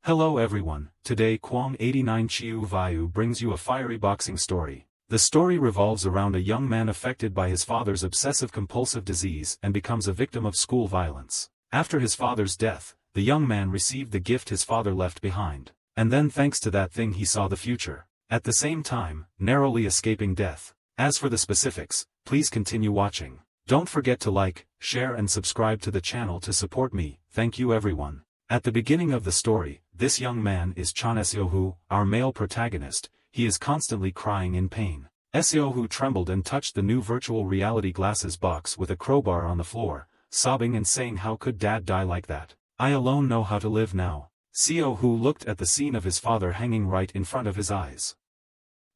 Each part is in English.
Hello everyone, today Kwang 89 Chiu Vayu brings you a fiery boxing story. The story revolves around a young man affected by his father's obsessive-compulsive disease and becomes a victim of school violence. After his father's death, the young man received the gift his father left behind. And then thanks to that thing he saw the future. At the same time, narrowly escaping death. As for the specifics, please continue watching. Don't forget to like, share and subscribe to the channel to support me. Thank you everyone. At the beginning of the story, this young man is Chan Seohu, our male protagonist. He is constantly crying in pain. Seohu trembled and touched the new virtual reality glasses box with a crowbar on the floor, sobbing and saying, "How could Dad die like that? I alone know how to live now." Seohu looked at the scene of his father hanging right in front of his eyes.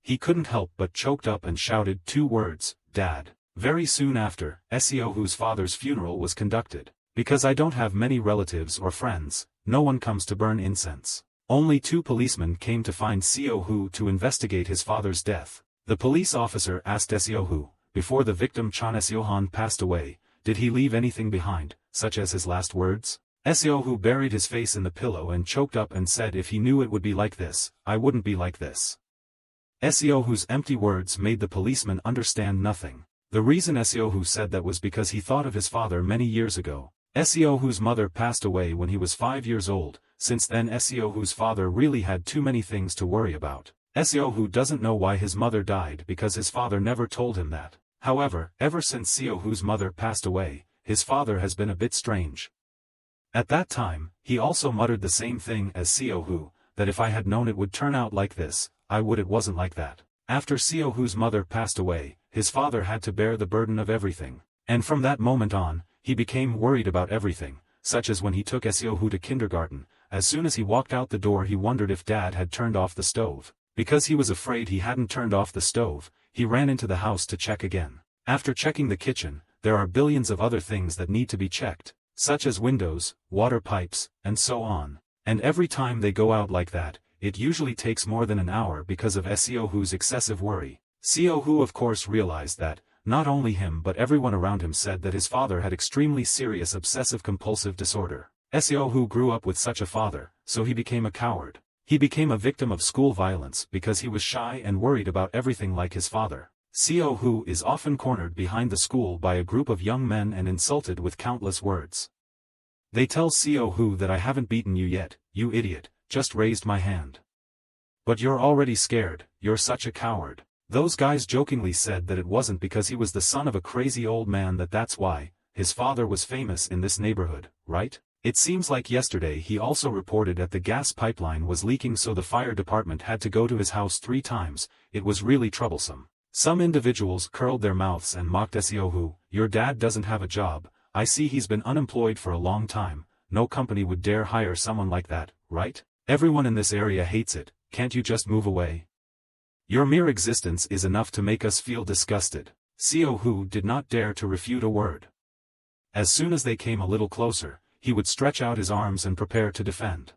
He couldn't help but choked up and shouted two words, "Dad." Very soon after, Seohu's father's funeral was conducted. Because I don't have many relatives or friends, no one comes to burn incense. Only two policemen came to find Seohu to investigate his father's death. The police officer asked Seohu, before the victim Chan Seohan passed away, did he leave anything behind, such as his last words? Seohu buried his face in the pillow and choked up and said, "If he knew it would be like this, I wouldn't be like this." Seohu's empty words made the policeman understand nothing. The reason Seohu said that was because he thought of his father many years ago. Seohu's mother passed away when he was 5 years old. Since then Seohu's father really had too many things to worry about. Seohu doesn't know why his mother died because his father never told him that. However, ever since Seohu's mother passed away, his father has been a bit strange. At that time, he also muttered the same thing as Seohu, that if I had known it would turn out like this, I would. It wasn't like that. After Seohu's mother passed away, his father had to bear the burden of everything. And from that moment on, he became worried about everything, such as when he took Seohu to kindergarten. As soon as he walked out the door he wondered if Dad had turned off the stove. Because he was afraid he hadn't turned off the stove, he ran into the house to check again. After checking the kitchen, there are billions of other things that need to be checked, such as windows, water pipes, and so on. And every time they go out like that, it usually takes more than an hour because of Seohu's excessive worry. Seohu of course realized that, not only him but everyone around him said that his father had extremely serious obsessive-compulsive disorder. Seohu grew up with such a father, so he became a coward. He became a victim of school violence because he was shy and worried about everything like his father. Seohu is often cornered behind the school by a group of young men and insulted with countless words. They tell Seohu that "I haven't beaten you yet, you idiot, just raised my hand. But you're already scared, you're such a coward." Those guys jokingly said that it wasn't because he was the son of a crazy old man that's why his father was famous in this neighborhood, right? It seems like yesterday he also reported that the gas pipeline was leaking, so the fire department had to go to his house 3 times. It was really troublesome. Some individuals curled their mouths and mocked Seohu. "Your dad doesn't have a job. I see he's been unemployed for a long time. No company would dare hire someone like that, right? Everyone in this area hates it. Can't you just move away? Your mere existence is enough to make us feel disgusted." Seohu did not dare to refute a word. As soon as they came a little closer, he would stretch out his arms and prepare to defend.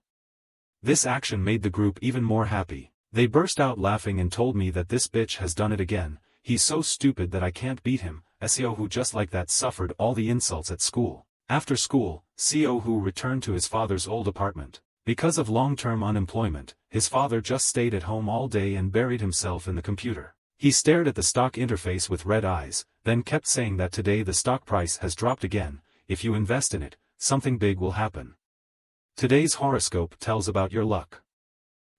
This action made the group even more happy. They burst out laughing and told me that "This bitch has done it again. He's so stupid that I can't beat him." Seohu just like that suffered all the insults at school. After school, Seohu returned to his father's old apartment. Because of long-term unemployment, his father just stayed at home all day and buried himself in the computer. He stared at the stock interface with red eyes, then kept saying that today the stock price has dropped again. If you invest in it, something big will happen. Today's horoscope tells about your luck.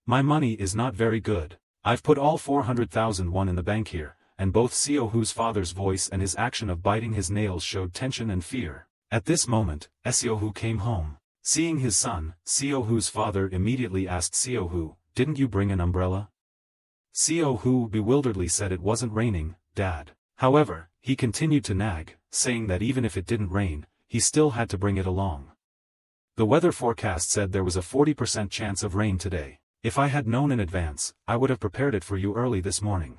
My money is not very good. I've put all 400,000 won in the bank here, and both Seohu's father's voice and his action of biting his nails showed tension and fear. At this moment, Seohu came home. Seeing his son, Seohu's father immediately asked Seohu, "Didn't you bring an umbrella?" Seohu bewilderedly said, "It wasn't raining, Dad." However, he continued to nag, saying that even if it didn't rain, he still had to bring it along. The weather forecast said there was a 40% chance of rain today. If I had known in advance, I would have prepared it for you early this morning.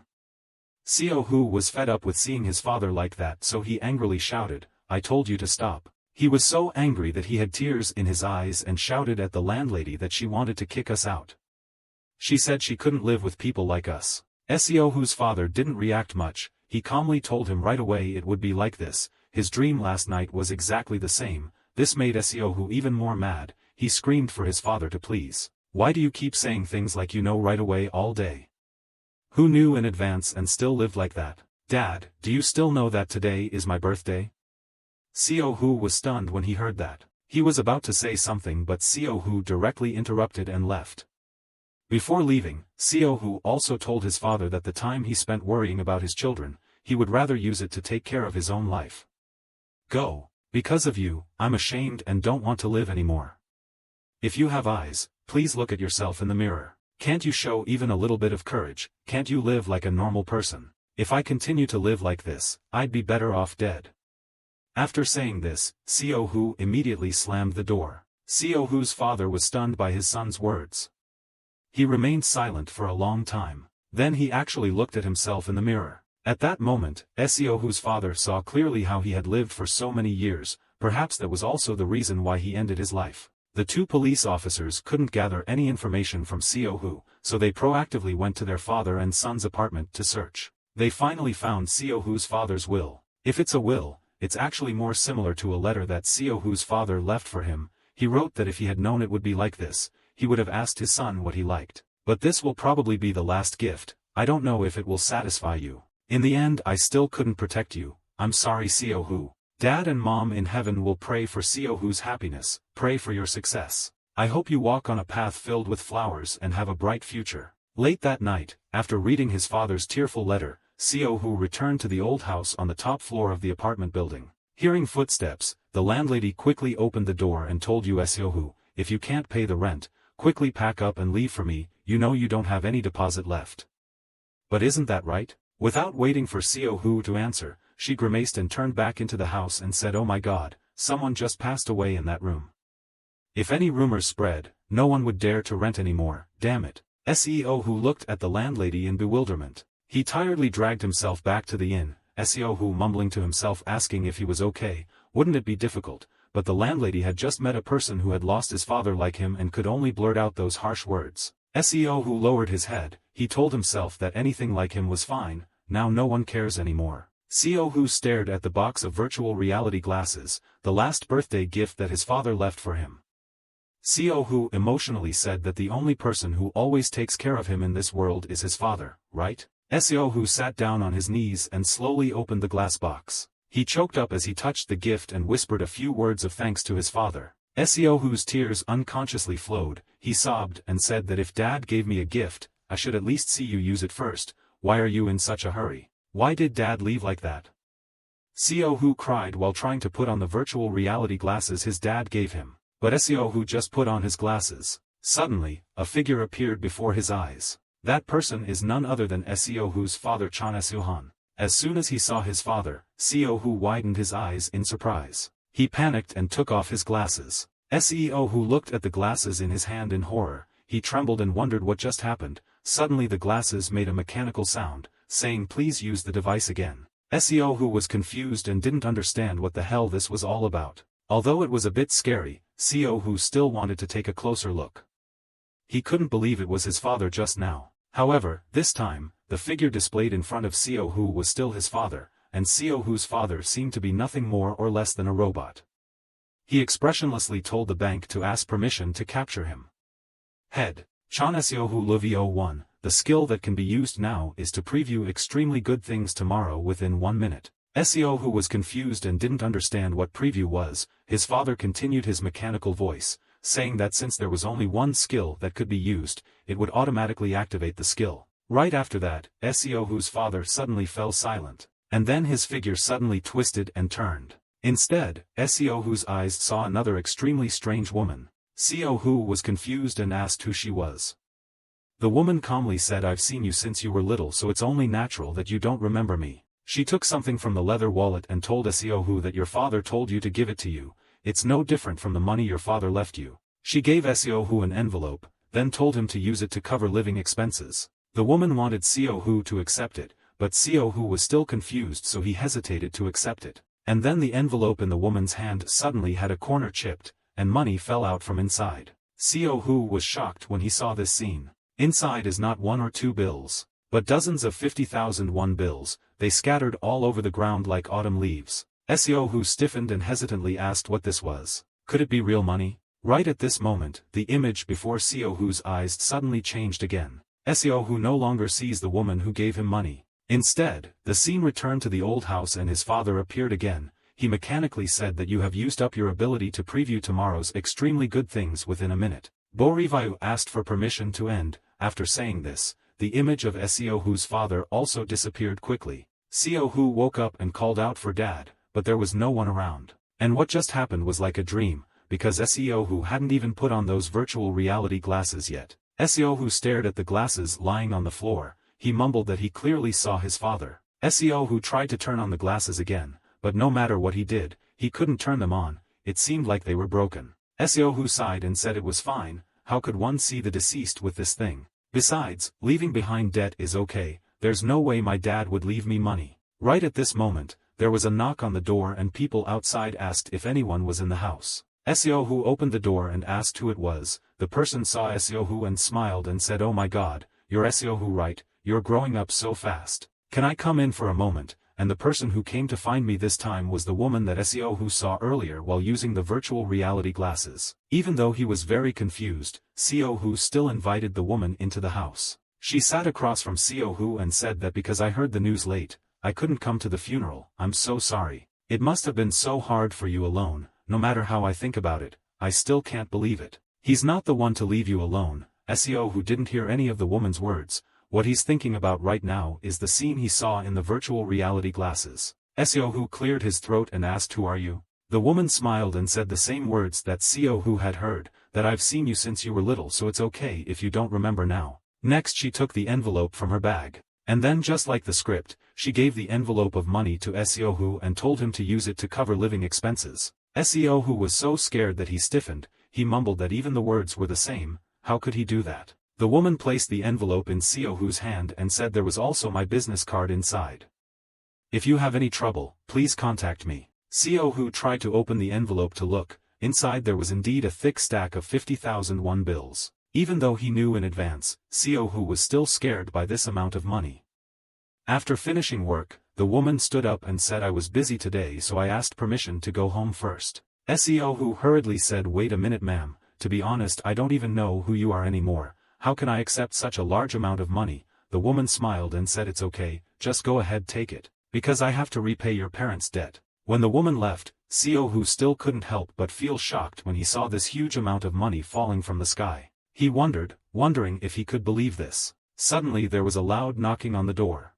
Seohu was fed up with seeing his father like that, so he angrily shouted, "I told you to stop." He was so angry that he had tears in his eyes and shouted at the landlady that she wanted to kick us out. She said she couldn't live with people like us. Seohu's father didn't react much. He calmly told him right away it would be like this. His dream last night was exactly the same. This made Seohu even more mad. He screamed for his father to please Why do you keep saying things like you know right away all day? Who knew in advance and still lived like that? Dad, do you still know that today is my birthday? Seo-hoo was stunned when he heard that. He was about to say something but Seo-hoo directly interrupted and left. Before leaving, Seo-hoo also told his father that the time he spent worrying about his children, he would rather use it to take care of his own life. Go. Because of you, I'm ashamed and don't want to live anymore. If you have eyes, please look at yourself in the mirror. Can't you show even a little bit of courage? Can't you live like a normal person? If I continue to live like this, I'd be better off dead. After saying this, Seo-hoo immediately slammed the door. Seo-hoo's father was stunned by his son's words. He remained silent for a long time. Then he actually looked at himself in the mirror. At that moment, Seo-hoo's father saw clearly how he had lived for so many years. Perhaps that was also the reason why he ended his life. The two police officers couldn't gather any information from Seo-hoo, so they proactively went to their father and son's apartment to search. They finally found Seo-hoo's father's will. If it's a will, it's actually more similar to a letter that Seo-hoo's father left for him. He wrote that if he had known it would be like this, he would have asked his son what he liked. But this will probably be the last gift. I don't know if it will satisfy you. In the end I still couldn't protect you. I'm sorry Seo-hoo. Dad and Mom in heaven will pray for Seo-hoo's happiness, pray for your success. I hope you walk on a path filled with flowers and have a bright future. Late that night, after reading his father's tearful letter, Seo-hoo returned to the old house on the top floor of the apartment building. Hearing footsteps, the landlady quickly opened the door and told Seo-hoo, if you can't pay the rent, quickly pack up and leave for me, you know you don't have any deposit left. But isn't that right? Without waiting for Seo-hoo to answer, she grimaced and turned back into the house and said, oh my god, someone just passed away in that room. If any rumors spread, no one would dare to rent anymore, damn it. Seo-hoo looked at the landlady in bewilderment. He tiredly dragged himself back to the inn, Seo-hoo mumbling to himself asking if he was okay. Wouldn't it be difficult? But the landlady had just met a person who had lost his father like him and could only blurt out those harsh words. Seo-hoo lowered his head. He told himself that anything like him was fine, now no one cares anymore. Seo-hoo stared at the box of virtual reality glasses, the last birthday gift that his father left for him. Seo-hoo emotionally said that the only person who always takes care of him in this world is his father, right? Seo-hoo sat down on his knees and slowly opened the glass box. He choked up as he touched the gift and whispered a few words of thanks to his father. Seo-hoo's tears unconsciously flowed. He sobbed and said that if Dad gave me a gift, I should at least see you use it first. Why are you in such a hurry? Why did Dad leave like that? Seo-hoo cried while trying to put on the virtual reality glasses his dad gave him. But Seo-hoo just put on his glasses. Suddenly, a figure appeared before his eyes. That person is none other than Seo-hoo's father Chon Seo-han. As soon as he saw his father, Seo-hoo widened his eyes in surprise. He panicked and took off his glasses. Seo-hoo looked at the glasses in his hand in horror. He trembled and wondered what just happened. Suddenly the glasses made a mechanical sound, saying please use the device again. Seo-hoo was confused and didn't understand what the hell this was all about. Although it was a bit scary, Seo-hoo still wanted to take a closer look. He couldn't believe it was his father just now. However, this time, the figure displayed in front of Seo-hoo was still his father, and Seo-hoo's father seemed to be nothing more or less than a robot. He expressionlessly told the bank to ask permission to capture him. Head. Chon Seo-hoo Luvio 1. The skill that can be used now is to preview extremely good things tomorrow within 1 minute. Seo-hoo was confused and didn't understand what preview was. His father continued his mechanical voice, saying that since there was only one skill that could be used, it would automatically activate the skill. Right after that, Seo-hoo's father suddenly fell silent, and then his figure suddenly twisted and turned. Instead, Seo-hoo's eyes saw another extremely strange woman. Seo-hoo was confused and asked who she was. The woman calmly said, I've seen you since you were little, so it's only natural that you don't remember me. She took something from the leather wallet and told Seo-hoo that your father told you to give it to you. It's no different from the money your father left you. She gave Seo-hoo an envelope, then told him to use it to cover living expenses. The woman wanted Seo-hoo to accept it, but Seo-hoo was still confused, so he hesitated to accept it. And then the envelope in the woman's hand suddenly had a corner chipped, and money fell out from inside. Seo-hoo was shocked when he saw this scene. Inside is not 1 or 2 bills, but dozens of 50,000 won bills. They scattered all over the ground like autumn leaves. Seo-hoo stiffened and hesitantly asked what this was. Could it be real money? Right at this moment, the image before Seo-hoo's eyes suddenly changed again. Seo-hoo no longer sees the woman who gave him money. Instead, the scene returned to the old house and his father appeared again. He mechanically said that you have used up your ability to preview tomorrow's extremely good things within a minute. Borivayu asked for permission to end. After saying this, the image of Seo-hoo's father also disappeared quickly. Seo-hoo woke up and called out for dad, but there was no one around. And what just happened was like a dream, because Seo-hoo hadn't even put on those virtual reality glasses yet. Seo-hoo stared at the glasses lying on the floor. He mumbled that he clearly saw his father. Seo-hoo tried to turn on the glasses again, but no matter what he did, he couldn't turn them on. It seemed like they were broken. Seo-hoo sighed and said it was fine. How could one see the deceased with this thing? Besides, leaving behind debt is okay. There's no way my dad would leave me money. Right at this moment, there was a knock on the door and people outside asked if anyone was in the house. Seo-hoo opened the door and asked who it was. The person saw Seo-hoo and smiled and said, "Oh my god, you're Seo-hoo, right? You're growing up so fast. Can I come in for a moment?" And the person who came to find me this time was the woman that Seo-hoo saw earlier while using the virtual reality glasses. Even though he was very confused, Seo-hoo still invited the woman into the house. She sat across from Seo-hoo and said that because I heard the news late, I couldn't come to the funeral. I'm so sorry. It must have been so hard for you alone. No matter how I think about it, I still can't believe it. He's not the one to leave you alone. Seo-hoo didn't hear any of the woman's words. What he's thinking about right now is the scene he saw in the virtual reality glasses. Seo-hoo cleared his throat and asked, "Who are you?" The woman smiled and said the same words that Seo-hoo had heard, that I've seen you since you were little, so it's okay if you don't remember now. Next she took the envelope from her bag. And then just like the script, she gave the envelope of money to Seo-hoo and told him to use it to cover living expenses. Seo-hoo was so scared that he stiffened. He mumbled that even the words were the same. How could he do that? The woman placed the envelope in Seo-hoo's hand and said there was also my business card inside. If you have any trouble, please contact me. Seo-hoo tried to open the envelope to look. Inside there was indeed a thick stack of 50,000 won bills. Even though he knew in advance, Seo-hoo was still scared by this amount of money. After finishing work, the woman stood up and said, "I was busy today, so I asked permission to go home first." Seo-hoo hurriedly said, "Wait a minute, ma'am. To be honest, I don't even know who you are anymore. How can I accept such a large amount of money?" The woman smiled and said, "It's okay, just go ahead, take it. Because I have to repay your parents' debt." When the woman left, Seo-hoo still couldn't help but feel shocked when he saw this huge amount of money falling from the sky. He wondering if he could believe this. Suddenly there was a loud knocking on the door.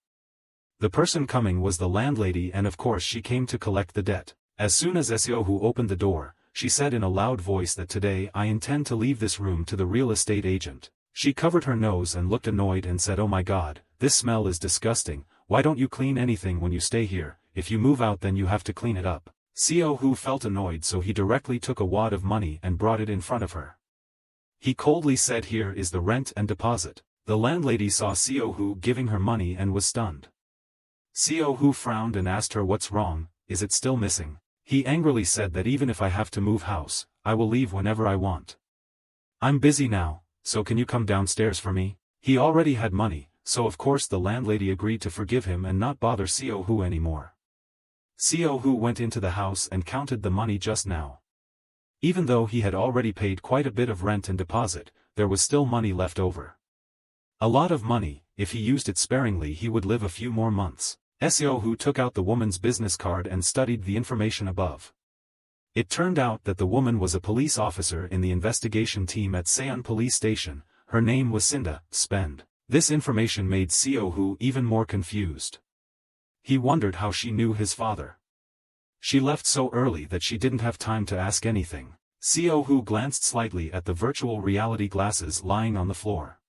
The person coming was the landlady, and of course she came to collect the debt. As soon as Seo-hoo opened the door, she said in a loud voice that today I intend to leave this room to the real estate agent. She covered her nose and looked annoyed and said, "Oh my god, this smell is disgusting. Why don't you clean anything when you stay here? If you move out then you have to clean it up." Seo-hoo felt annoyed, so he directly took a wad of money and brought it in front of her. He coldly said, "Here is the rent and deposit." The landlady saw Seo-hoo giving her money and was stunned. Seo-hoo frowned and asked her, "What's wrong? Is it still missing?" He angrily said that even if I have to move house, I will leave whenever I want. "I'm busy now, so can you come downstairs for me?" He already had money, so of course the landlady agreed to forgive him and not bother Seo-hoo anymore. Seo-hoo went into the house and counted the money just now. Even though he had already paid quite a bit of rent and deposit, there was still money left over. A lot of money. If he used it sparingly he would live a few more months. Seo-hoo took out the woman's business card and studied the information above. It turned out that the woman was a police officer in the investigation team at Seon Police Station. Her name was Sinda Spend. This information made Seo-hoo even more confused. He wondered how she knew his father. She left so early that she didn't have time to ask anything. Seo-hoo glanced slightly at the virtual reality glasses lying on the floor.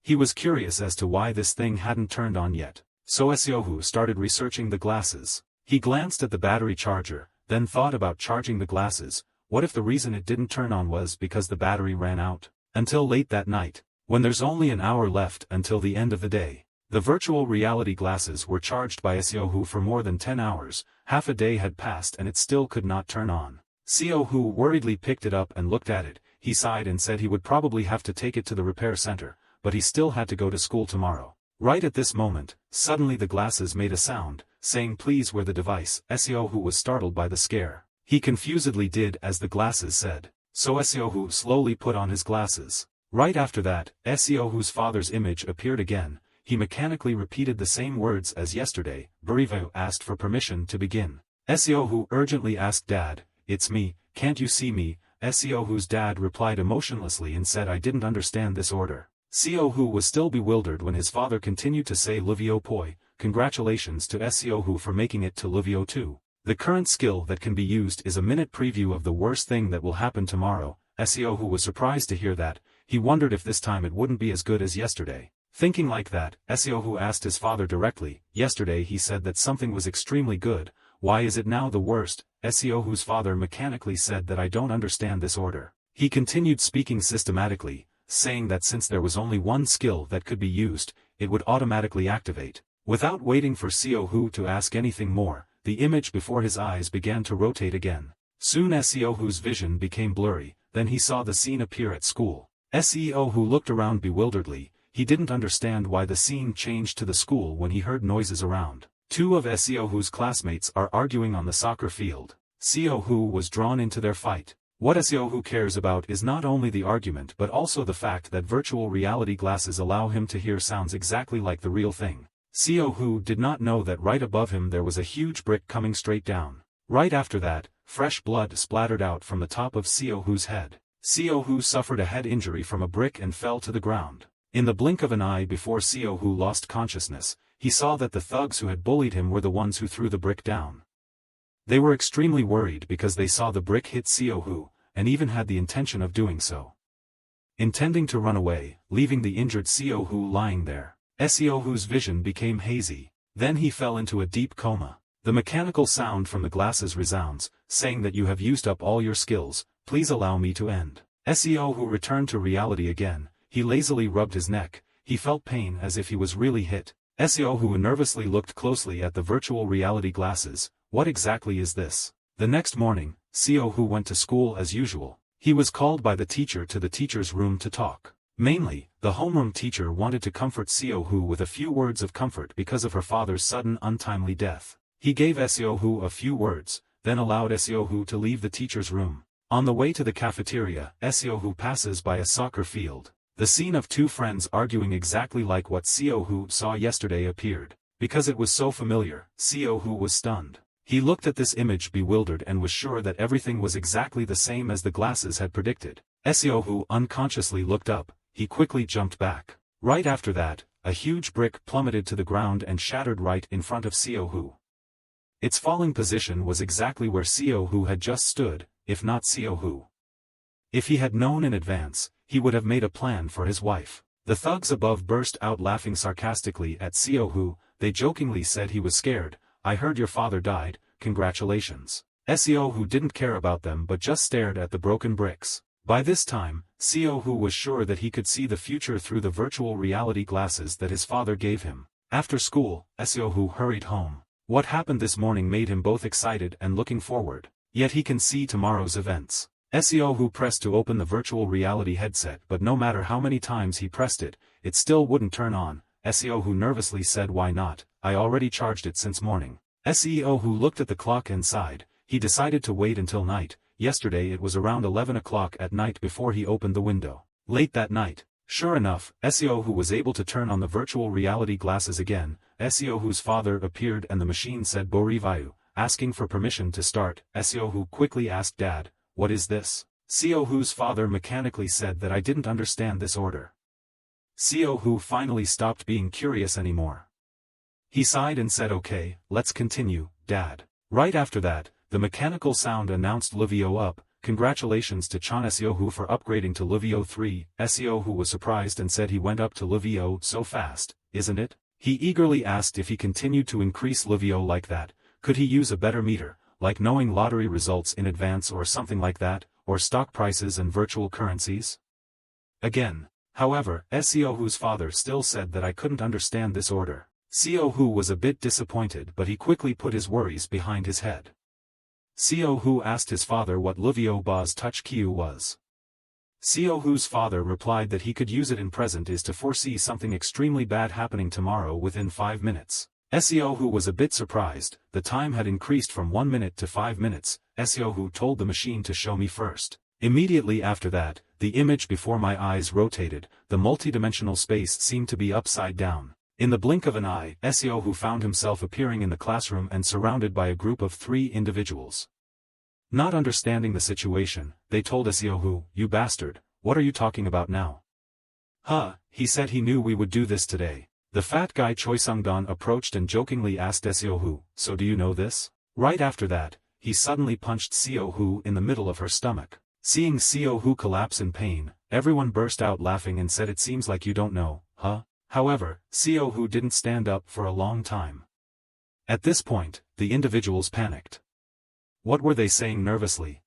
He was curious as to why this thing hadn't turned on yet, so Seo-hoo started researching the glasses. He glanced at the battery charger, then thought about charging the glasses. What if the reason it didn't turn on was because the battery ran out? Until late that night, when there's only an hour left until the end of the day. The virtual reality glasses were charged by Seo-hoo for more than 10 hours, half a day had passed and it still could not turn on. Seo-hoo worriedly picked it up and looked at it. He sighed and said he would probably have to take it to the repair center, but he still had to go to school tomorrow. Right at this moment, suddenly the glasses made a sound, saying "Please wear the device." Seo-hoo was startled by the scare. He confusedly did as the glasses said. so Seohu slowly put on his glasses. Right after that, Seohu's father's image appeared again. He mechanically repeated the same words as yesterday. Burivu asked for permission to begin. Seohu urgently asked Dad, "It's me, can't you see me?" Seohu's dad replied emotionlessly and said, "I didn't understand this order." Seohu was still bewildered when his father continued to say, "Livio poi, congratulations to Seohu for making it to Livio 2. The current skill that can be used is a minute preview of the worst thing that will happen tomorrow." Seohu was surprised to hear that. He wondered if this time it wouldn't be as good as yesterday. Thinking like that, Seohu asked his father directly. Yesterday he said that something was extremely good. Why is it now the worst? Seohu's father mechanically said that I don't understand this order. He continued speaking systematically, saying that since there was only one skill that could be used, it would automatically activate. Without waiting for Seohu to ask anything more, the image before his eyes began to rotate again. Soon Seohu's vision became blurry, then he saw the scene appear at school. Seohu looked around bewilderedly. He didn't understand why the scene changed to the school when he heard noises around. Two of Seohu's classmates are arguing on the soccer field. Seohu was drawn into their fight. What Seohu cares about is not only the argument but also the fact that virtual reality glasses allow him to hear sounds exactly like the real thing. Seohu did not know that right above him there was a huge brick coming straight down. Right after that, fresh blood splattered out from the top of Seohu's head. Seohu suffered a head injury from a brick and fell to the ground. In the blink of an eye before Seohu lost consciousness, he saw that the thugs who had bullied him were the ones who threw the brick down. They were extremely worried because they saw the brick hit Seohu, and even had the intention of doing so. Intending to run away, leaving the injured Seohu lying there. Seohu's vision became hazy. Then he fell into a deep coma. The mechanical sound from the glasses resounds, saying that you have used up all your skills, please allow me to end. Seohu returned to reality again. He lazily rubbed his neck. He felt pain as if he was really hit. Seohu nervously looked closely at the virtual reality glasses. What exactly is this? The next morning, Seohu went to school as usual. He was called by the teacher to the teacher's room to talk. Mainly, the homeroom teacher wanted to comfort Seohu with a few words of comfort because of her father's sudden untimely death. He gave Seohu a few words, then allowed Seohu to leave the teacher's room. On the way to the cafeteria, Seohu passes by a soccer field. The scene of two friends arguing exactly like what Seohu saw yesterday appeared. Because it was so familiar, Seohu was stunned. He looked at this image bewildered and was sure that everything was exactly the same as the glasses had predicted. Seohu unconsciously looked up. He quickly jumped back. Right after that, a huge brick plummeted to the ground and shattered right in front of Seohu. Its falling position was exactly where Seohu had just stood, if not Seohu. If he had known in advance, he would have made a plan for his wife. The thugs above burst out laughing sarcastically at Seohu. They jokingly said he was scared. I heard your father died, congratulations. Seohu didn't care about them but just stared at the broken bricks. By this time, Seohu was sure that he could see the future through the virtual reality glasses that his father gave him. After school, Seohu hurried home. What happened this morning made him both excited and looking forward. Yet he can see tomorrow's events. Seohu pressed to open the virtual reality headset but no matter how many times he pressed it, it still wouldn't turn on. Seohu nervously said, why not? I already charged it since morning. Seohu looked at the clock and sighed. He decided to wait until night. Yesterday it was around 11 o'clock at night before he opened the window. Late that night. Sure enough, Seohu was able to turn on the virtual reality glasses again. Seohu's father appeared and the machine said Borivayu, asking for permission to start. Seohu quickly asked Dad, what is this? Seohu's father mechanically said that I didn't understand this order. Seohu finally stopped being curious anymore. He sighed and said okay, let's continue, Dad. Right after that, the mechanical sound announced Livio up. Congratulations to Chan Seohu for upgrading to Livio 3. Seohu was surprised and said he went up to Livio so fast, isn't it? He eagerly asked if he continued to increase Livio like that, could he use a better meter, like knowing lottery results in advance or something like that, or stock prices and virtual currencies? Again. However, Seohu's father still said that I couldn't understand this order. Seohu was a bit disappointed but he quickly put his worries behind his head. Seohu asked his father what Livio Ba's touch Kyu was. Seohu's father replied that he could use it in present is to foresee something extremely bad happening tomorrow within 5 minutes. Seohu was a bit surprised. The time had increased from 1 minute to 5 minutes. Seohu told the machine to show me first. Immediately after that, the image before my eyes rotated, the multidimensional space seemed to be upside down. In the blink of an eye, Seo found himself appearing in the classroom and surrounded by a group of 3 individuals. Not understanding the situation, they told Seo, "You bastard, what are you talking about now?" "Huh, he said he knew we would do this today." The fat guy Choi Sung-don approached and jokingly asked Seo, "So do you know this?" Right after that, he suddenly punched Seo in the middle of her stomach. Seeing Seo collapse in pain, everyone burst out laughing and said, "It seems like you don't know, huh?" However, Seo didn't stand up for a long time. At this point, the individuals panicked. What were they saying nervously?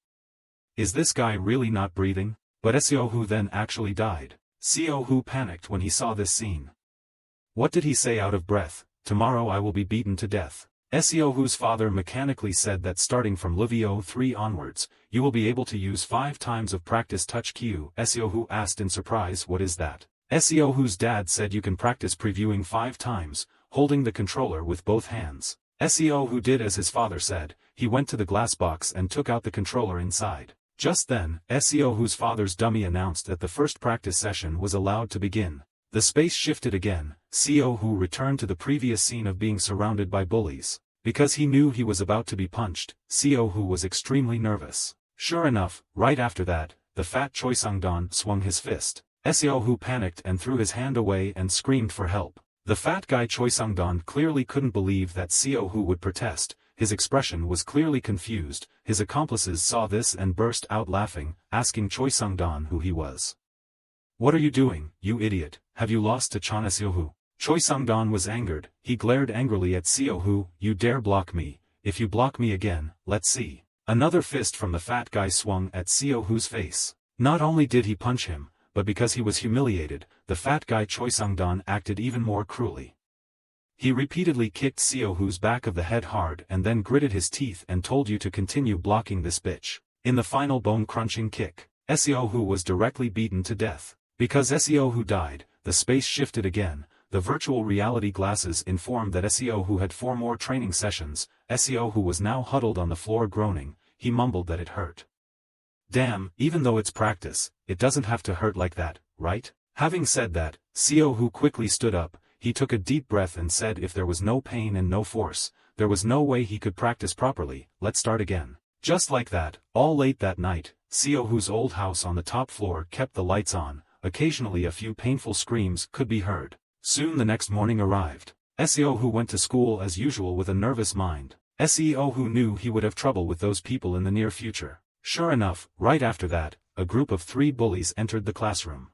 Is this guy really not breathing? But Seo then actually died. Seo panicked when he saw this scene. What did he say out of breath? "Tomorrow I will be beaten to death." Seo's father mechanically said that starting from Level 3 onwards, you will be able to use 5 times of practice touch Q. Seo asked in surprise, "What is that?" Seo's dad said you can practice previewing 5 times, holding the controller with both hands. Seo did as his father said. He went to the glass box and took out the controller inside. Just then, Seo's father's dummy announced that the first practice session was allowed to begin. The space shifted again. Seo returned to the previous scene of being surrounded by bullies. Because he knew he was about to be punched, Seo was extremely nervous. Sure enough, right after that, the fat Choi Sung-don swung his fist. Seo panicked and threw his hand away and screamed for help. The fat guy Choi Sung-don clearly couldn't believe that Seo would protest. His expression was clearly confused. His accomplices saw this and burst out laughing, asking Choi Sung-don who he was. "What are you doing, you idiot? Have you lost to Chan Seo?" Choi Sung-don was angered. He glared angrily at Seo. "You dare block me? If you block me again, let's see." Another fist from the fat guy swung at Seo's face. Not only did he punch him, but because he was humiliated, the fat guy Choi Sung-don acted even more cruelly. He repeatedly kicked Seo's back of the head hard and then gritted his teeth and told you to continue blocking this bitch. In the final bone-crunching kick, Seo was directly beaten to death. Because Seo died, the space shifted again. The virtual reality glasses informed that Seo had 4 more training sessions. Seo was now huddled on the floor groaning. He mumbled that it hurt. "Damn, even though it's practice, it doesn't have to hurt like that, right?" Having said that, Seo quickly stood up. He took a deep breath and said if there was no pain and no force, there was no way he could practice properly. "Let's start again." Just like that, all late that night, Seo's old house on the top floor kept the lights on. Occasionally a few painful screams could be heard. Soon the next morning arrived. Seo went to school as usual with a nervous mind. Seo knew he would have trouble with those people in the near future. Sure enough, right after that, a group of 3 bullies entered the classroom.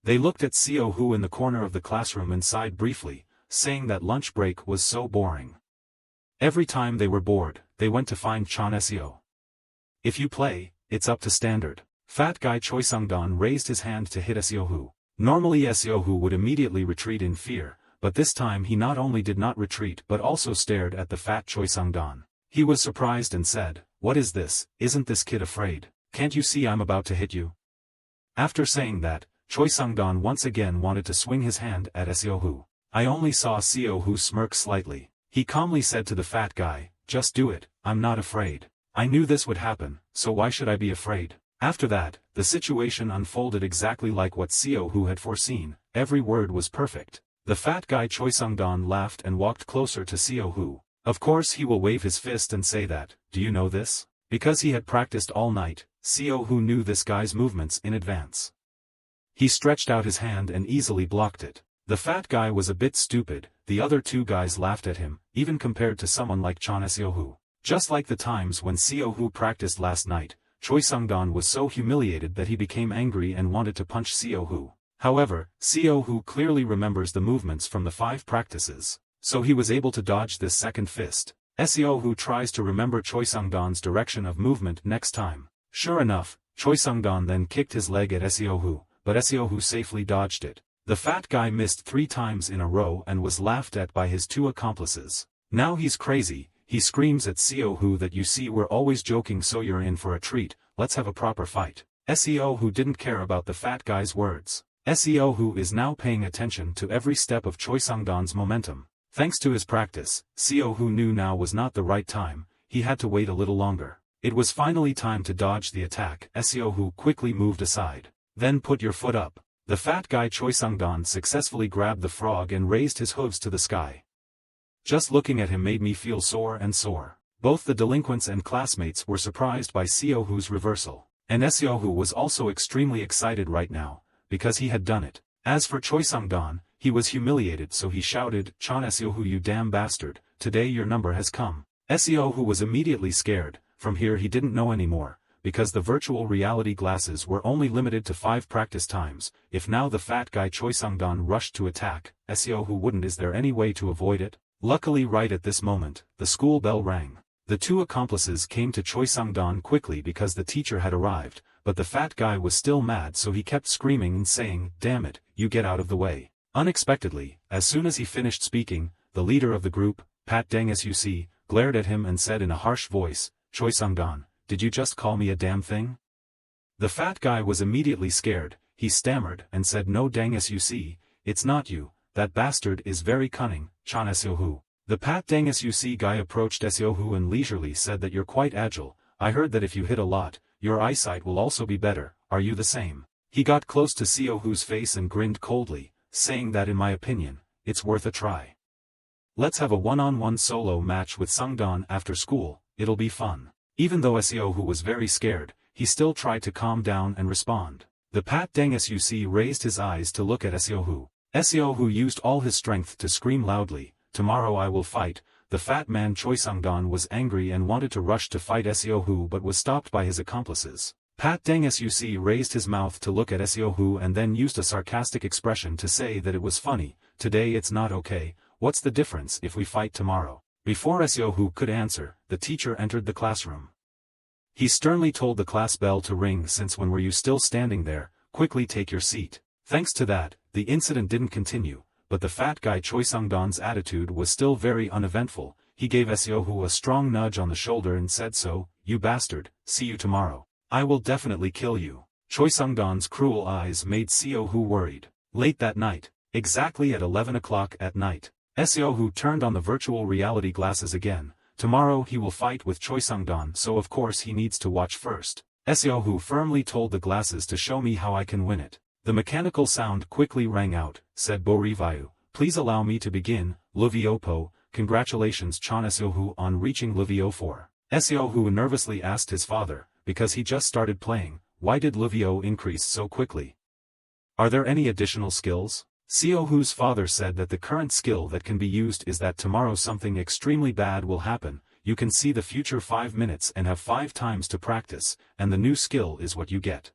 They looked at Seo in the corner of the classroom and sighed briefly, saying that lunch break was so boring. Every time they were bored, they went to find Chan Seo. "If you play, it's up to standard." Fat guy Choi Sung-don raised his hand to hit Seo. Normally Seo would immediately retreat in fear, but this time he not only did not retreat but also stared at the fat Choi Sung-don. He was surprised and said, "What is this? Isn't this kid afraid? Can't you see I'm about to hit you?" After saying that, Choi Sung-don once again wanted to swing his hand at Seo. I only saw Seo smirk slightly. He calmly said to the fat guy, "Just do it, I'm not afraid. I knew this would happen, so why should I be afraid?" After that, the situation unfolded exactly like what Seo had foreseen. Every word was perfect. The fat guy Choi Sung-don laughed and walked closer to Seo. Of course he will wave his fist and say that, "Do you know this?" Because he had practiced all night, Seo knew this guy's movements in advance. He stretched out his hand and easily blocked it. The fat guy was a bit stupid. The other 2 guys laughed at him, even compared to someone like Chan Seo. Just like the times when Seo practiced last night, Choi Sung-don was so humiliated that he became angry and wanted to punch Seo. However, Seo clearly remembers the movements from the 5 practices, so he was able to dodge this second fist. Seo tries to remember Choi Sung-don's direction of movement next time. Sure enough, Choi Sung-don then kicked his leg at Seo, but Seo safely dodged it. The fat guy missed 3 times in a row and was laughed at by his 2 accomplices. Now he's crazy. He screams at Seo that, "You see, we're always joking, so you're in for a treat. Let's have a proper fight." Seo didn't care about the fat guy's words. Seo is now paying attention to every step of Choi Sung-don's momentum. Thanks to his practice, Seo knew now was not the right time. He had to wait a little longer. It was finally time to dodge the attack. Seo quickly moved aside. Then put your foot up. The fat guy Choi Sung-dan successfully grabbed the frog and raised his hooves to the sky. Just looking at him made me feel sore and sore. Both the delinquents and classmates were surprised by Seohoo's reversal. And Seohoo was also extremely excited right now, because he had done it. As for Choi Sung-dan, he was humiliated, so he shouted, "Chon Seohoo, you damn bastard, today your number has come." Seohoo was immediately scared. From here he didn't know anymore, because the virtual reality glasses were only limited to 5 practice times. If now the fat guy Choi Sung-dan rushed to attack, Seohoo wouldn't. Is there any way to avoid it? Luckily right at this moment, the school bell rang. The 2 accomplices came to Choi Sung-dan quickly because the teacher had arrived, but the fat guy was still mad, so he kept screaming and saying, "Damn it, you get out of the way." Unexpectedly, as soon as he finished speaking, the leader of the group, Pat Dang Suc, glared at him and said in a harsh voice, "Choi Sung-dan, did you just call me a damn thing?" The fat guy was immediately scared. He stammered and said, "No Dang Suc, it's not you, that bastard is very cunning, Chon Seohoo." The Pat Dang Suc guy approached Seohoo and leisurely said that you're quite agile. I heard that if you hit a lot, your eyesight will also be better. Are you the same? He got close to Seohoo's face and grinned coldly, saying that in my opinion, it's worth a try. Let's have a one-on-one solo match with Sung-dan after school, it'll be fun. Even though Seohoo was very scared, he still tried to calm down and respond. The Pat Dang Suc raised his eyes to look at Seohoo. Seohoo used all his strength to scream loudly, "Tomorrow I will fight." The fat man Choi Sung-dan was angry and wanted to rush to fight Seohoo but was stopped by his accomplices. Pat Dang Suc raised his mouth to look at Seohoo and then used a sarcastic expression to say that it was funny. "Today it's not okay, what's the difference if we fight tomorrow?" Before Seohoo could answer, the teacher entered the classroom. He sternly told the class bell to ring. "Since when were you still standing there? Quickly take your seat." Thanks to that, the incident didn't continue. But the fat guy Choi Sung-dan's attitude was still very uneventful. He gave Seohoo a strong nudge on the shoulder and said, "So, you bastard, see you tomorrow. I will definitely kill you." Choi Sung-dan's cruel eyes made Seohoo worried. Late that night, exactly at 11 o'clock at night, Seohoo turned on the virtual reality glasses again. Tomorrow he will fight with Choi Sung-dan, so of course he needs to watch first. Seohoo firmly told the glasses to show me how I can win it. The mechanical sound quickly rang out, said Borivayu, "Please allow me to begin, Luviopo." Congratulations Chon Seohoo on reaching Luvio 4. Seohoo nervously asked his father, because he just started playing, "Why did Luvio increase so quickly? Are there any additional skills?" Seohoo's father said that the current skill that can be used is that tomorrow something extremely bad will happen. You can see the future 5 minutes and have 5 times to practice, and the new skill is what you get.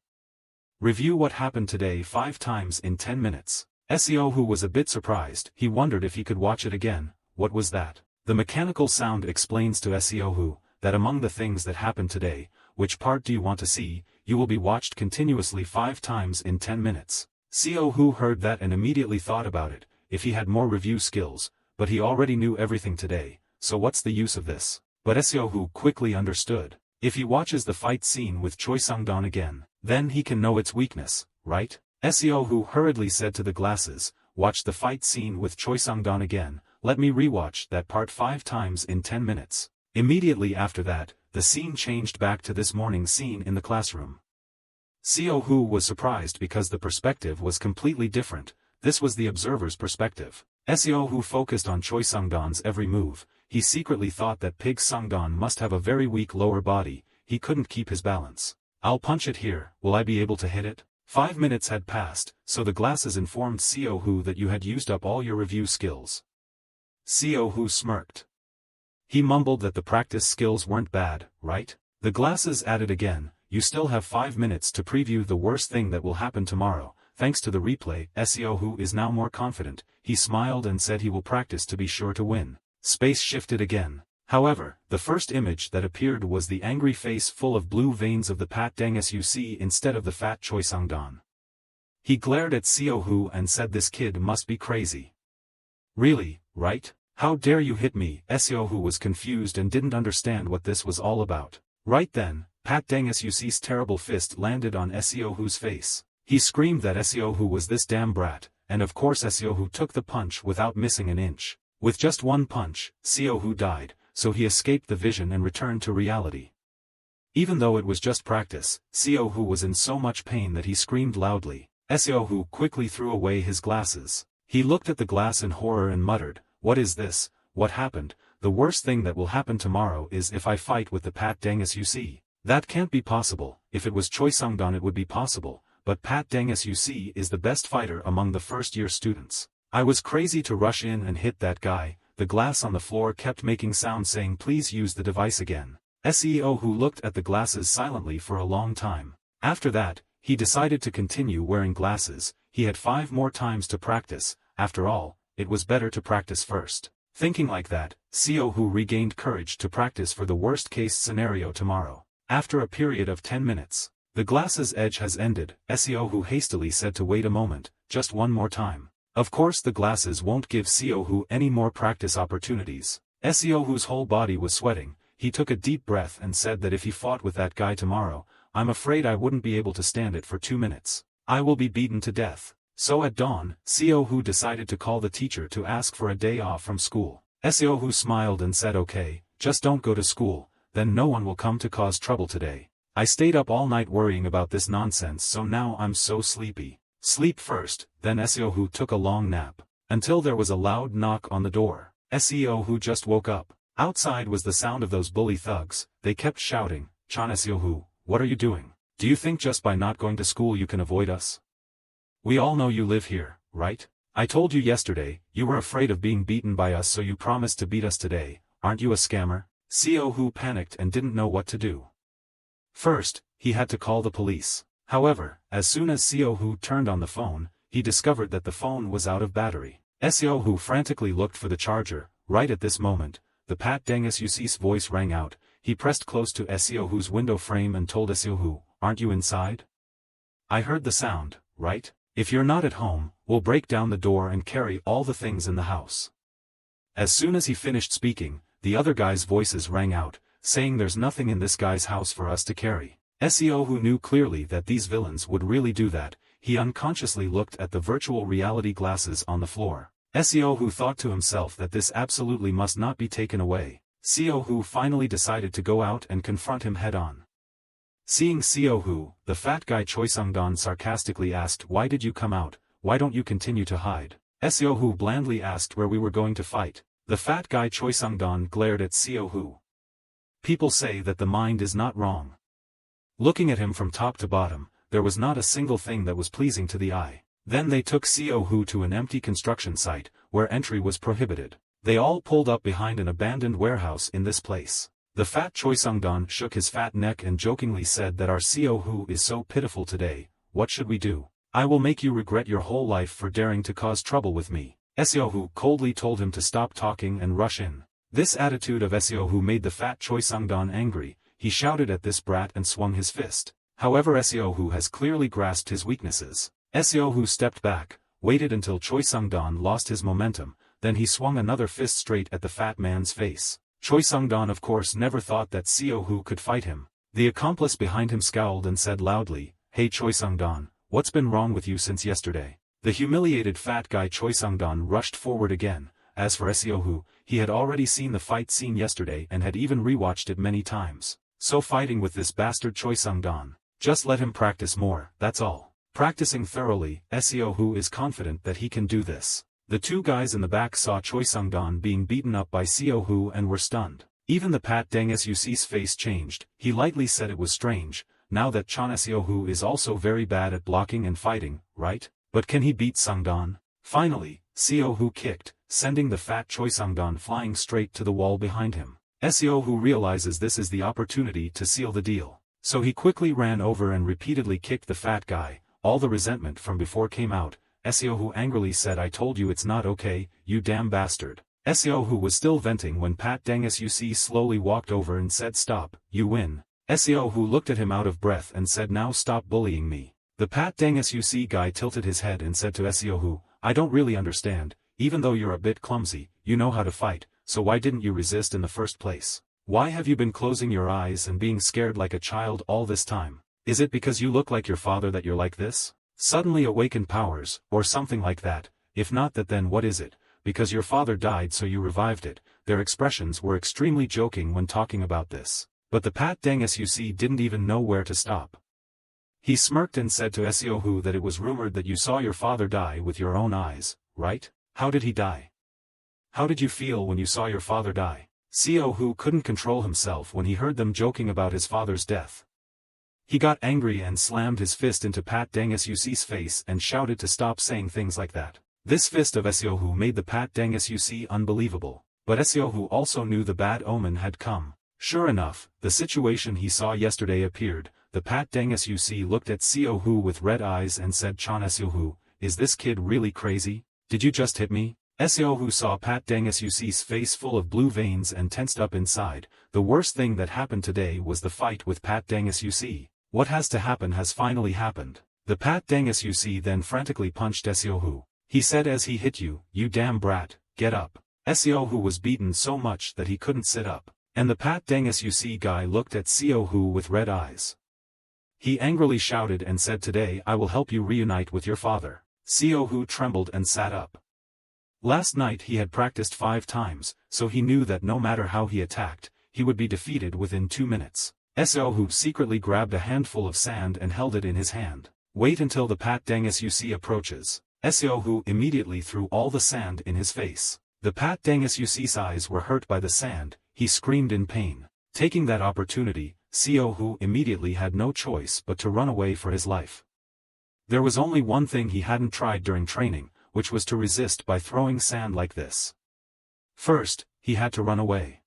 Review what happened today 5 times in 10 minutes. Seohoo was a bit surprised. He wondered if he could watch it again. What was that? The mechanical sound explains to Seohoo that among the things that happened today, which part do you want to see, you will be watched continuously 5 times in 10 minutes. Seohoo heard that and immediately thought about it, if he had more review skills, but he already knew everything today, so what's the use of this? But Seohoo quickly understood. If he watches the fight scene with Choi Sung-dan again, then he can know its weakness, right? Seohoo hurriedly said to the glasses, "Watch the fight scene with Choi Sung-dan again, let me rewatch that part 5 times in 10 minutes. Immediately after that, the scene changed back to this morning's scene in the classroom. Seohoo was surprised because the perspective was completely different. This was the observer's perspective. Seohoo focused on Choi Sung-dan's every move. He secretly thought that Pig Sung-dan must have a very weak lower body. He couldn't keep his balance. "I'll punch it here, will I be able to hit it?" 5 minutes had passed, so the glasses informed Seohoo that you had used up all your review skills. Seohoo smirked. He mumbled that the practice skills weren't bad, right? The glasses added again, "You still have 5 minutes to preview the worst thing that will happen tomorrow." Thanks to the replay, Seohoo is now more confident. He smiled and said he will practice to be sure to win. Space shifted again. However, the first image that appeared was the angry face full of blue veins of the Pat Dang Suc instead of the fat Choi Sung-dan. He glared at Seohoo and said, "This kid must be crazy. Really, right? How dare you hit me?" Seohoo was confused and didn't understand what this was all about. Right then, Pat Dang Suc's terrible fist landed on Seohoo's face. He screamed that Seohoo was this damn brat, and of course Seohoo took the punch without missing an inch. With just one punch, Seohoo died, so he escaped the vision and returned to reality. Even though it was just practice, Seo-hoo was in so much pain that he screamed loudly. Seo-hoo quickly threw away his glasses. He looked at the glass in horror and muttered, "What is this? What happened? The worst thing that will happen tomorrow is if I fight with the Pat Dangus you see. That can't be possible. If it was Choi Sung-don it would be possible, but Pat Dangus you see is the best fighter among the first-year students. I was crazy to rush in and hit that guy." The glass on the floor kept making sound saying please use the device again. Seo-hoo looked at the glasses silently for a long time. After that, he decided to continue wearing glasses. He had 5 more times to practice. After all, it was better to practice first. Thinking like that, Seo-hoo regained courage to practice for the worst-case scenario tomorrow. After a period of 10 minutes, the glasses edge has ended. Seo-hoo hastily said to wait a moment, just one more time. Of course the glasses won't give Seo-hoo any more practice opportunities. Seo-hoo's whole body was sweating. He took a deep breath and said that if he fought with that guy tomorrow, I'm afraid I wouldn't be able to stand it for 2 minutes. I will be beaten to death. So at dawn, Seo-hoo decided to call the teacher to ask for a day off from school. Seo-hoo smiled and said okay, just don't go to school, then no one will come to cause trouble today. I stayed up all night worrying about this nonsense so now I'm so sleepy. Sleep first, then Seo-hoo took a long nap. Until there was a loud knock on the door. Seo-hoo just woke up. Outside was the sound of those bully thugs. They kept shouting, "Chan Seo-hoo, what are you doing? Do you think just by not going to school you can avoid us? We all know you live here, right? I told you yesterday, you were afraid of being beaten by us so you promised to beat us today. Aren't you a scammer?" Seo-hoo panicked and didn't know what to do. First, he had to call the police. However, as soon as Seo-hoo turned on the phone, he discovered that the phone was out of battery. Seo-hoo frantically looked for the charger. Right at this moment, the Pat Dangus Yusi's voice rang out. He pressed close to Seo-hoo's window frame and told Seo-hoo, "Aren't you inside? I heard the sound, right? If you're not at home, we'll break down the door and carry all the things in the house." As soon as he finished speaking, the other guys' voices rang out, saying there's nothing in this guy's house for us to carry. Seo-hoo knew clearly that these villains would really do that. He unconsciously looked at the virtual reality glasses on the floor. Seo-hoo thought to himself that this absolutely must not be taken away. Seo-hoo finally decided to go out and confront him head-on. Seeing Seo-hoo, the fat guy Choi Sung-don sarcastically asked, "Why did you come out? Why don't you continue to hide?" Seo-hoo blandly asked where we were going to fight. The fat guy Choi Sung-don glared at Seo-hoo. People say that the mind is not wrong. Looking at him from top to bottom, there was not a single thing that was pleasing to the eye. Then they took Seo-hoo to an empty construction site, where entry was prohibited. They all pulled up behind an abandoned warehouse in this place. The fat Choi Sung-don shook his fat neck and jokingly said that our Seo-hoo is so pitiful today. What should we do? I will make you regret your whole life for daring to cause trouble with me. Seo-hoo coldly told him to stop talking and rush in. This attitude of Seo-hoo made the fat Choi Sung-don angry. He shouted at this brat and swung his fist. However, Seo-hoo has clearly grasped his weaknesses. Seo-hoo stepped back, waited until Choi Sung-don lost his momentum, then he swung another fist straight at the fat man's face. Choi Sung-don of course never thought that Seo-hoo could fight him. The accomplice behind him scowled and said loudly, "Hey Choi Sung-don, what's been wrong with you since yesterday?" The humiliated fat guy Choi Sung-don rushed forward again. As for Seo-hoo, he had already seen the fight scene yesterday and had even rewatched it many times. So fighting with this bastard Choi Sung-don, just let him practice more, that's all. Practicing thoroughly, Seo-hoo is confident that he can do this. The two guys in the back saw Choi Sung-don being beaten up by Seo-hoo and were stunned. Even the Pat Dangus Yusi's face changed. He lightly said it was strange, now that Chan Seo-hoo is also very bad at blocking and fighting, right? But can he beat Sung-don? Finally, Seo-hoo kicked, sending the fat Choi Sung-don flying straight to the wall behind him. Seo-hoo realizes this is the opportunity to seal the deal. So he quickly ran over and repeatedly kicked the fat guy. All the resentment from before came out. Seo-hoo angrily said, "I told you it's not okay, you damn bastard." Seo-hoo was still venting when Pat Dangus Yusi slowly walked over and said, "Stop, you win." Seo-hoo looked at him out of breath and said, "Now stop bullying me." The Pat Dangus Yusi guy tilted his head and said to Seo-hoo, "I don't really understand, even though you're a bit clumsy, you know how to fight, so why didn't you resist in the first place? Why have you been closing your eyes and being scared like a child all this time? Is it because you look like your father that you're like this? Suddenly awakened powers, or something like that? If not that, then what is it? Because your father died so you revived it." Their expressions were extremely joking when talking about this. But the Pat Deng Suc didn't even know where to stop. He smirked and said to Siohu that it was rumored that you saw your father die with your own eyes, right? How did he die? How did you feel when you saw your father die? Siohu couldn't control himself when he heard them joking about his father's death. He got angry and slammed his fist into Pat Deng Suc's face and shouted to stop saying things like that. This fist of Siohu made the Pat Deng Suc unbelievable, but Siohu also knew the bad omen had come. Sure enough, the situation he saw yesterday appeared. The Pat Deng Suc looked at Siohu with red eyes and said, "Chan Siohu, is this kid really crazy? Did you just hit me?" Siohu saw Pat Deng Suc's face full of blue veins and tensed up inside. The worst thing that happened today was the fight with Pat Deng Suc. What has to happen has finally happened. The Pat Deng Suc then frantically punched Siohu. He said as he hit you, "You damn brat, get up." Siohu was beaten so much that he couldn't sit up, and the Pat Deng Suc guy looked at Siohu with red eyes. He angrily shouted and said, "Today I will help you reunite with your father." Siohu trembled and sat up. Last night he had practiced 5 times, so he knew that no matter how he attacked, he would be defeated within 2 minutes. Siohu secretly grabbed a handful of sand and held it in his hand. "Wait until the Pat Deng Suc approaches." Siohu immediately threw all the sand in his face. The Pat Deng Suc's eyes were hurt by the sand. He screamed in pain. Taking that opportunity, Siohu immediately had no choice but to run away for his life. There was only one thing he hadn't tried during training, which was to resist by throwing sand like this. First, he had to run away.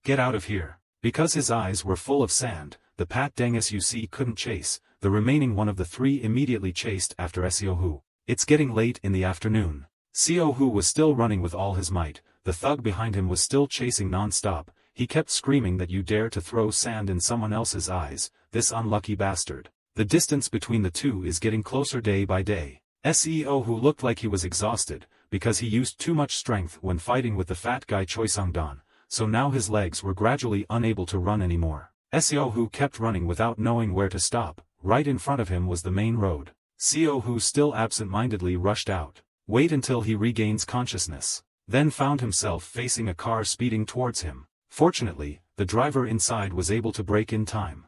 Get out of here. Because his eyes were full of sand, the Pat Deng Suc couldn't chase. The remaining one of the 3 immediately chased after Siohu. It's getting late in the afternoon. Siohu was still running with all his might. The thug behind him was still chasing non-stop. He kept screaming that you dare to throw sand in someone else's eyes, this unlucky bastard. The distance between the two is getting closer day by day. Siohu looked like he was exhausted, because he used too much strength when fighting with the fat guy Choi Sung-dan, so now his legs were gradually unable to run anymore. Siohu kept running without knowing where to stop. Right in front of him was the main road. Siohu still absent-mindedly rushed out. Wait until he regains consciousness. Then found himself facing a car speeding towards him. Fortunately, the driver inside was able to brake in time.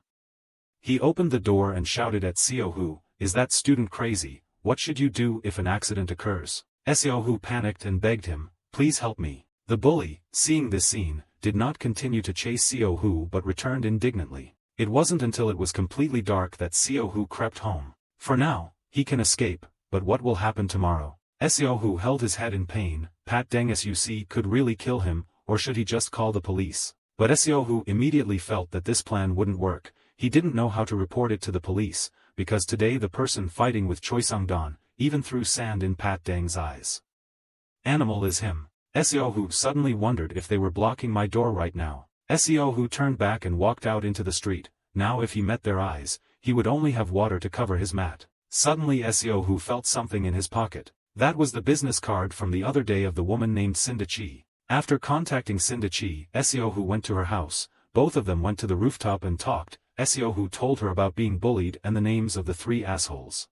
He opened the door and shouted at Siohu, "Is that student crazy? What should you do if an accident occurs?" Siohu panicked and begged him, "Please help me." The bully, seeing this scene, did not continue to chase Siohu but returned indignantly. It wasn't until it was completely dark that Siohu crept home. For now, he can escape, but what will happen tomorrow? Siohu held his head in pain. Pat Deng Suc could really kill him, or should he just call the police? But Siohu immediately felt that this plan wouldn't work. He didn't know how to report it to the police, because today the person fighting with Choi Sung-dan even threw sand in Pat Deng's eyes. Animal is him. Siohu suddenly wondered if they were blocking my door right now. Siohu turned back and walked out into the street. Now if he met their eyes, he would only have water to cover his mat. Suddenly Siohu felt something in his pocket. That was the business card from the other day of the woman named Sindachi. After contacting Sindachi, Siohu went to her house. Both of them went to the rooftop and talked. Siohu told her about being bullied and the names of the 3 assholes.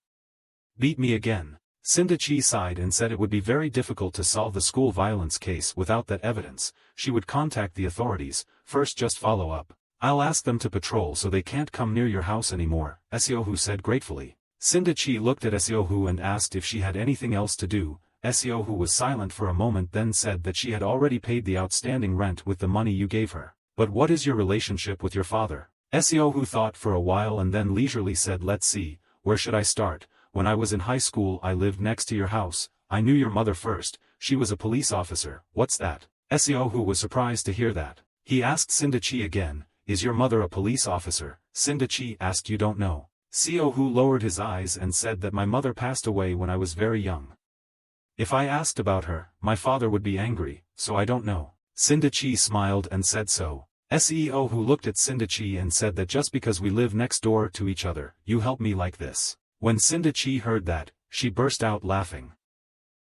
"Beat me again." Sindachi sighed and said it would be very difficult to solve the school violence case without that evidence. She would contact the authorities. First just follow up. "I'll ask them to patrol so they can't come near your house anymore," Siohu said gratefully. Sindachi looked at Siohu and asked if she had anything else to do. Siohu was silent for a moment, then said that she had already paid the outstanding rent with the money you gave her. "But what is your relationship with your father?" Siohu thought for a while and then leisurely said, "Let's see, where should I start? When I was in high school I lived next to your house. I knew your mother first. She was a police officer." "What's that?" Siohu was surprised to hear that. He asked Sindachi again, "Is your mother a police officer?" Sindachi asked, "You don't know?" Siohu lowered his eyes and said that my mother passed away when I was very young. If I asked about her, my father would be angry, so I don't know. Sindachi smiled and said so. Siohu looked at Sindachi and said that just because we live next door to each other, you help me like this. When Sindachi heard that, she burst out laughing.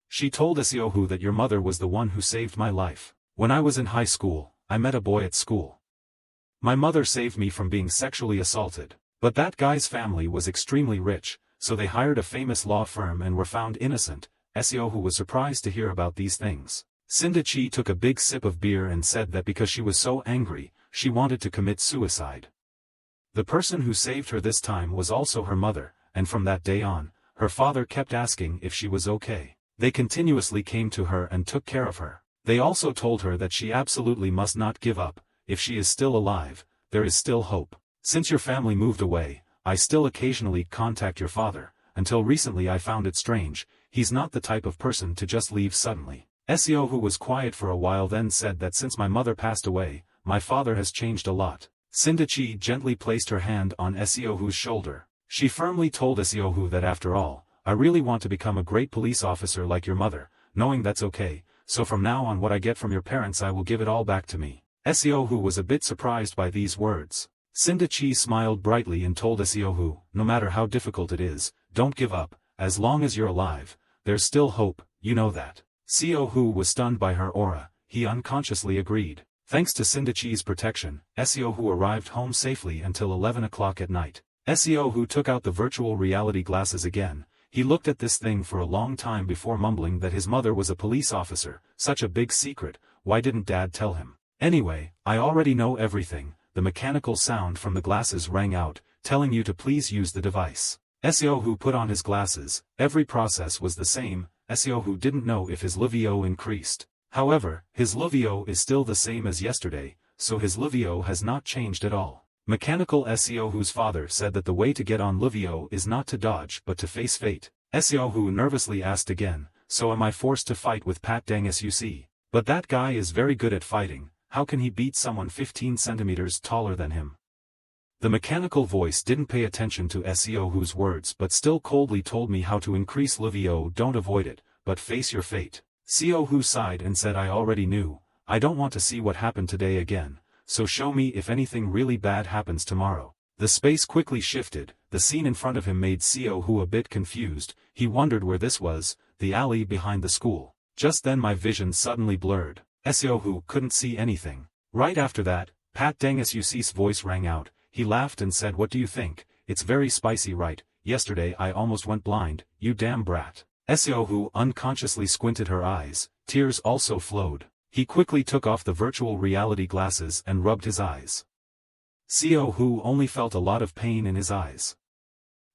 She told Siohu that your mother was the one who saved my life. When I was in high school, I met a boy at school. My mother saved me from being sexually assaulted. But that guy's family was extremely rich, so they hired a famous law firm and were found innocent. Siohu was surprised to hear about these things. Sindachi took a big sip of beer and said that because she was so angry, she wanted to commit suicide. The person who saved her this time was also her mother, and from that day on, her father kept asking if she was okay. They continuously came to her and took care of her. They also told her that she absolutely must not give up. If she is still alive, there is still hope. Since your family moved away, I still occasionally contact your father. Until recently I found it strange, he's not the type of person to just leave suddenly. Seo, who was quiet for a while, then said that since my mother passed away, my father has changed a lot. Sindachi gently placed her hand on Seohu's shoulder. She firmly told Seohu that after all, I really want to become a great police officer like your mother, knowing that's okay, so from now on what I get from your parents I will give it all back to me. Seohu was a bit surprised by these words. Sindachi smiled brightly and told Seohu, no matter how difficult it is, don't give up, as long as you're alive, there's still hope, you know that. Seohu was stunned by her aura, he unconsciously agreed. Thanks to Sindachi's protection, Seohu arrived home safely until 11 o'clock at night. Seohu took out the virtual reality glasses again. He looked at this thing for a long time before mumbling that his mother was a police officer. Such a big secret, why didn't Dad tell him? Anyway, I already know everything. The mechanical sound from the glasses rang out, telling you to please use the device. Seohu put on his glasses. Every process was the same. Seohu didn't know if his Livio increased. However, his Livio is still the same as yesterday, so his Livio has not changed at all. Mechanical Seohu's father said that the way to get on Livio is not to dodge but to face fate. Seohu nervously asked again, so am I forced to fight with Pat Dang Suc? But that guy is very good at fighting, how can he beat someone 15 centimeters taller than him? The mechanical voice didn't pay attention to Seohu's words but still coldly told me how to increase Livio. Don't avoid it, but face your fate. Seohu sighed and said I already knew, I don't want to see what happened today again, so show me if anything really bad happens tomorrow. The space quickly shifted, the scene in front of him made Seohu a bit confused, he wondered where this was, the alley behind the school. Just then my vision suddenly blurred. Seohu couldn't see anything. Right after that, Pat Dang Suc's voice rang out, he laughed and said what do you think, it's very spicy right, yesterday I almost went blind, you damn brat. Seohu unconsciously squinted her eyes, tears also flowed. He quickly took off the virtual reality glasses and rubbed his eyes. Seohu only felt a lot of pain in his eyes.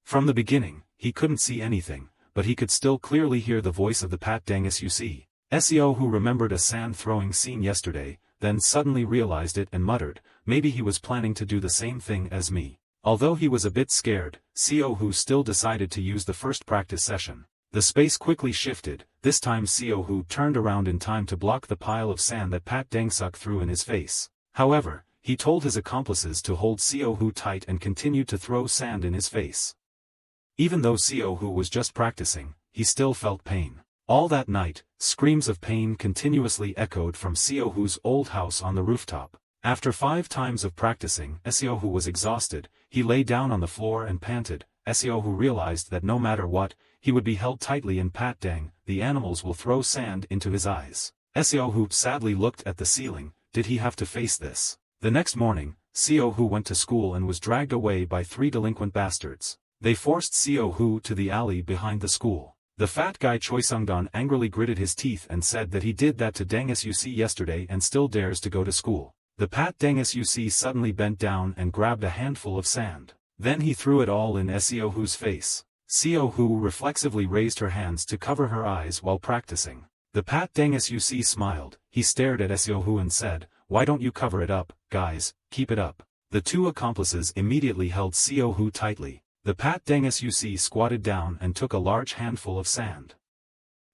From the beginning, he couldn't see anything, but he could still clearly hear the voice of the Pat Dang Suc. Seohu remembered a sand-throwing scene yesterday, then suddenly realized it and muttered, maybe he was planning to do the same thing as me. Although he was a bit scared, Seohu still decided to use the first practice session. The space quickly shifted, this time Seohu turned around in time to block the pile of sand that Pat Dang Suc threw in his face. However, he told his accomplices to hold Seohu tight and continued to throw sand in his face. Even though Seohu was just practicing, he still felt pain. All that night, screams of pain continuously echoed from Seohu's old house on the rooftop. After 5 times of practicing, Seohu was exhausted, he lay down on the floor and panted. Seohu realized that no matter what, he would be held tightly in Pat Dang, the animals will throw sand into his eyes. Seohu sadly looked at the ceiling, did he have to face this? The next morning, Seohu went to school and was dragged away by 3 delinquent bastards. They forced Seohu to the alley behind the school. The fat guy Choi Sungdon angrily gritted his teeth and said that he did that to Dang Suc yesterday and still dares to go to school. The Pat Dang Suc suddenly bent down and grabbed a handful of sand. Then he threw it all in Seohu's face. Seohu reflexively raised her hands to cover her eyes while practicing. The Pat Dang Suc smiled, he stared at Seohu and said, why don't you cover it up, guys, keep it up. The 2 accomplices immediately held Seohu tightly. The Pat Dang Suc squatted down and took a large handful of sand.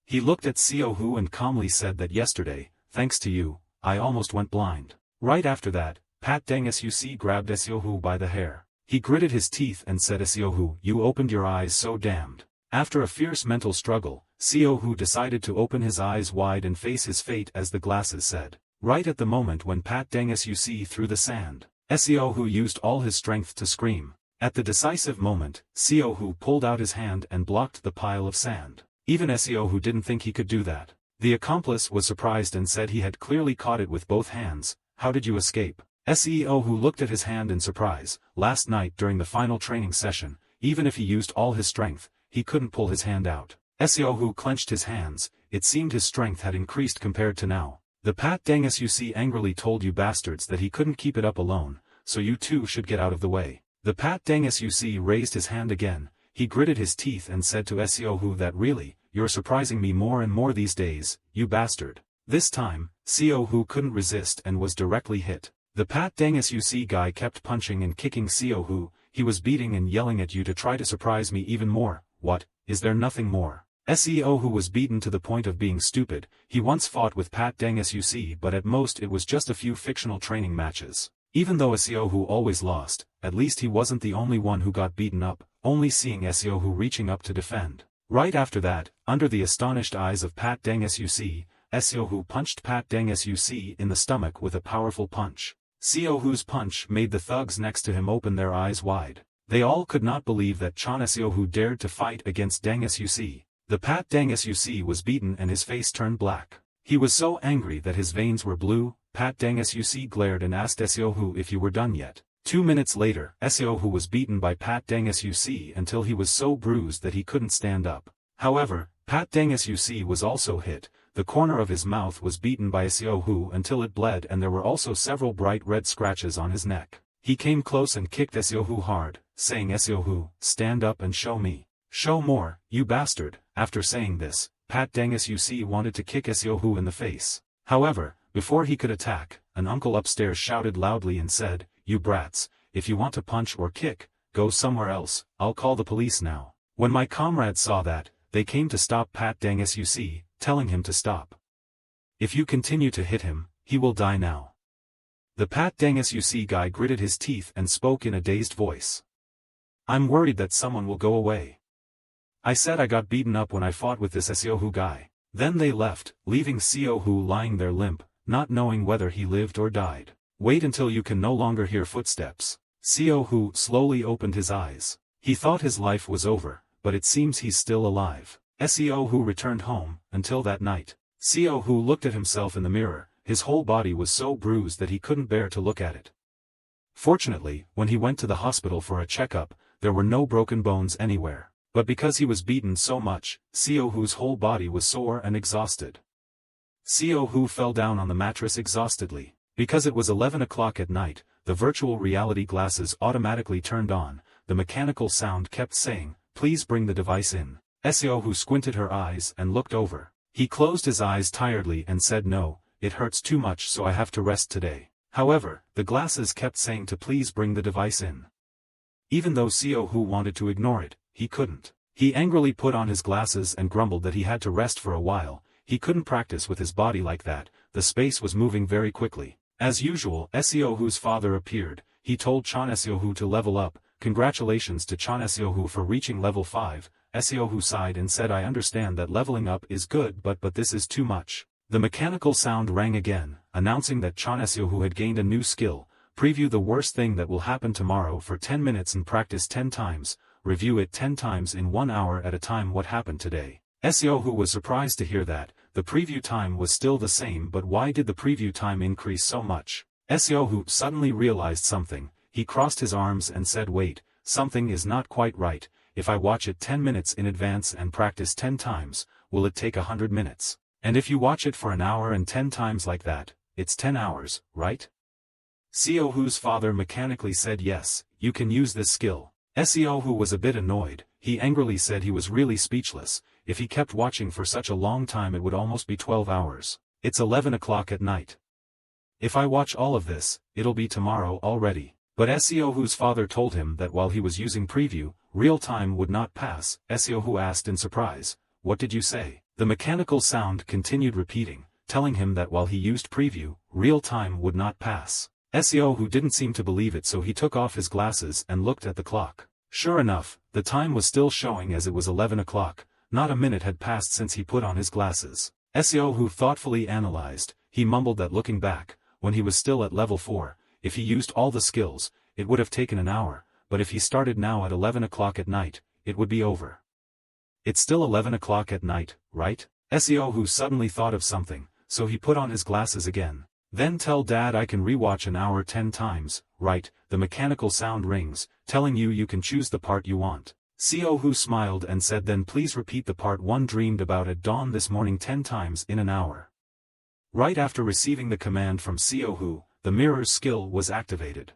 He looked at Seohu and calmly said that yesterday, thanks to you, I almost went blind. Right after that, Pat Dang Suc grabbed Seohu by the hair. He gritted his teeth and said Seohu, you opened your eyes so damned. After a fierce mental struggle, Seohu decided to open his eyes wide and face his fate as the glasses said. Right at the moment when Pat Dang Suc threw the sand, Seohu used all his strength to scream. At the decisive moment, Seohu pulled out his hand and blocked the pile of sand. Even Seohu didn't think he could do that. The accomplice was surprised and said he had clearly caught it with both hands. How did you escape? Seohu looked at his hand in surprise. Last night during the final training session, even if he used all his strength, he couldn't pull his hand out. Seohu clenched his hands, it seemed his strength had increased compared to now. The Pat Dang Suc angrily told you bastards that he couldn't keep it up alone, so you two should get out of the way. The Pat Dang Suc raised his hand again, he gritted his teeth and said to Seohu that really, you're surprising me more and more these days, you bastard. This time, Seohu couldn't resist and was directly hit. The Pat Dang Suc guy kept punching and kicking Seohu, he was beating and yelling at you to try to surprise me even more. What, is there nothing more? Seohu was beaten to the point of being stupid. He once fought with Pat Dang Suc, but at most it was just a few fictional training matches. Even though Seohu always lost, at least he wasn't the only one who got beaten up, only seeing Seohu reaching up to defend. Right after that, under the astonished eyes of Pat Dang Suc, Seohu punched Pat Dang Suc in the stomach with a powerful punch. Seohu's punch made the thugs next to him open their eyes wide. They all could not believe that Chon Seohu dared to fight against Dang Suc. The Pat Dang Suc was beaten and his face turned black. He was so angry that his veins were blue. Pat Dang Suc glared and asked Seohu if you were done yet. 2 minutes later, Seohu was beaten by Pat Dang Suc until he was so bruised that he couldn't stand up. However, Pat Dang Suc was also hit. The corner of his mouth was beaten by Seohu until it bled and there were also several bright red scratches on his neck. He came close and kicked Seohu hard, saying Seohu, stand up and show me. Show more, you bastard. After saying this, Pat Dang Suc wanted to kick Seohu in the face. However, before he could attack, an uncle upstairs shouted loudly and said, you brats, if you want to punch or kick, go somewhere else, I'll call the police now. When my comrades saw that, they came to stop Pat Dang Suc, telling him to stop. If you continue to hit him, he will die now. The Pat Dang Suc guy gritted his teeth and spoke in a dazed voice. I'm worried that someone will go away. I said I got beaten up when I fought with this Seohu guy. Then they left, leaving Seohu lying there limp, not knowing whether he lived or died. Wait until you can no longer hear footsteps. Seohu slowly opened his eyes. He thought his life was over, but it seems he's still alive. Seohu returned home, until that night. Seohu looked at himself in the mirror, his whole body was so bruised that he couldn't bear to look at it. Fortunately, when he went to the hospital for a checkup, there were no broken bones anywhere. But because he was beaten so much, Seohu's whole body was sore and exhausted. Seohu fell down on the mattress exhaustedly. Because it was 11 o'clock at night, the virtual reality glasses automatically turned on. The mechanical sound kept saying, please bring the device in. Seohu squinted her eyes and looked over. He closed his eyes tiredly and said no, it hurts too much so I have to rest today. However, the glasses kept saying to please bring the device in. Even though Seohu wanted to ignore it, he couldn't. He angrily put on his glasses and grumbled that he had to rest for a while. He couldn't practice with his body like that. The space was moving very quickly. As usual, Seohu's father appeared. He told Chon Seohu to level up. Congratulations to Chon Seohu for reaching level 5. Seohu sighed and said I understand that leveling up is good but this is too much. The mechanical sound rang again, announcing that Chon Seohu had gained a new skill. Preview the worst thing that will happen tomorrow for 10 minutes and practice 10 times. Review it 10 times in 1 hour at a time. What happened today? Seohu was surprised to hear that. The preview time was still the same, but why did the preview time increase so much? Seohu suddenly realized something. He crossed his arms and said wait, something is not quite right. If I watch it 10 minutes in advance and practice 10 times, will it take 100 minutes? And if you watch it for an hour and 10 times like that, it's 10 hours, right? Seohu's father mechanically said yes, you can use this skill. Seohu was a bit annoyed. He angrily said he was really speechless. If he kept watching for such a long time it would almost be 12 hours. It's 11 o'clock at night. If I watch all of this, it'll be tomorrow already. But Seohu's father told him that while he was using preview, real time would not pass. Seohu asked in surprise, what did you say? The mechanical sound continued repeating, telling him that while he used preview, real time would not pass. Seohu didn't seem to believe it, so he took off his glasses and looked at the clock. Sure enough, the time was still showing as it was 11 o'clock. Not a minute had passed since he put on his glasses. Seohu thoughtfully analyzed. He mumbled that looking back, when he was still at level 4, if he used all the skills, it would have taken an hour, but if he started now at 11 o'clock at night, it would be over. It's still 11 o'clock at night, right? Seohu suddenly thought of something, so he put on his glasses again. Then tell Dad I can rewatch an hour 10 times, right? The mechanical sound rings, telling you can choose the part you want. Seohu smiled and said then please repeat the part one dreamed about at dawn this morning 10 times in an hour. Right after receiving the command from Siohu, the mirror's skill was activated.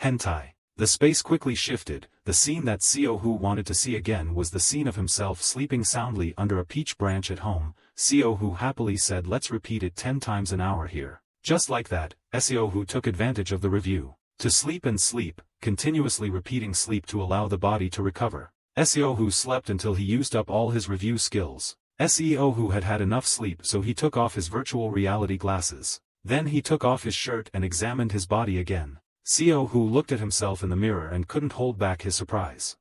Hentai. The space quickly shifted. The scene that Siohu wanted to see again was the scene of himself sleeping soundly under a peach branch at home. Siohu happily said, let's repeat it 10 times an hour here. Just like that, Siohu took advantage of the review. To sleep and sleep, continuously repeating sleep to allow the body to recover. Siohu slept until he used up all his review skills. Siohu had had enough sleep, so he took off his virtual reality glasses. Then he took off his shirt and examined his body again. Siohu looked at himself in the mirror and couldn't hold back his surprise.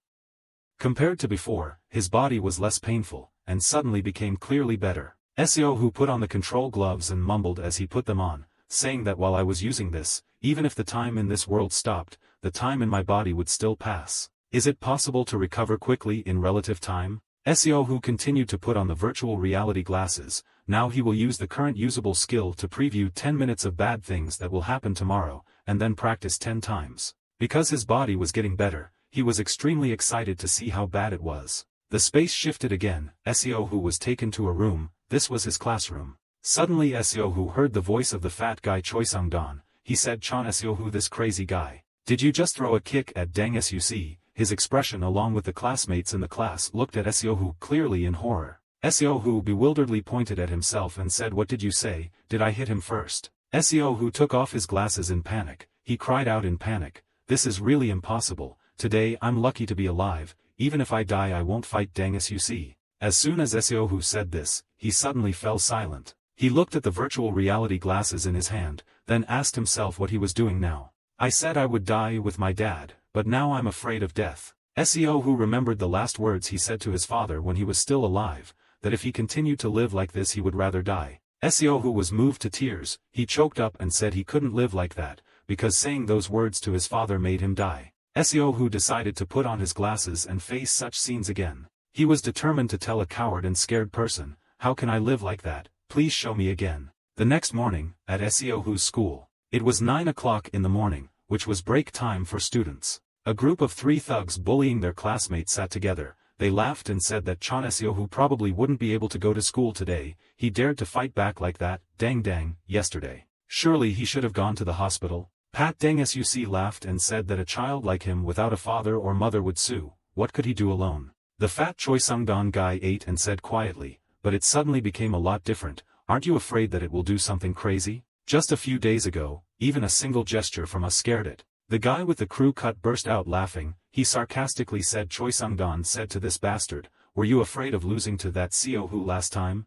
Compared to before, his body was less painful, and suddenly became clearly better. Siohu put on the control gloves and mumbled as he put them on, saying that while I was using this, even if the time in this world stopped, the time in my body would still pass. Is it possible to recover quickly in relative time? Siohu continued to put on the virtual reality glasses. Now he will use the current usable skill to preview 10 minutes of bad things that will happen tomorrow, and then practice 10 times. Because his body was getting better, he was extremely excited to see how bad it was. The space shifted again. Siohu was taken to a room. This was his classroom. Suddenly Siohu heard the voice of the fat guy Choi Sung-dan. He said, Chon Siohu, this crazy guy. Did you just throw a kick at Dang Suc? His expression along with the classmates in the class looked at Siohu clearly in horror. Siohu bewilderedly pointed at himself and said, what did you say? Did I hit him first? Siohu took off his glasses in panic. He cried out in panic, this is really impossible. Today I'm lucky to be alive. Even if I die I won't fight Dang Suc. As soon as Siohu said this, he suddenly fell silent. He looked at the virtual reality glasses in his hand, then asked himself what he was doing now. I said I would die with my dad, but now I'm afraid of death. Siohu remembered the last words he said to his father when he was still alive, that if he continued to live like this he would rather die. Siohu was moved to tears. He choked up and said he couldn't live like that, because saying those words to his father made him die. Siohu decided to put on his glasses and face such scenes again. He was determined to tell a coward and scared person, how can I live like that? Please show me again. The next morning, at Siohu's school, it was 9 o'clock in the morning, which was break time for students. A group of 3 thugs bullying their classmates sat together. They laughed and said that Chon Siohu probably wouldn't be able to go to school today. He dared to fight back like that, dang, yesterday. Surely he should have gone to the hospital. Pat Dang Suc laughed and said that a child like him without a father or mother would sue. What could he do alone? The fat Choi Sung-dan guy ate and said quietly, but it suddenly became a lot different. Aren't you afraid that it will do something crazy? Just a few days ago, even a single gesture from us scared it. The guy with the crew cut burst out laughing. He sarcastically said, Choi Sung-dan said to this bastard, were you afraid of losing to that Siohu last time?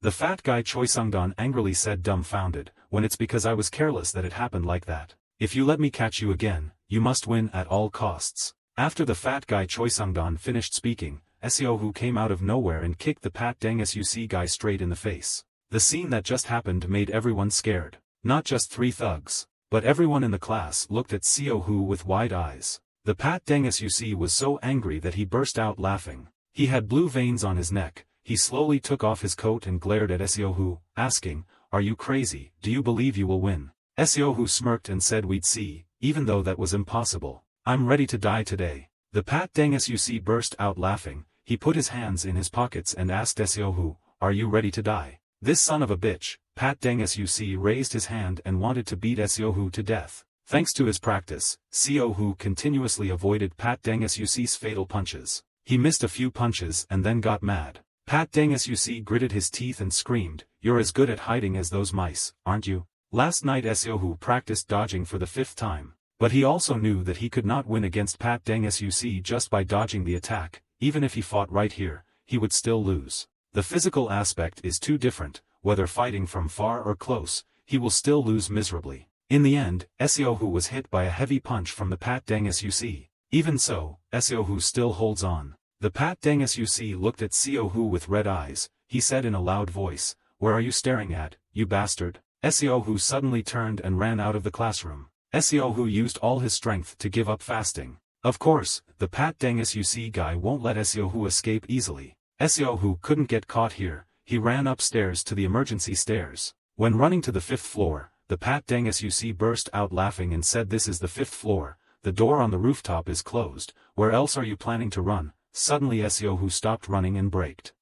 The fat guy Choi Sung-dan angrily said, dumbfounded, when it's because I was careless that it happened like that. If you let me catch you again, you must win at all costs. After the fat guy Choi Sung-dan finished speaking, Siohu came out of nowhere and kicked the Pat Dang Suc guy straight in the face. The scene that just happened made everyone scared. Not just 3 thugs, but everyone in the class looked at Siohu with wide eyes. The Pat Dang Suc was so angry that he burst out laughing. He had blue veins on his neck. He slowly took off his coat and glared at Siohu, asking, are you crazy? Do you believe you will win? Siohu smirked and said, we'd see, even though that was impossible. I'm ready to die today. The Pat Dang Suc burst out laughing. He put his hands in his pockets and asked Siohu, are you ready to die? This son of a bitch. Pat Dang Suc raised his hand and wanted to beat Siohu to death. Thanks to his practice, Siohu continuously avoided Pat Dang Suc's fatal punches. He missed a few punches and then got mad. Pat Dang Suc gritted his teeth and screamed, you're as good at hiding as those mice, aren't you? Last night Siohu practiced dodging for the 5th time. But he also knew that he could not win against Pat Dang Suc just by dodging the attack. Even if he fought right here, he would still lose. The physical aspect is too different. Whether fighting from far or close, he will still lose miserably. In the end, Siohu was hit by a heavy punch from the Pat Dang Suc. Even so, Siohu still holds on. The Pat Dang Suc looked at Siohu with red eyes. He said in a loud voice, where are you staring at, you bastard? Siohu suddenly turned and ran out of the classroom. Siohu used all his strength to give up fasting. Of course, the Pat Dang Suc guy won't let Siohu escape easily. Siohu couldn't get caught here. He ran upstairs to the emergency stairs. When running to the 5th floor, the Pat Dang Suc burst out laughing and said, this is the 5th floor. The door on the rooftop is closed. Where else are you planning to run? Suddenly Siohu stopped running and braked.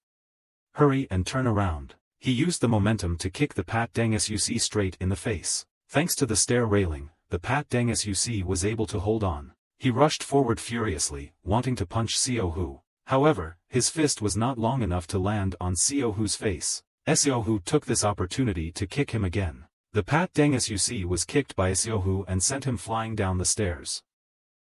Hurry and turn around. He used the momentum to kick the Pat Dang Suc straight in the face. Thanks to the stair railing, the Pat Dang Suc was able to hold on. He rushed forward furiously, wanting to punch Seo Hu. However, his fist was not long enough to land on Seo Hu's face. Seo Hu took this opportunity to kick him again. The Pat Dang Suc was kicked by Seo Hu and sent him flying down the stairs.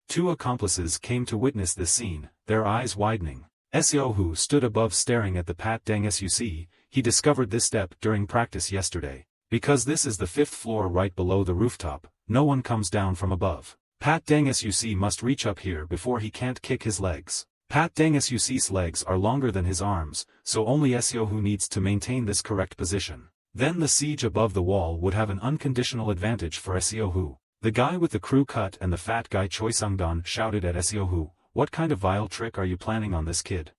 Two accomplices came to witness this scene, their eyes widening. Seo Hu stood above staring at the Pat Dang Suc. He discovered this step during practice yesterday. Because this is the 5th floor right below the rooftop, no one comes down from above. Pat Dang Suc must reach up here before he can't kick his legs. Pat Dang Suc's legs are longer than his arms, so only Seo Hu needs to maintain this correct position. Then the siege above the wall would have an unconditional advantage for Seo Hu. The guy with the crew cut and the fat guy Choi Sung-dan shouted at Seo Hu, "What kind of vile trick are you planning on this kid?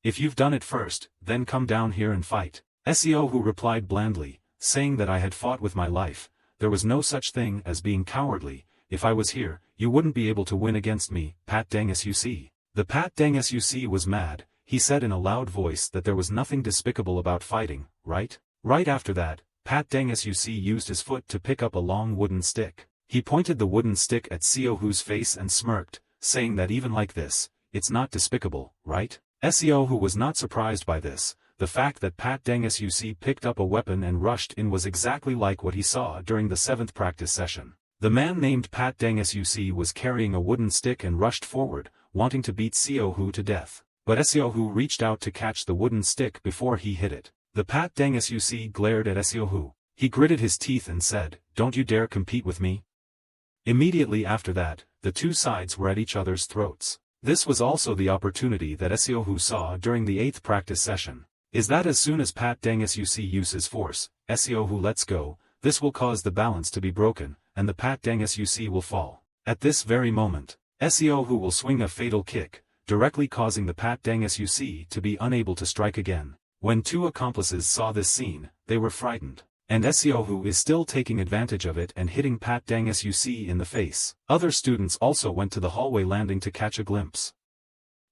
If you've done it first, then come down here and fight." Seo Hu replied blandly, saying that I had fought with my life. There was no such thing as being cowardly. If I was here, you wouldn't be able to win against me, Pat Dang Suc. The Pat Dang Suc was mad. He said in a loud voice that there was nothing despicable about fighting, right? Right after that, Pat Dang Suc used his foot to pick up a long wooden stick. He pointed the wooden stick at Seo Hu's face and smirked, saying that even like this, it's not despicable, right? Seo Hu was not surprised by this. The fact that Pat Dang Suc picked up a weapon and rushed in was exactly like what he saw during the 7th practice session. The man named Pat Dang Suc was carrying a wooden stick and rushed forward, wanting to beat Seo Hu to death. But Seo Hu reached out to catch the wooden stick before he hit it. The Pat Dang Suc glared at Seo Hu. He gritted his teeth and said, "Don't you dare compete with me." Immediately after that, the two sides were at each other's throats. This was also the opportunity that Seo Hu saw during the 8th practice session. Is that as soon as Pat Dang Suc uses force, Seo Hu lets go, this will cause the balance to be broken, and the Pat Dang Suc will fall. At this very moment, Seo Hu will swing a fatal kick, directly causing the Pat Dang Suc to be unable to strike again. When two accomplices saw this scene, they were frightened. And Seo Hu is still taking advantage of it and hitting Pat Dang Suc in the face. Other students also went to the hallway landing to catch a glimpse.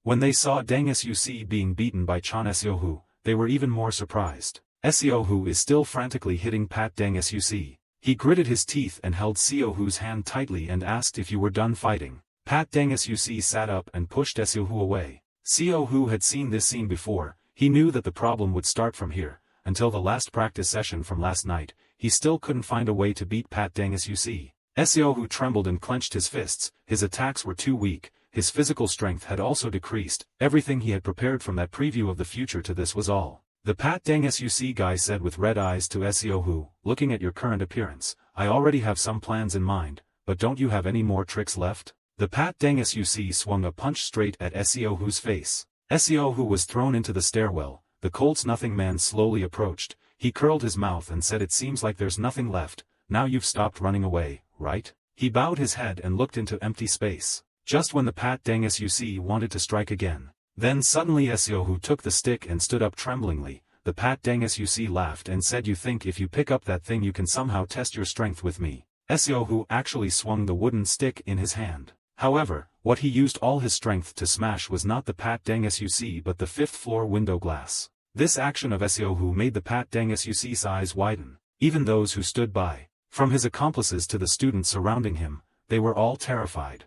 When they saw Dang Suc being beaten by Chan Seo Hu, they were even more surprised. Seo Hu is still frantically hitting Pat Dang Suc. He gritted his teeth and held Seo Hu's hand tightly and asked if you were done fighting. Pat Dang Suc sat up and pushed Seo Hu away. Seo Hu had seen this scene before. He knew that the problem would start from here. Until the last practice session from last night, he still couldn't find a way to beat Pat Dang Suc. Seo Hu trembled and clenched his fists. His attacks were too weak. His physical strength had also decreased. Everything he had prepared from that preview of the future to this was all. The Pat Dang Suc guy said with red eyes to Seo Hu, "Looking at your current appearance, I already have some plans in mind, but don't you have any more tricks left?" The Pat Dang Suc swung a punch straight at Seo Hu's face. Seo Hu was thrown into the stairwell. The Colts Nothing Man slowly approached. He curled his mouth and said, "It seems like there's nothing left. Now you've stopped running away, right?" He bowed his head and looked into empty space. Just when the Pat Dang Suc wanted to strike again. Then suddenly Seo Hu took the stick and stood up tremblingly. The Pat Dang Suc laughed and said, "You think if you pick up that thing you can somehow test your strength with me?" Seo Hu actually swung the wooden stick in his hand. However, what he used all his strength to smash was not the Pat Dang Suc but the 5th floor window glass. This action of Seo Hu made the Pat Dang Suc's eyes widen. Even those who stood by, from his accomplices to the students surrounding him, they were all terrified.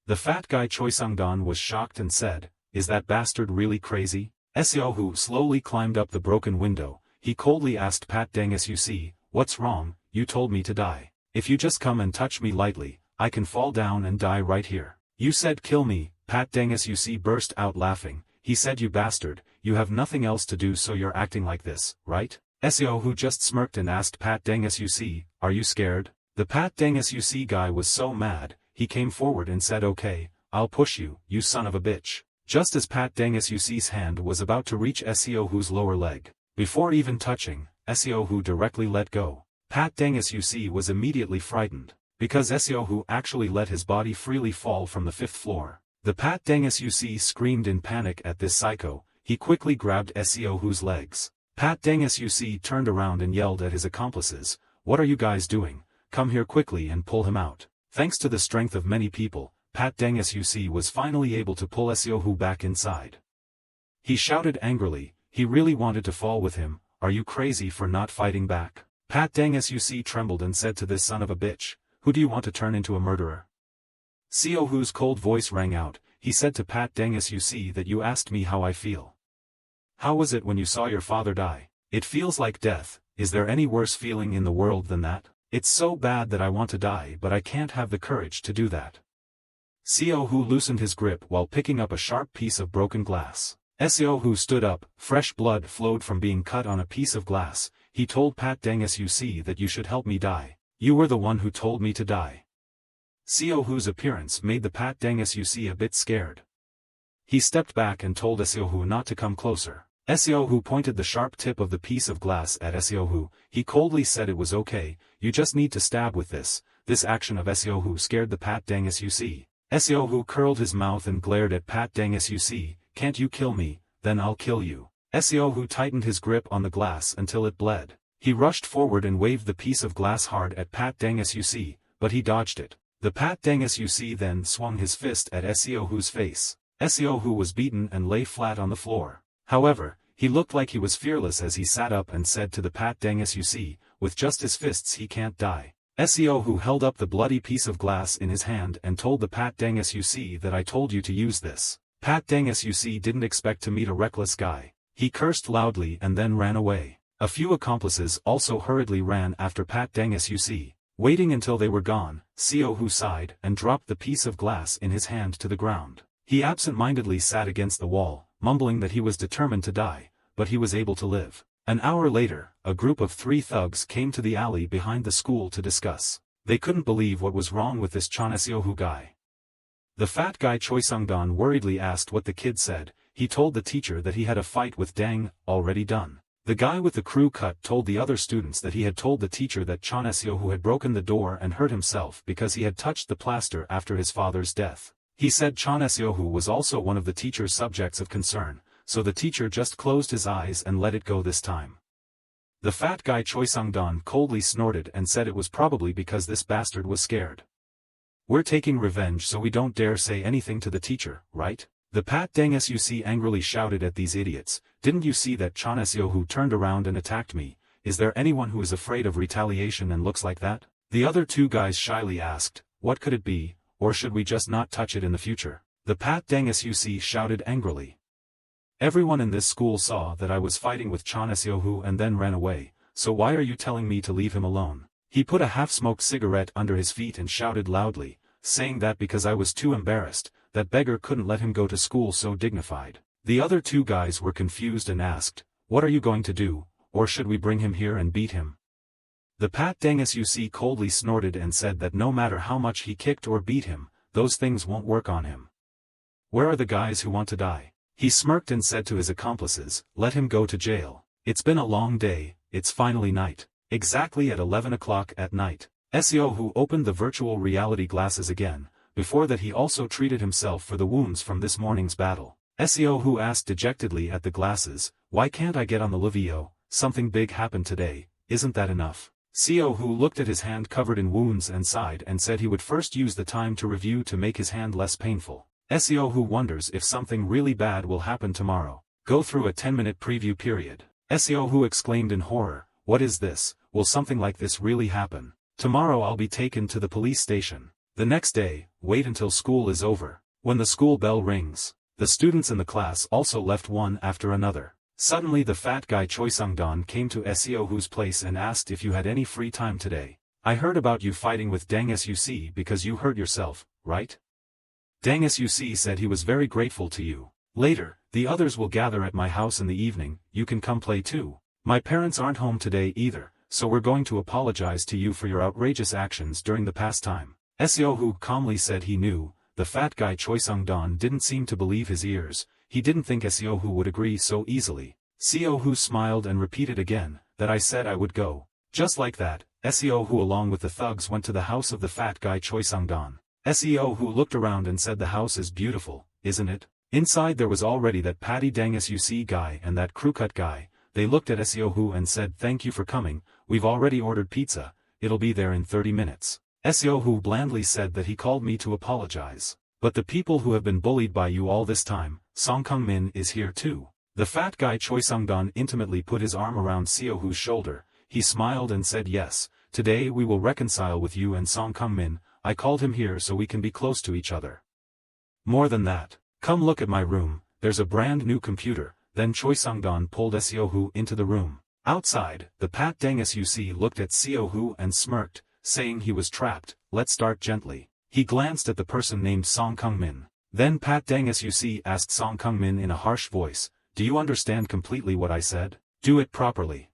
The fat guy Choi Sung-dan was shocked and said, "Is that bastard really crazy?" Seo Hu slowly climbed up the broken window. He coldly asked Pat Dang Suc, "What's wrong? You told me to die. If you just come and touch me lightly, I can fall down and die right here." "You said kill me," Pat Dang Suc burst out laughing. He said, "You bastard, you have nothing else to do so you're acting like this, right?" Seo Hu just smirked and asked Pat Dang Suc, "Are you scared?" The Pat Dang Suc guy was so mad, he came forward and said, "Okay, I'll push you, you son of a bitch." Just as Pat Dang Suc's hand was about to reach Seo Hu's lower leg, before even touching, Seo Hu directly let go. Pat Dang Suc was immediately frightened, because Seo Hu actually let his body freely fall from the 5th floor. The Pat Dang Suc screamed in panic at this psycho. He quickly grabbed Seo Hu's legs. Pat Dang Suc turned around and yelled at his accomplices, "What are you guys doing? Come here quickly and pull him out." Thanks to the strength of many people, Pat Dang Suc was finally able to pull Seo Hu back inside. He shouted angrily. He really wanted to fall with him, are you crazy for not fighting back? Pat Dang Suc trembled and said to this son of a bitch, who do you want to turn into a murderer? Seo Hu's cold voice rang out. He said to Pat Dang Suc that you asked me how I feel. How was it when you saw your father die? It feels like death. Is there any worse feeling in the world than that? It's so bad that I want to die but I can't have the courage to do that. Seo Hu loosened his grip while picking up a sharp piece of broken glass. Seo Hu stood up, fresh blood flowed from being cut on a piece of glass. He told Pat Dang Suc that you should help me die. You were the one who told me to die. Seo Hu's appearance made the Pat Dang Suc a bit scared. He stepped back and told Seo Hu not to come closer. Seo Hu pointed the sharp tip of the piece of glass at Seo Hu. He coldly said it was okay, you just need to stab with this. This action of Seo Hu scared the Pat Dang Suc. Seo Hu curled his mouth and glared at Pat Dang Suc. Can't you kill me, then I'll kill you. Seo Hu tightened his grip on the glass until it bled. He rushed forward and waved the piece of glass hard at Pat Dang Suc, but he dodged it. The Pat Dang Suc then swung his fist at Seo Hu's face. Seo Hu was beaten and lay flat on the floor. However, he looked like he was fearless as he sat up and said to the Pat Dang Suc, with just his fists he can't die. Seo Hu held up the bloody piece of glass in his hand and told the Pat Dang Suc that I told you to use this. Pat Dang Suc didn't expect to meet a reckless guy. He cursed loudly and then ran away. A few accomplices also hurriedly ran after Pat Dang Suc. Waiting until they were gone, Seo Hu sighed and dropped the piece of glass in his hand to the ground. He absent-mindedly sat against the wall, mumbling that he was determined to die, but he was able to live. An hour later, a group of 3 thugs came to the alley behind the school to discuss. They couldn't believe what was wrong with this Seo Hu guy. The fat guy Choi Sung-don worriedly asked what the kid said. He told the teacher that he had a fight with Dang, already done. The guy with the crew cut told the other students that he had told the teacher that Seo Hu had broken the door and hurt himself because he had touched the plaster after his father's death. He said Seo Hu was also one of the teacher's subjects of concern, so the teacher just closed his eyes and let it go this time. The fat guy Choi Sung-don coldly snorted and said it was probably because this bastard was scared. We're taking revenge so we don't dare say anything to the teacher, right? The Pat Dang Suc angrily shouted at these idiots. Didn't you see that Seo Hu turned around and attacked me? Is there anyone who is afraid of retaliation and looks like that? The other 2 guys shyly asked, what could it be, or should we just not touch it in the future? The Pat Dang Suc shouted angrily. Everyone in this school saw that I was fighting with Seo Hu and then ran away, so why are you telling me to leave him alone? He put a half-smoked cigarette under his feet and shouted loudly, saying that because I was too embarrassed, that beggar couldn't let him go to school so dignified. The other 2 guys were confused and asked, what are you going to do, or should we bring him here and beat him? The Pat Dang Suc coldly snorted and said that no matter how much he kicked or beat him, those things won't work on him. Where are the guys who want to die? He smirked and said to his accomplices, let him go to jail. It's been a long day, it's finally night. Exactly at 11 o'clock at night, Seo Hu opened the virtual reality glasses again. Before that he also treated himself for the wounds from this morning's battle. Seo Hu asked dejectedly at the glasses, why can't I get on the Livio? Something big happened today, isn't that enough? Seo Hu looked at his hand covered in wounds and sighed and said he would first use the time to review to make his hand less painful. Seo Hu wonders if something really bad will happen tomorrow. Go through a 10-minute preview period. Seo Hu exclaimed in horror, what is this? Will something like this really happen? Tomorrow I'll be taken to the police station. The next day, wait until school is over. When the school bell rings, the students in the class also left one after another. Suddenly the fat guy Choi Sung-don came to Seo Hu's place and asked if you had any free time today. I heard about you fighting with Dang Suc because you hurt yourself, right? Dang Suc said he was very grateful to you. Later, the others will gather at my house in the evening, you can come play too. My parents aren't home today either, so we're going to apologize to you for your outrageous actions during the pastime. Seo Hu calmly said he knew. The fat guy Choi Sung-don didn't seem to believe his ears. He didn't think Seo Hu would agree so easily. Seo Hu smiled and repeated again, that I said I would go. Just like that, Seo Hu along with the thugs went to the house of the fat guy Choi Sung-don. Seo Hu looked around and said the house is beautiful, isn't it? Inside there was already that Patty Dang Suc guy and that crewcut guy. They looked at Seo Hu and said thank you for coming, we've already ordered pizza, it'll be there in 30 minutes. Seo Hu blandly said that he called me to apologize. But the people who have been bullied by you all this time, Song Kung Min is here too. The fat guy Choi Sung-don intimately put his arm around Seo-hoo's shoulder. He smiled and said, yes, today we will reconcile with you and Song Kang-min. I called him here so we can be close to each other. More than that, come look at my room, there's a brand new computer. Then Choi Sung-don pulled Seo-hoo into the room. Outside, the Pat Dang Suc looked at Seo-hoo and smirked, saying he was trapped. Let's start gently. He glanced at the person named Song Kang-min. Then Pat Dang Suc asked Song Kang-min in a harsh voice, do you understand completely what I said? Do it properly.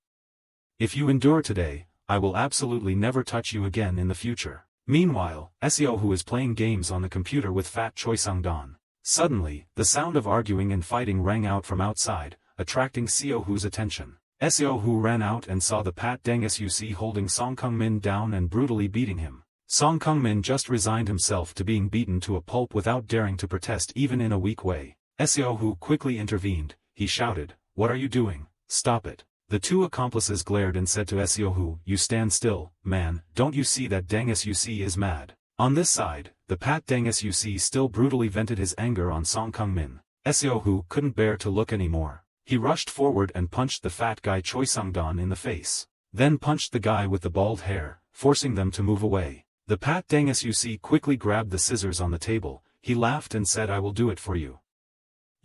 If you endure today, I will absolutely never touch you again in the future. Meanwhile, Seo-hoo is playing games on the computer with fat Choi Sung-don. Suddenly, the sound of arguing and fighting rang out from outside, attracting Seo-hoo's attention. Seo-hoo ran out and saw the Pat Dang Suc holding Song Kang-min down and brutally beating him. Song Kang-min just resigned himself to being beaten to a pulp without daring to protest even in a weak way. Seo-hoo quickly intervened. He shouted, what are you doing? Stop it. The two accomplices glared and said to Seo-hoo, you stand still, man, don't you see that Dang Suc is mad? On this side, the Pat Dang Suc still brutally vented his anger on Song Kang-min. Seo-hoo couldn't bear to look anymore. He rushed forward and punched the fat guy Choi Sung-don in the face. Then punched the guy with the bald hair, forcing them to move away. The Pat Dang Suc quickly grabbed the scissors on the table. He laughed and said, I will do it for you.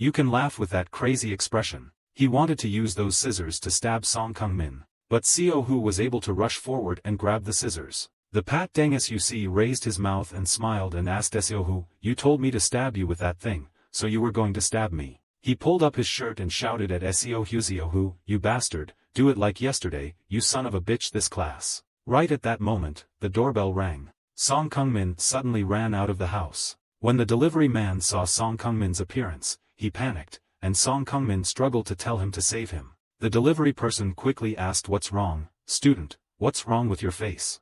You can laugh with that crazy expression. He wanted to use those scissors to stab Song Kang-min. But Seo-hoo was able to rush forward and grab the scissors. The Pat Dang Suc raised his mouth and smiled and asked Seo-hoo, you told me to stab you with that thing, so you were going to stab me. He pulled up his shirt and shouted at Seo-hoo, you bastard, do it like yesterday, you son of a bitch this class. Right at that moment, the doorbell rang. Song Kang-min suddenly ran out of the house. When the delivery man saw Song Kang-min's appearance, he panicked, and Song Kang-min struggled to tell him to save him. The delivery person quickly asked, what's wrong, student, what's wrong with your face?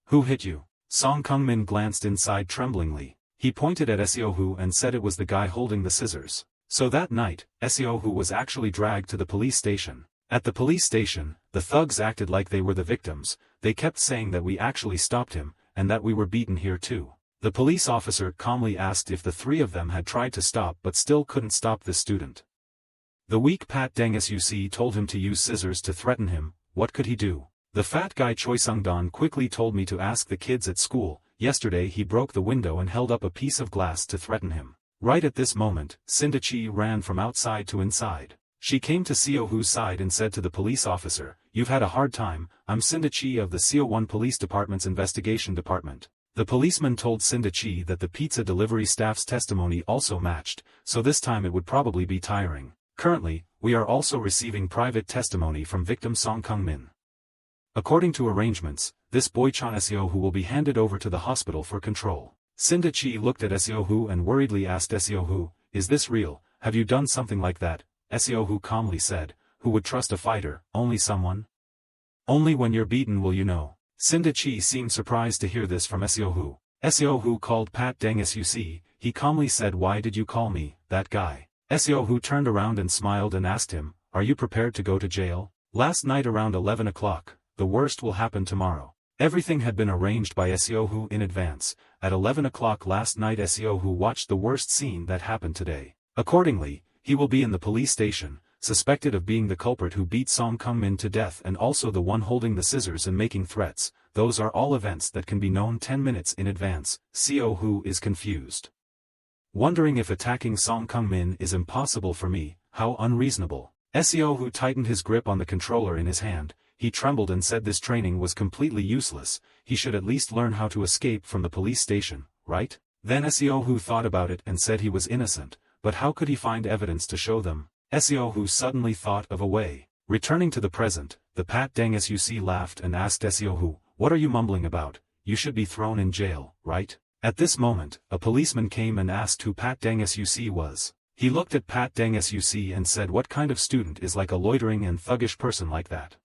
Who hit you? Song Kang-min glanced inside tremblingly. He pointed at Seo-hoo and said it was the guy holding the scissors. So that night, Seo-hoo was actually dragged to the police station. At the police station, the thugs acted like they were the victims. They kept saying that we actually stopped him, and that we were beaten here too. The police officer calmly asked if the three of them had tried to stop but still couldn't stop this student. The weak Pat Dang Suc told him to use scissors to threaten him. What could he do? The fat guy Choi Sung-don quickly told me to ask the kids at school. Yesterday he broke the window and held up a piece of glass to threaten him. Right at this moment, Sindachi ran from outside to inside. She came to Seo-hoo's side and said to the police officer, you've had a hard time, I'm Sindachi of the Seo-1 Police Department's Investigation Department. The policeman told Sindachi that the pizza delivery staff's testimony also matched, so this time it would probably be tiring. Currently, we are also receiving private testimony from victim Song Kang-min. According to arrangements, this boy-chan Seo-hoo will be handed over to the hospital for control. Sindachi looked at Seo-hoo and worriedly asked Seo-hoo, is this real, have you done something like that? Seo-hoo calmly said, who would trust a fighter, only someone? Only when you're beaten will you know. Sindachi seemed surprised to hear this from Seo-hoo. Seo-hoo called Pat Dang Suc. He calmly said, why did you call me, that guy? Seo-hoo turned around and smiled and asked him, are you prepared to go to jail? Last night around 11 o'clock, the worst will happen tomorrow. Everything had been arranged by Seo-hoo in advance. At 11 o'clock last night Seo-hoo watched the worst scene that happened today. Accordingly, he will be in the police station, suspected of being the culprit who beat Song Kang-min to death and also the one holding the scissors and making threats. Those are all events that can be known 10 minutes in advance. Seo-hoo is confused. Wondering if attacking Song Kang-min is impossible for me, how unreasonable. Seo-hoo tightened his grip on the controller in his hand. He trembled and said this training was completely useless. He should at least learn how to escape from the police station, right? Then Seo-hoo thought about it and said he was innocent, but how could he find evidence to show them? Seo-hoo suddenly thought of a way. Returning to the present, the Pat Dang Suc laughed and asked Seo-hoo, what are you mumbling about? You should be thrown in jail, right? At this moment, a policeman came and asked who Pat Dang Suc was. He looked at Pat Dang Suc and said, what kind of student is like a loitering and thuggish person like that?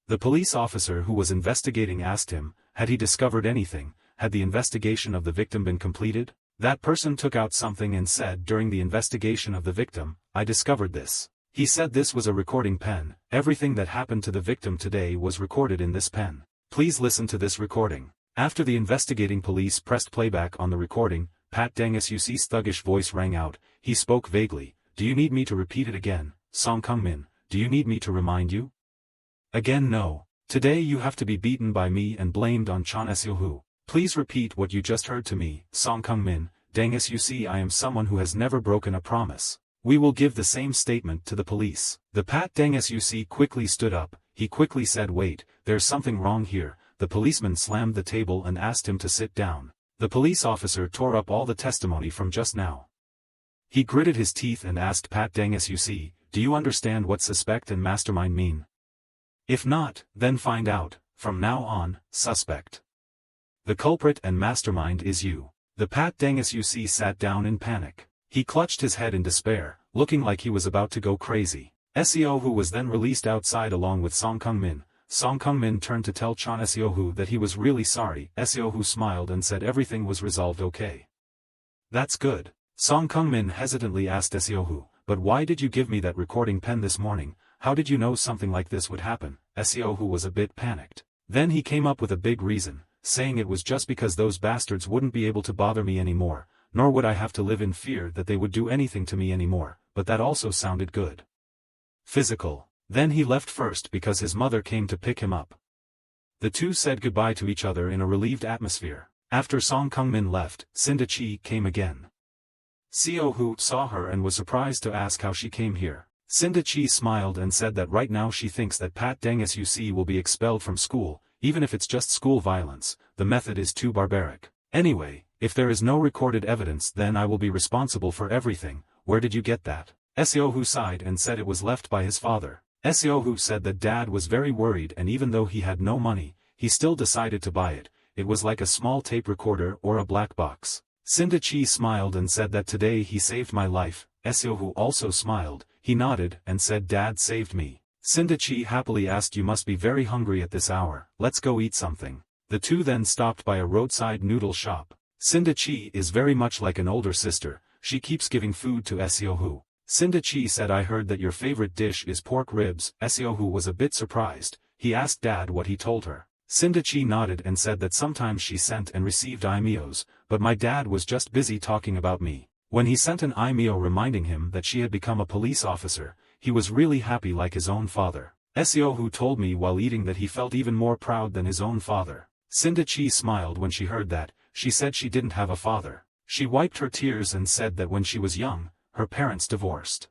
The police officer who was investigating asked him, had he discovered anything, had the investigation of the victim been completed? That person took out something and said, during the investigation of the victim, I discovered this. He said this was a recording pen. Everything that happened to the victim today was recorded in this pen. Please listen to this recording. After the investigating police pressed playback on the recording, Pat Dang Suc's thuggish voice rang out. He spoke vaguely. Do you need me to repeat it again? Song Kung-min, do you need me to remind you? Again no. Today you have to be beaten by me and blamed on Chon Seo-hu. Please repeat what you just heard to me, Song Kung-min. Dangus, you see, I am someone who has never broken a promise. We will give the same statement to the police. The Pat Dangus you see quickly stood up. He quickly said, wait, there's something wrong here. The policeman slammed the table and asked him to sit down. The police officer tore up all the testimony from just now. He gritted his teeth and asked Pat Dangus you see, do you understand what suspect and mastermind mean? If not, then find out. From now on, suspect. The culprit and mastermind is you. The Pat Dangus you see sat down in panic. He clutched his head in despair, looking like he was about to go crazy. Seo-hu was then released outside along with Song Kung-min. Song Kung-min turned to tell Chon Seo-hu that he was really sorry. Seo-hu smiled and said everything was resolved okay. That's good. Song Kung-min hesitantly asked Seo-hu, but why did you give me that recording pen this morning? How did you know something like this would happen? Seo-hu was a bit panicked. Then he came up with a big reason, saying it was just because those bastards wouldn't be able to bother me anymore, nor would I have to live in fear that they would do anything to me anymore, but that also sounded good. Physical. Then he left first because his mother came to pick him up. The two said goodbye to each other in a relieved atmosphere. After Song Kung-min left, Sinda-chi came again. Seo-hu saw her and was surprised to ask how she came here. Sinda-chi smiled and said that right now she thinks that Pat Dangus you see will be expelled from school, even if it's just school violence. The method is too barbaric. Anyway, if there is no recorded evidence, then I will be responsible for everything. Where did you get that? Seo-hu sighed and said it was left by his father. Seo-hu said that Dad was very worried, and even though he had no money, he still decided to buy it. It was like a small tape recorder or a black box. Sinda-chi smiled and said that today he saved my life. Seo-hu also smiled. He nodded and said Dad saved me. Sinda-chi happily asked, you must be very hungry at this hour. Let's go eat something. The two then stopped by a roadside noodle shop. Sinda-chi is very much like an older sister. She keeps giving food to Seo-hu. Sinda-chi said, I heard that your favorite dish is pork ribs. Seo-hu was a bit surprised. He asked Dad what he told her. Sinda-chi nodded and said that sometimes she sent and received imeos, but my dad was just busy talking about me. When he sent an imeo reminding him that she had become a police officer, he was really happy like his own father. Seo-hu told me while eating that he felt even more proud than his own father. Sinda-chi smiled when she heard that. She said she didn't have a father. She wiped her tears and said that when she was young, her parents divorced.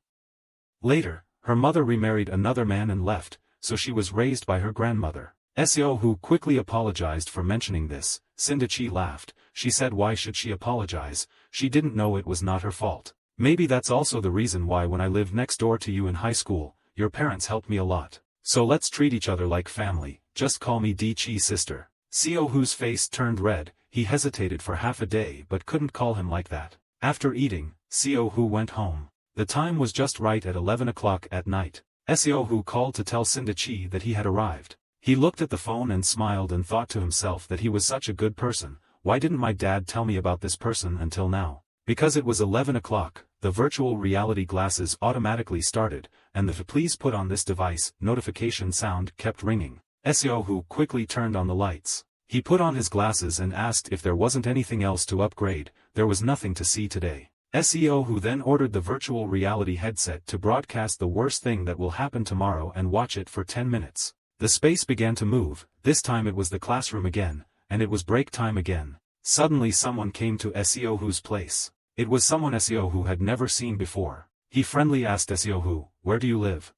Later, her mother remarried another man and left, so she was raised by her grandmother. Seo-hu quickly apologized for mentioning this. Sinda-chi laughed. She said why should she apologize? She didn't know it was not her fault. Maybe that's also the reason why when I lived next door to you in high school, your parents helped me a lot. So let's treat each other like family. Just call me D-chi sister. Seo-hu's face turned red. He hesitated for half a day but couldn't call him like that. After eating, Seo-hu went home. The time was just right at 11 o'clock at night. Seo-hu called to tell Sinda-chi that he had arrived. He looked at the phone and smiled and thought to himself that he was such a good person. Why didn't my dad tell me about this person until now? Because it was 11 o'clock, the virtual reality glasses automatically started, and the "please put on this device" notification sound kept ringing. Seo-hu quickly turned on the lights. He put on his glasses and asked if there wasn't anything else to upgrade. There was nothing to see today. Seo-hu then ordered the virtual reality headset to broadcast the worst thing that will happen tomorrow and watch it for 10 minutes. The space began to move. This time it was the classroom again, and it was break time again. Suddenly someone came to Seo-hu's place. It was someone Seo-hu had never seen before. He friendly asked Seo-hu, where do you live?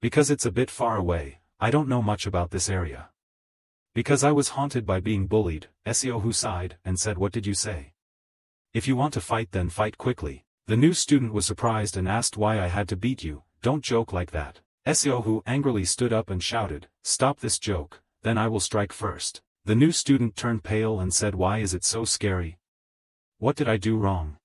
Because it's a bit far away, I don't know much about this area. Because I was haunted by being bullied. Seo-hu sighed and said, what did you say? If you want to fight then fight quickly. The new student was surprised and asked why I had to beat you. Don't joke like that. Seo-hu angrily stood up and shouted, stop this joke, then I will strike first. The new student turned pale and said, why is it so scary? What did I do wrong?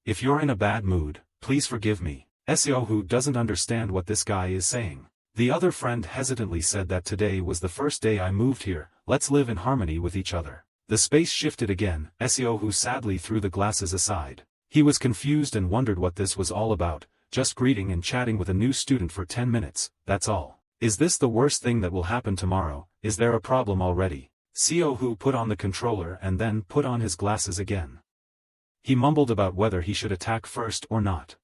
If you're in a bad mood, please forgive me. Seo-hu doesn't understand what this guy is saying. The other friend hesitantly said that today was the first day I moved here, let's live in harmony with each other. The space shifted again. Seo-hu sadly threw the glasses aside. He was confused and wondered what this was all about. Just greeting and chatting with a new student for 10 minutes, that's all. Is this the worst thing that will happen tomorrow? Is there a problem already? Seo-hu put on the controller and then put on his glasses again. He mumbled about whether he should attack first or not.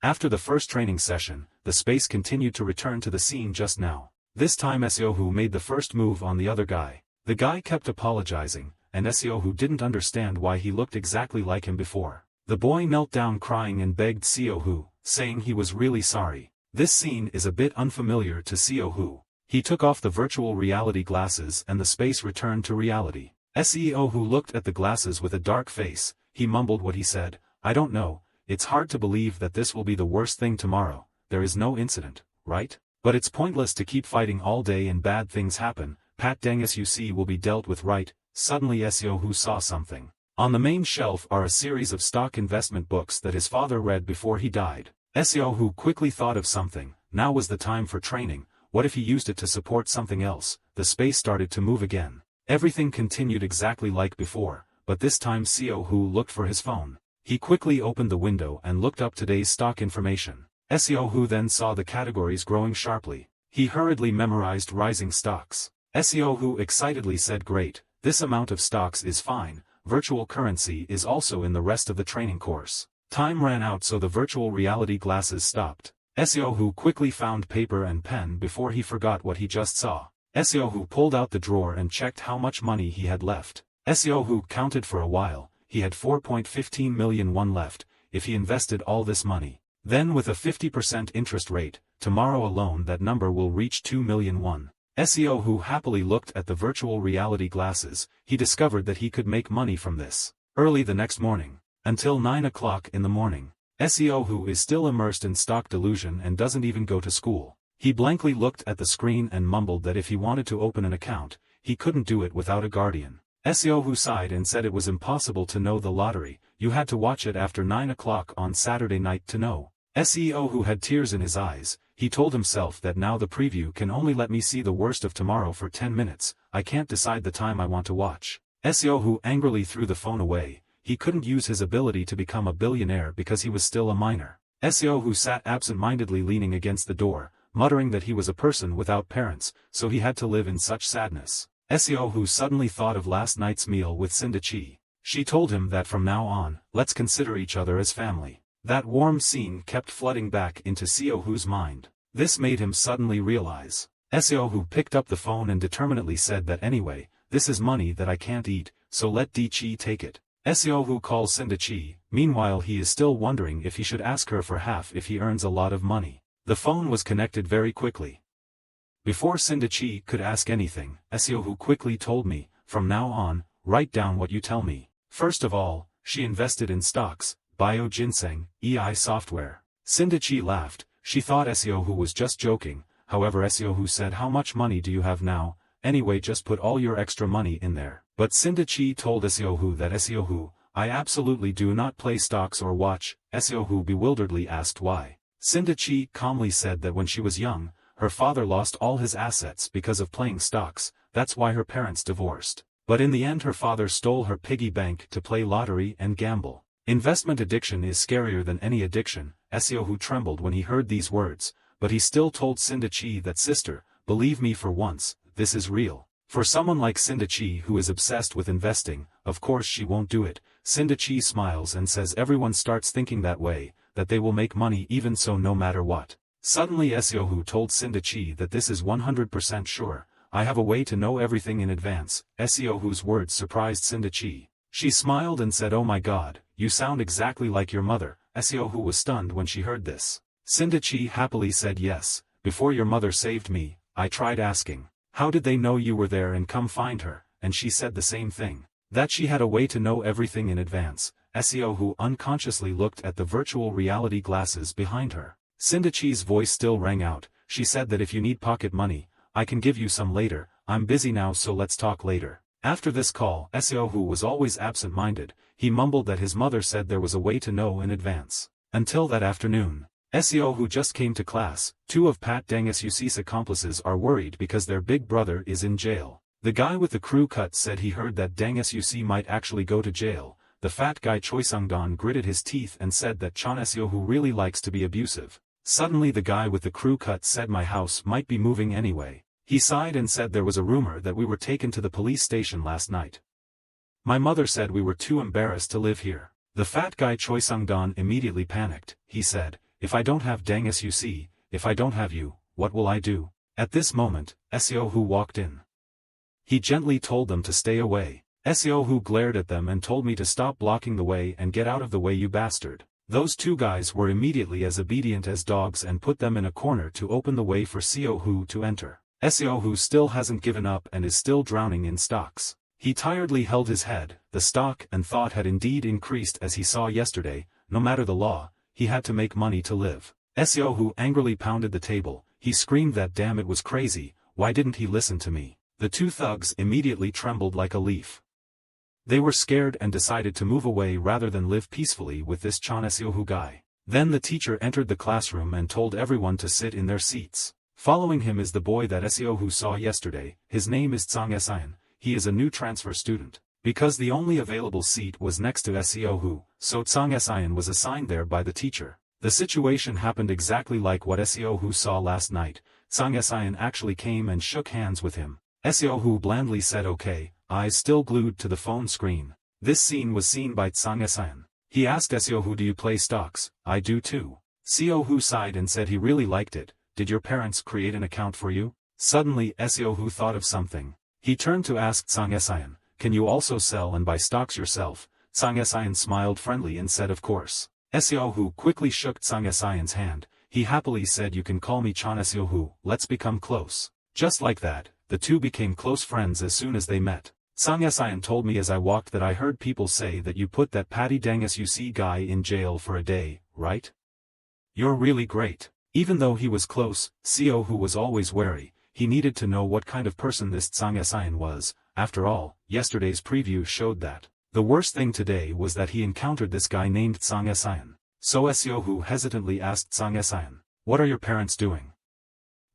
After the first training session, the space continued to return to the scene just now. This time Seohu made the first move on the other guy. The guy kept apologizing, and Seohu didn't understand why he looked exactly like him before. The boy knelt down crying and begged Seohu, saying he was really sorry. This scene is a bit unfamiliar to Seohu. He took off the virtual reality glasses and the space returned to reality. Seohu looked at the glasses with a dark face. He mumbled what he said, "I don't know, it's hard to believe that this will be the worst thing tomorrow. There is no incident, right? But it's pointless to keep fighting all day and bad things happen. Pat Dang-suc will be dealt with, right?" Suddenly Seohu saw something. On the main shelf are a series of stock investment books that his father read before he died. Seohu quickly thought of something. Now was the time for training. What if he used it to support something else? The space started to move again. Everything continued exactly like before, but this time Seohu looked for his phone. He quickly opened the window and looked up today's stock information. Seohu then saw the categories growing sharply. He hurriedly memorized rising stocks. Seohu excitedly said, "Great, this amount of stocks is fine. Virtual currency is also in the rest of the training course." Time ran out, so the virtual reality glasses stopped. Seohu quickly found paper and pen before he forgot what he just saw. Seohu pulled out the drawer and checked how much money he had left. Seohu counted for a while. He had 4.15 million won left. If he invested all this money, then with a 50% interest rate, tomorrow alone that number will reach 2 million won. Seohu happily looked at the virtual reality glasses. He discovered that he could make money from this. Early the next morning, until 9 o'clock in the morning, Seohu is still immersed in stock delusion and doesn't even go to school. He blankly looked at the screen and mumbled that if he wanted to open an account, he couldn't do it without a guardian. Seohu sighed and said it was impossible to know the lottery. You had to watch it after 9 o'clock on Saturday night to know. Seohu had tears in his eyes. He told himself that now the preview can only let me see the worst of tomorrow for 10 minutes. I can't decide the time I want to watch. Seohu angrily threw the phone away. He couldn't use his ability to become a billionaire because he was still a minor. Seohu sat absent-mindedly leaning against the door, muttering that he was a person without parents, so he had to live in such sadness. Seohu suddenly thought of last night's meal with Sindachi. She told him that from now on, let's consider each other as family. That warm scene kept flooding back into Seohu's mind. This made him suddenly realize. Seohu picked up the phone and determinedly said that anyway, this is money that I can't eat, so let Di-chi take it. Seohu calls Sindachi. Meanwhile he is still wondering if he should ask her for half if he earns a lot of money. The phone was connected very quickly. Before Sindachi could ask anything, Seohu quickly told me, "From now on, write down what you tell me." First of all, she invested in stocks, bio ginseng, EI software. Sindachi laughed. She thought Seohu was just joking. However, Seohu said, "How much money do you have now? Anyway, just put all your extra money in there." But Sindachi told Seohu that Seohu, "I absolutely do not play stocks or watch." Seohu bewilderedly asked why. Sindachi calmly said that when she was young, her father lost all his assets because of playing stocks. That's why her parents divorced. But in the end her father stole her piggy bank to play lottery and gamble. Investment addiction is scarier than any addiction. Seohu trembled when he heard these words, but he still told Sindachi that, "Sister, believe me for once, this is real." For someone like Sindachi who is obsessed with investing, of course she won't do it. Sindachi smiles and says everyone starts thinking that way, that they will make money even so no matter what. Suddenly Seohu told Sindachi that this is 100% sure. "I have a way to know everything in advance." Seohu's words surprised Sindachi. She smiled and said, "Oh my god, you sound exactly like your mother." Seohu was stunned when she heard this. Sindachi happily said, "Yes, before your mother saved me, I tried asking, 'How did they know you were there and come find her?' And she said the same thing. That she had a way to know everything in advance." Seohu unconsciously looked at the virtual reality glasses behind her. Sindachi's voice still rang out. She said that if you need pocket money, I can give you some later. I'm busy now, so let's talk later. After this call, Seohu was always absent-minded. He mumbled that his mother said there was a way to know in advance. Until that afternoon, Seohu just came to class. Two of Pat Dang-suc's accomplices are worried because their big brother is in jail. The guy with the crew cut said he heard that Dang-suc might actually go to jail. The fat guy Choi Sung-don gritted his teeth and said that Chon Seohu really likes to be abusive. Suddenly the guy with the crew cut said my house might be moving anyway. He sighed and said there was a rumor that we were taken to the police station last night. My mother said we were too embarrassed to live here. The fat guy Choi Sung-don immediately panicked. He said, if I don't have dang suc, if I don't have you, what will I do? At this moment, Seo Hu walked in. He gently told them to stay away. Seo Hu glared at them and told me to stop blocking the way and get out of the way, you bastard. Those two guys were immediately as obedient as dogs and put them in a corner to open the way for Seo Hu to enter. Seo Hu still hasn't given up and is still drowning in stocks. He tiredly held his head. The stock and thought had indeed increased as he saw yesterday. No matter the law, he had to make money to live. Seo Hu angrily pounded the table. He screamed that damn it was crazy, why didn't he listen to me? The two thugs immediately trembled like a leaf. They were scared and decided to move away rather than live peacefully with this Seo Hu guy. Then the teacher entered the classroom and told everyone to sit in their seats. Following him is the boy that Seo Hu saw yesterday. His name is Seo. He is a new transfer student. Because the only available seat was next to Seo Hu, so Seo was assigned there by the teacher. The situation happened exactly like what Seo Hu saw last night. Seo actually came and shook hands with him. Seo Hu blandly said okay, eyes still glued to the phone screen. This scene was seen by Seo. He asked Seo Hu, do you play stocks? I do too. Seo Hu sighed and said he really liked it. Did your parents create an account for you? Suddenly Seo Hu thought of something. He turned to ask Seo, can you also sell and buy stocks yourself? Seo smiled friendly and said of course. Seo Hu quickly shook Seo's hand. He happily said you can call me Seo Hu, let's become close. Just like that, the two became close friends as soon as they met. Seo told me as I walked that I heard people say that you put that Patty Dang Suc guy in jail for a day, right? You're really great. Even though he was close, Seo Hu was always wary. He needed to know what kind of person this Seo was. After all, yesterday's preview showed that. The worst thing today was that he encountered this guy named Seo. So Seo Hu hesitantly asked Seo, what are your parents doing?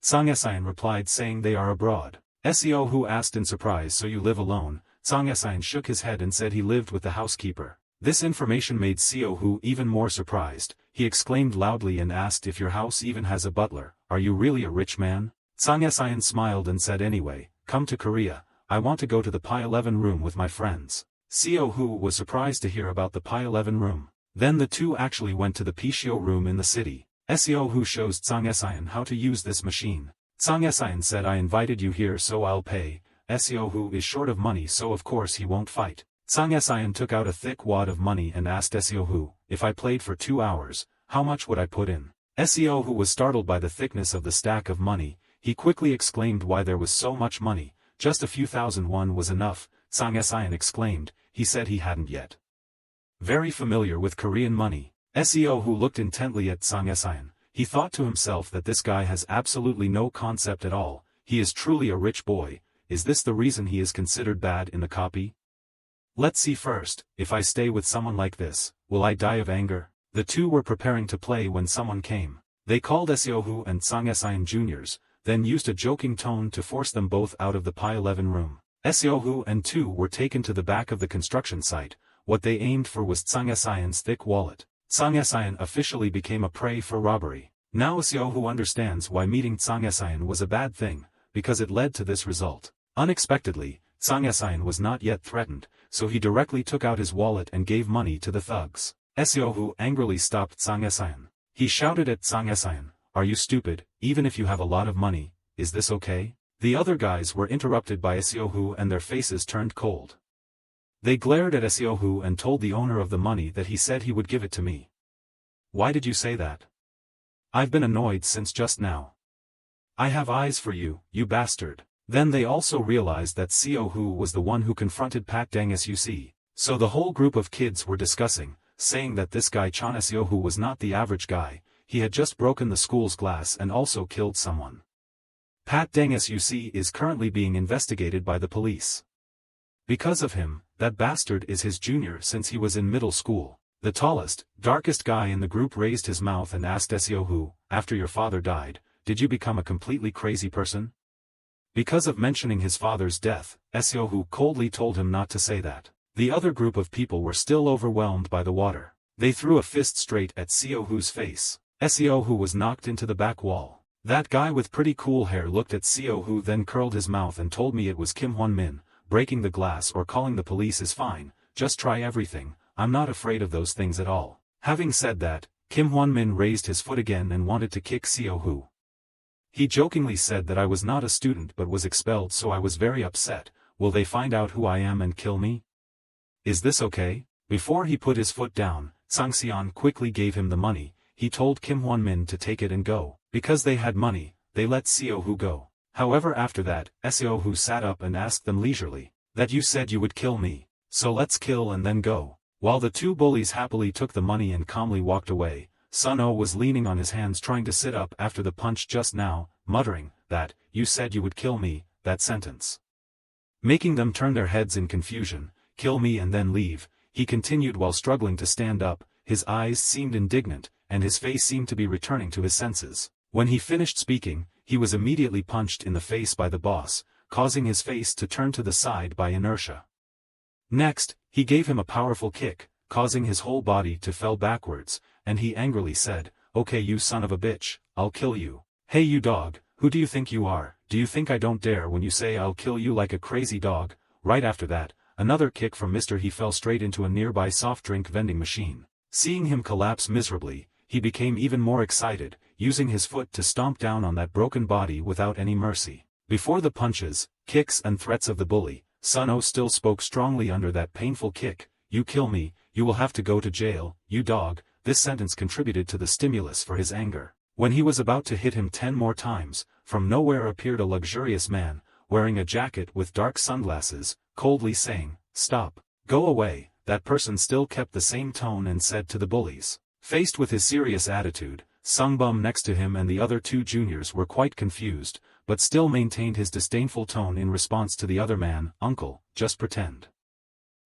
Seo replied saying they are abroad. Seo Hu asked in surprise, so you live alone? Seo shook his head and said he lived with the housekeeper. This information made Seo Hu even more surprised. He exclaimed loudly and asked if your house even has a butler. Are you really a rich man? Seo smiled and said anyway, come to Korea, I want to go to the Pi 11 room with my friends. Seo Hu was surprised to hear about the Pi 11 room. Then the two actually went to the Pishio room in the city. Seo Hu shows Seo how to use this machine. Seo said I invited you here so I'll pay. Seo Hu is short of money so of course he won't fight. Seo took out a thick wad of money and asked Seo Hu, if I played for 2 hours, how much would I put in? Seo Hu was startled by the thickness of the stack of money. He quickly exclaimed why there was so much money. Just a few thousand won was enough. Seo exclaimed, he said he hadn't yet. Very familiar with Korean money. Seo Hu looked intently at Seo. He thought to himself that this guy has absolutely no concept at all. He is truly a rich boy. Is this the reason he is considered bad in the copy? Let's see first, if I stay with someone like this, will I die of anger? The two were preparing to play when someone came. They called Seo Hu and Seo juniors, then used a joking tone to force them both out of the Pi 11 room. Seo Hu and two were taken to the back of the construction site. What they aimed for was Seo's thick wallet. Seo officially became a prey for robbery. Now Seo Hu understands why meeting Seo was a bad thing, because it led to this result. Unexpectedly, Seo was not yet threatened, so he directly took out his wallet and gave money to the thugs. Seo Hu angrily stopped Seo. He shouted at Seo, are you stupid? Even if you have a lot of money, is this okay? The other guys were interrupted by Seo Hu and their faces turned cold. They glared at Seo Hu and told the owner of the money that he said he would give it to me. Why did you say that? I've been annoyed since just now. I have eyes for you, you bastard. Then they also realized that Seo Hu was the one who confronted Pat Dang Suc. So the whole group of kids were discussing, saying that this guy Seo Hu was not the average guy. He had just broken the school's glass and also killed someone. Pat Dang Suc is currently being investigated by the police. Because of him, that bastard is his junior since he was in middle school. The tallest, darkest guy in the group raised his mouth and asked Seo Hu, after your father died, did you become a completely crazy person? Because of mentioning his father's death, Seo Hu coldly told him not to say that. The other group of people were still overwhelmed by the water. They threw a fist straight at Seo Hu's face. Seo Hu was knocked into the back wall. That guy with pretty cool hair looked at Seo Hu then curled his mouth and told me it was Kim Hwan Min. Breaking the glass or calling the police is fine, just try everything, I'm not afraid of those things at all. Having said that, Kim Hwan-min raised his foot again and wanted to kick Seo-hoo. He jokingly said that I was not a student but was expelled, so I was very upset. Will they find out who I am and kill me? Is this okay? Before he put his foot down, Sang-seon quickly gave him the money. He told Kim Hwan-min to take it and go. Because they had money, they let Seo-hoo go. However, after that, Seo-hoo sat up and asked them leisurely, "That you said you would kill me. So let's kill and then go." While the two bullies happily took the money and calmly walked away, Sun-oh was leaning on his hands trying to sit up after the punch just now, muttering, "That, you said you would kill me," that sentence. Making them turn their heads in confusion. "Kill me and then leave," he continued while struggling to stand up. His eyes seemed indignant, and his face seemed to be returning to his senses. When he finished speaking, he was immediately punched in the face by the boss, causing his face to turn to the side by inertia. Next, he gave him a powerful kick, causing his whole body to fall backwards, and he angrily said, "Okay, you son of a bitch, I'll kill you. Hey you dog, who do you think you are? Do you think I don't dare when you say I'll kill you like a crazy dog?" Right after that, another kick from Mr. He fell straight into a nearby soft drink vending machine. Seeing him collapse miserably, he became even more excited, using his foot to stomp down on that broken body without any mercy. Before the punches, kicks and threats of the bully, Sun-oh still spoke strongly under that painful kick. "You kill me, you will have to go to jail, you dog." This sentence contributed to the stimulus for his anger. When he was about to hit him 10 more times, from nowhere appeared a luxurious man, wearing a jacket with dark sunglasses, coldly saying, "Stop. Go away." That person still kept the same tone and said to the bullies. Faced with his serious attitude, Sungbum next to him and the other two juniors were quite confused, but still maintained his disdainful tone in response to the other man. "Uncle, just pretend.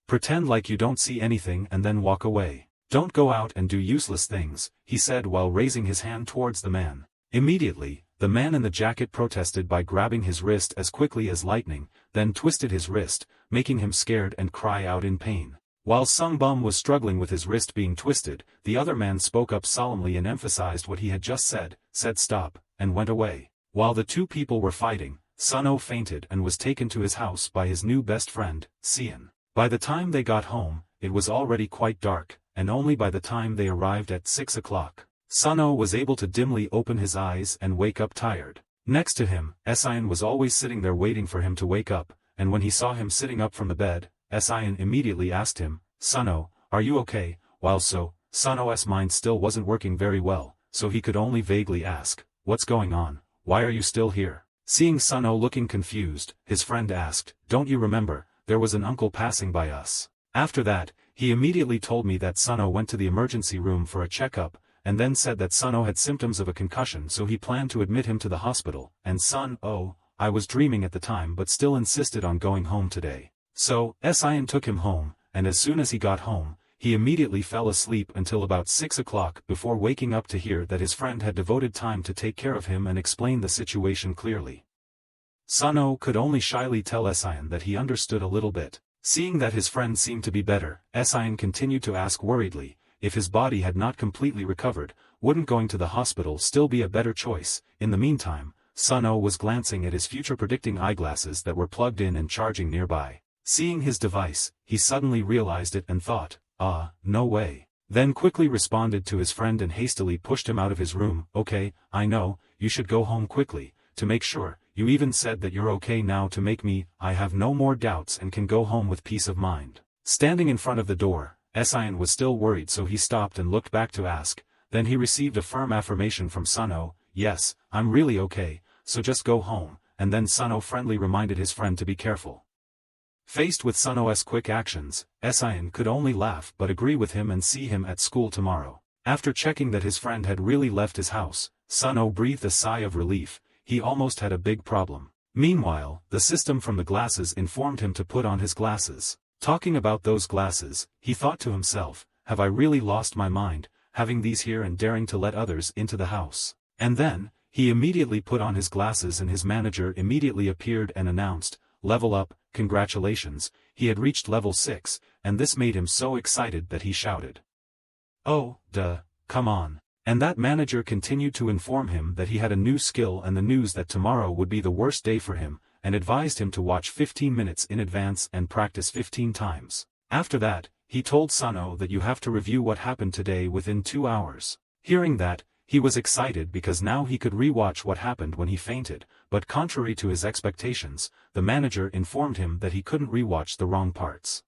Pretend like you don't see anything and then walk away. Don't go out and do useless things," he said while raising his hand towards the man. Immediately, the man in the jacket protested by grabbing his wrist as quickly as lightning, then twisted his wrist, making him scared and cry out in pain. While Sungbum was struggling with his wrist being twisted, the other man spoke up solemnly and emphasized what he had just said "Stop," and went away. While the two people were fighting, Sun-oh fainted and was taken to his house by his new best friend, Seon. By the time they got home, it was already quite dark, and only by the time they arrived at 6 o'clock, Sun-oh was able to dimly open his eyes and wake up tired. Next to him, Seon was always sitting there waiting for him to wake up, and when he saw him sitting up from the bed, Seon immediately asked him, "Sun-oh, are you okay?" While Sun-oh's mind still wasn't working very well, so he could only vaguely ask, "What's going on? Why are you still here?" Seeing Sun-oh looking confused, his friend asked, "Don't you remember, there was an uncle passing by us?" After that, he immediately told me that Sun-oh went to the emergency room for a checkup, and then said that Sun-oh had symptoms of a concussion, so he planned to admit him to the hospital, and Sun-oh, I was dreaming at the time but still insisted on going home today. So, Seon took him home, and as soon as he got home, he immediately fell asleep until about 6 o'clock before waking up to hear that his friend had devoted time to take care of him and explain the situation clearly. Sun-oh could only shyly tell Seon that he understood a little bit. Seeing that his friend seemed to be better, Seon continued to ask worriedly, if his body had not completely recovered, wouldn't going to the hospital still be a better choice? In the meantime, Sun-oh was glancing at his future-predicting eyeglasses that were plugged in and charging nearby. Seeing his device, he suddenly realized it and thought, no way. Then quickly responded to his friend and hastily pushed him out of his room. "Okay, I know, you should go home quickly, to make sure. You even said that you're okay now to make me, I have no more doubts and can go home with peace of mind." Standing in front of the door, Seon was still worried, so he stopped and looked back to ask. Then he received a firm affirmation from Sun-oh, "Yes, I'm really okay, so just go home," and then Sun-oh friendly reminded his friend to be careful. Faced with Sun-oh's quick actions, Seon could only laugh but agree with him and see him at school tomorrow. After checking that his friend had really left his house, Sun-oh breathed a sigh of relief. He almost had a big problem. Meanwhile, the system from the glasses informed him to put on his glasses. Talking about those glasses, he thought to himself, "Have I really lost my mind, having these here and daring to let others into the house?" And then, he immediately put on his glasses and his manager immediately appeared and announced, "Level up, congratulations." He had reached level 6, and this made him so excited that he shouted, "Oh, duh, come on." And that manager continued to inform him that he had a new skill and the news that tomorrow would be the worst day for him, and advised him to watch 15 minutes in advance and practice 15 times. After that, he told Sun-oh that you have to review what happened today within 2 hours. Hearing that, he was excited because now he could re-watch what happened when he fainted, but contrary to his expectations, the manager informed him that he couldn't re-watch the wrong parts.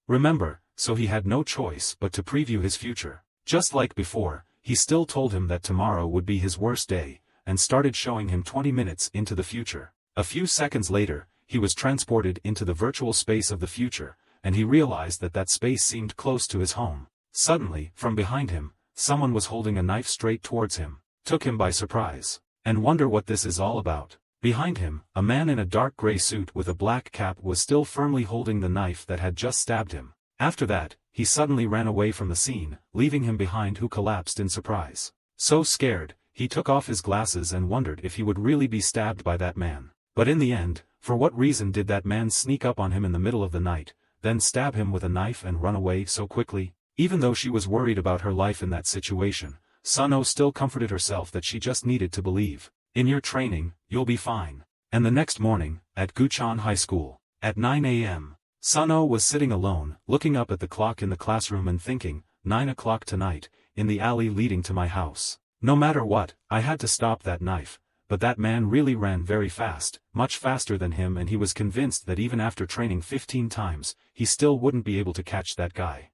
Remember, so he had no choice but to preview his future. Just like before, he still told him that tomorrow would be his worst day, and started showing him 20 minutes into the future. A few seconds later, he was transported into the virtual space of the future, and he realized that that space seemed close to his home. Suddenly, from behind him, someone was holding a knife straight towards him. Took him by surprise. And wonder what this is all about. Behind him, a man in a dark gray suit with a black cap was still firmly holding the knife that had just stabbed him. After that, he suddenly ran away from the scene, leaving him behind, who collapsed in surprise. So scared, he took off his glasses and wondered if he would really be stabbed by that man. But in the end, for what reason did that man sneak up on him in the middle of the night, then stab him with a knife and run away so quickly? Even though she was worried about her life in that situation, Sun-Oh still comforted herself that she just needed to believe. In your training, you'll be fine. And the next morning, at Guchan High School, at 9 a.m., Sun-Oh was sitting alone, looking up at the clock in the classroom and thinking, 9 o'clock tonight, in the alley leading to my house. No matter what, I had to stop that knife, but that man really ran very fast, much faster than him, and he was convinced that even after training 15 times, he still wouldn't be able to catch that guy.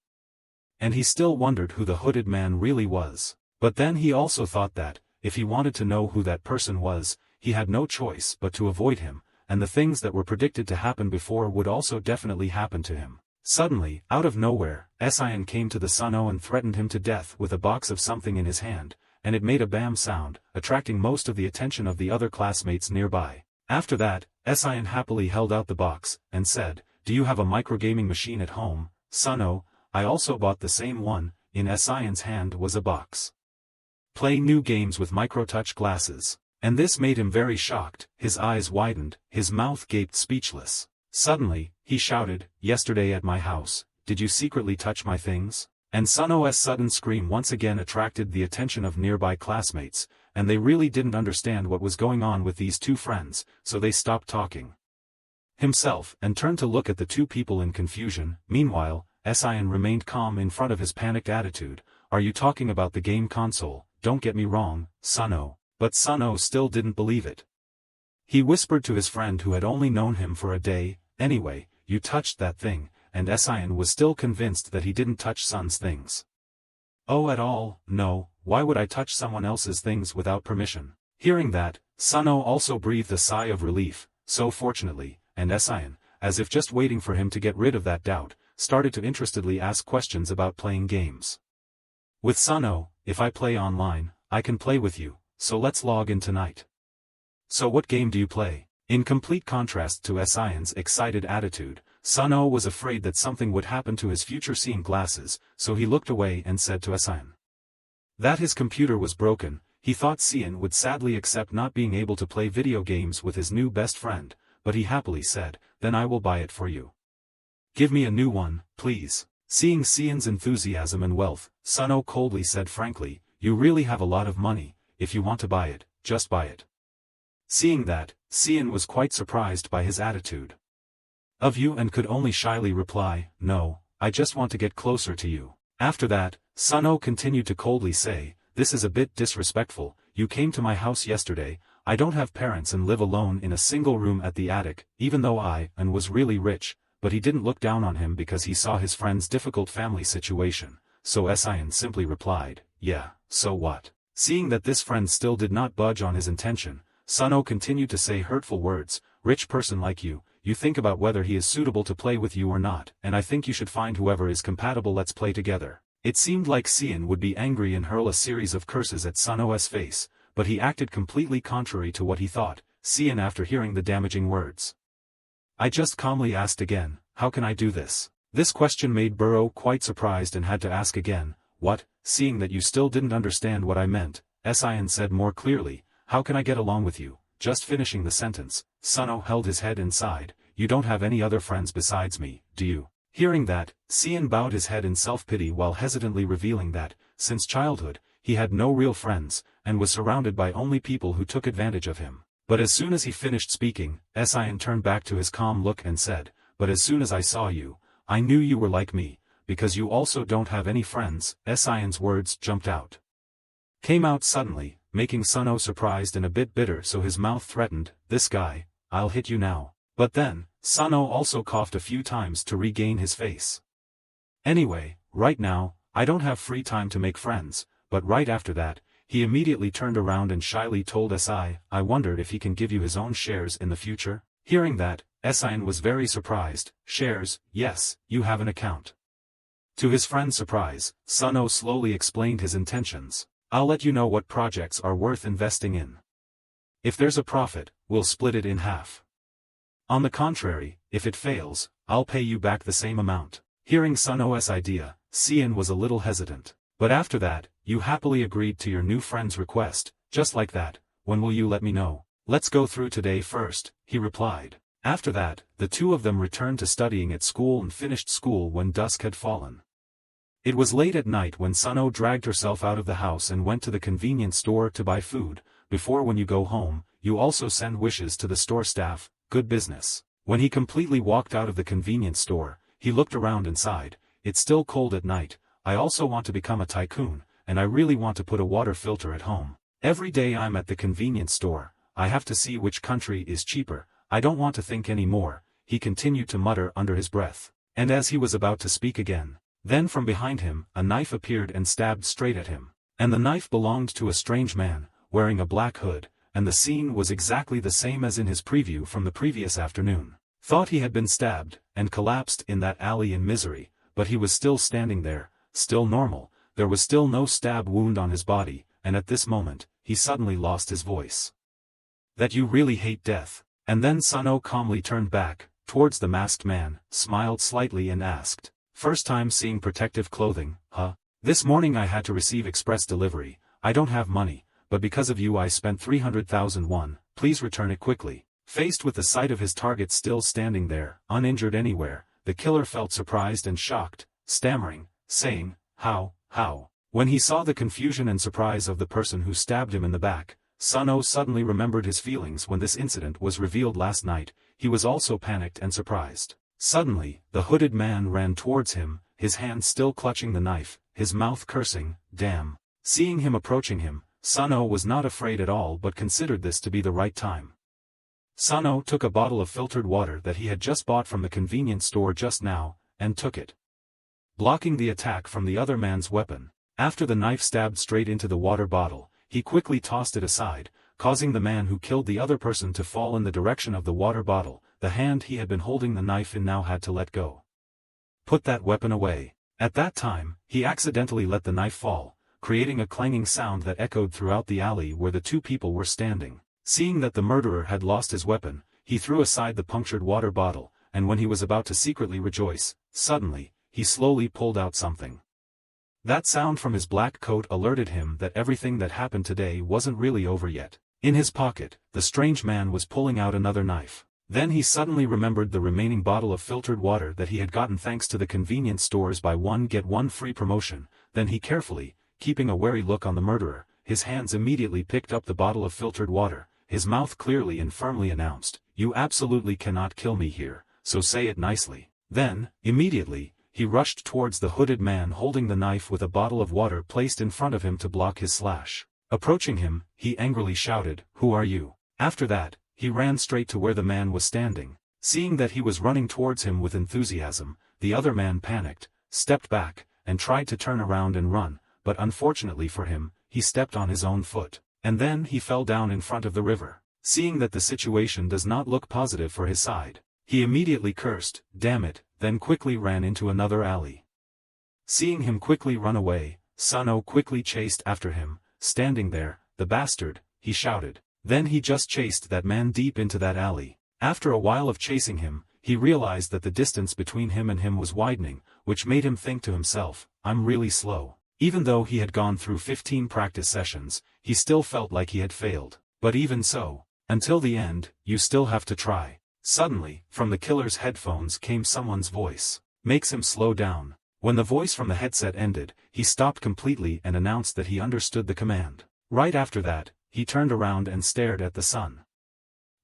And he still wondered who the hooded man really was. But then he also thought that, if he wanted to know who that person was, he had no choice but to avoid him, and the things that were predicted to happen before would also definitely happen to him. Suddenly, out of nowhere, Sion came to the Sun-Oh and threatened him to death with a box of something in his hand, and it made a bam sound, attracting most of the attention of the other classmates nearby. After that, Sion happily held out the box, and said, "Do you have a microgaming machine at home, Sun-Oh? I also bought the same one." In Sion's hand was a box. Play new games with micro-touch glasses. And this made him very shocked, his eyes widened, his mouth gaped speechless. Suddenly, he shouted, "Yesterday at my house, did you secretly touch my things?" And Sun-Oh's sudden scream once again attracted the attention of nearby classmates, and they really didn't understand what was going on with these two friends, so they stopped talking himself and turned to look at the two people in confusion. Meanwhile, Sion remained calm in front of his panicked attitude. "Are you talking about the game console? Don't get me wrong, Sun-Oh." But Sun-Oh still didn't believe it. He whispered to his friend who had only known him for a day, "Anyway, you touched that thing," and Sion was still convinced that he didn't touch Sun's things. "Oh, at all, no, why would I touch someone else's things without permission?" Hearing that, Sun-Oh also breathed a sigh of relief. So fortunately, and Sion, as if just waiting for him to get rid of that doubt, started to interestedly ask questions about playing games. "With Sun-Oh, if I play online, I can play with you. So let's log in tonight." "So what game do you play?" In complete contrast to Sion's excited attitude, Sun-Oh was afraid that something would happen to his future-seeing glasses, so he looked away and said to Sion that his computer was broken. He thought Sion would sadly accept not being able to play video games with his new best friend, but he happily said, "Then I will buy it for you. Give me a new one, please." Seeing Sion's enthusiasm and wealth, Sun-Oh coldly said frankly, "You really have a lot of money. If you want to buy it, just buy it." Seeing that, Sion was quite surprised by his attitude of you and could only shyly reply, "No, I just want to get closer to you." After that, Sun-Oh continued to coldly say, "This is a bit disrespectful. You came to my house yesterday. I don't have parents and live alone in a single room at the attic, even though I was really rich." But he didn't look down on him because he saw his friend's difficult family situation, so Sion simply replied, "Yeah, so what?" Seeing that this friend still did not budge on his intention, Sun-Oh continued to say hurtful words, "Rich person like you think about whether he is suitable to play with you or not, and I think you should find whoever is compatible. Let's play together." It seemed like Sion would be angry and hurl a series of curses at Sun-Oh's face, but he acted completely contrary to what he thought. Sion, after hearing the damaging words, "I just calmly asked again, how can I do this?" This question made Burrow quite surprised and had to ask again, "What? Seeing that you still didn't understand what I meant," Sion said more clearly, "How can I get along with you?" Just finishing the sentence, Sun-Oh held his head and sighed, "You don't have any other friends besides me, do you?" Hearing that, Sion bowed his head in self-pity while hesitantly revealing that, since childhood, he had no real friends, and was surrounded by only people who took advantage of him. But as soon as he finished speaking, Sion turned back to his calm look and said, "But as soon as I saw you, I knew you were like me, because you also don't have any friends." Sion's words jumped out came out suddenly, making Suno surprised and a bit bitter, so his mouth threatened, "This guy, I'll hit you now." But then, Suno also coughed a few times to regain his face. "Anyway, right now, I don't have free time to make friends," but right after that, he immediately turned around and shyly told Si, "I wondered if he can give you his own shares in the future." Hearing that, Sin was very surprised. "Shares, yes, you have an account." To his friend's surprise, Suno slowly explained his intentions. "I'll let you know what projects are worth investing in. If there's a profit, we'll split it in half. On the contrary, if it fails, I'll pay you back the same amount." Hearing Suno's idea, Sian was a little hesitant. But after that, "You happily agreed to your new friend's request, just like that. When will you let me know?" "Let's go through today first," he replied. After that, the two of them returned to studying at school and finished school when dusk had fallen. It was late at night when Suno dragged herself out of the house and went to the convenience store to buy food. Before, when you go home, you also send wishes to the store staff. Good business. When he completely walked out of the convenience store, he looked around and sighed. "It's still cold at night. I also want to become a tycoon, and I really want to put a water filter at home. Every day I'm at the convenience store, I have to see which country is cheaper. I don't want to think any more," he continued to mutter under his breath. And as he was about to speak again, then from behind him, a knife appeared and stabbed straight at him. And the knife belonged to a strange man, wearing a black hood, and the scene was exactly the same as in his preview from the previous afternoon. Thought he had been stabbed, and collapsed in that alley in misery, but he was still standing there, still normal, there was still no stab wound on his body, and at this moment, he suddenly lost his voice. "That you really hate death." And then Suno calmly turned back, towards the masked man, smiled slightly and asked, "First time seeing protective clothing, huh? This morning I had to receive express delivery. I don't have money, but because of you I spent 300,000 won, please return it quickly." Faced with the sight of his target still standing there, uninjured anywhere, the killer felt surprised and shocked, stammering, saying, How? When he saw the confusion and surprise of the person who stabbed him in the back, Suno suddenly remembered his feelings when this incident was revealed last night. He was also panicked and surprised. Suddenly, the hooded man ran towards him, his hand still clutching the knife, his mouth cursing, "Damn." Seeing him approaching him, Suno was not afraid at all but considered this to be the right time. Suno took a bottle of filtered water that he had just bought from the convenience store just now, and took it, blocking the attack from the other man's weapon. After the knife stabbed straight into the water bottle, he quickly tossed it aside, causing the man who killed the other person to fall in the direction of the water bottle. The hand he had been holding the knife in now had to let go. "Put that weapon away." At that time, he accidentally let the knife fall, creating a clanging sound that echoed throughout the alley where the two people were standing. Seeing that the murderer had lost his weapon, he threw aside the punctured water bottle, and when he was about to secretly rejoice, suddenly, he slowly pulled out something. That sound from his black coat alerted him that everything that happened today wasn't really over yet. In his pocket, the strange man was pulling out another knife. Then he suddenly remembered the remaining bottle of filtered water that he had gotten thanks to the convenience store's buy one get one free promotion. Then he carefully, keeping a wary look on the murderer, his hands immediately picked up the bottle of filtered water. His mouth clearly and firmly announced, "You absolutely cannot kill me here, so say it nicely." Then, immediately, he rushed towards the hooded man holding the knife with a bottle of water placed in front of him to block his slash. Approaching him, he angrily shouted, "Who are you?" After that, he ran straight to where the man was standing. Seeing that he was running towards him with enthusiasm, the other man panicked, stepped back, and tried to turn around and run, but unfortunately for him, he stepped on his own foot. And then he fell down in front of the river. Seeing that the situation does not look positive for his side, he immediately cursed, "Damn it," then quickly ran into another alley. Seeing him quickly run away, Suno quickly chased after him. Standing there, "The bastard," he shouted. Then he just chased that man deep into that alley. After a while of chasing him, he realized that the distance between him and him was widening, which made him think to himself, "I'm really slow." Even though he had gone through 15 practice sessions, he still felt like he had failed. But even so, until the end, you still have to try. Suddenly, from the killer's headphones came someone's voice. Makes him slow down. When the voice from the headset ended, he stopped completely and announced that he understood the command. Right after that, he turned around and stared at the sun.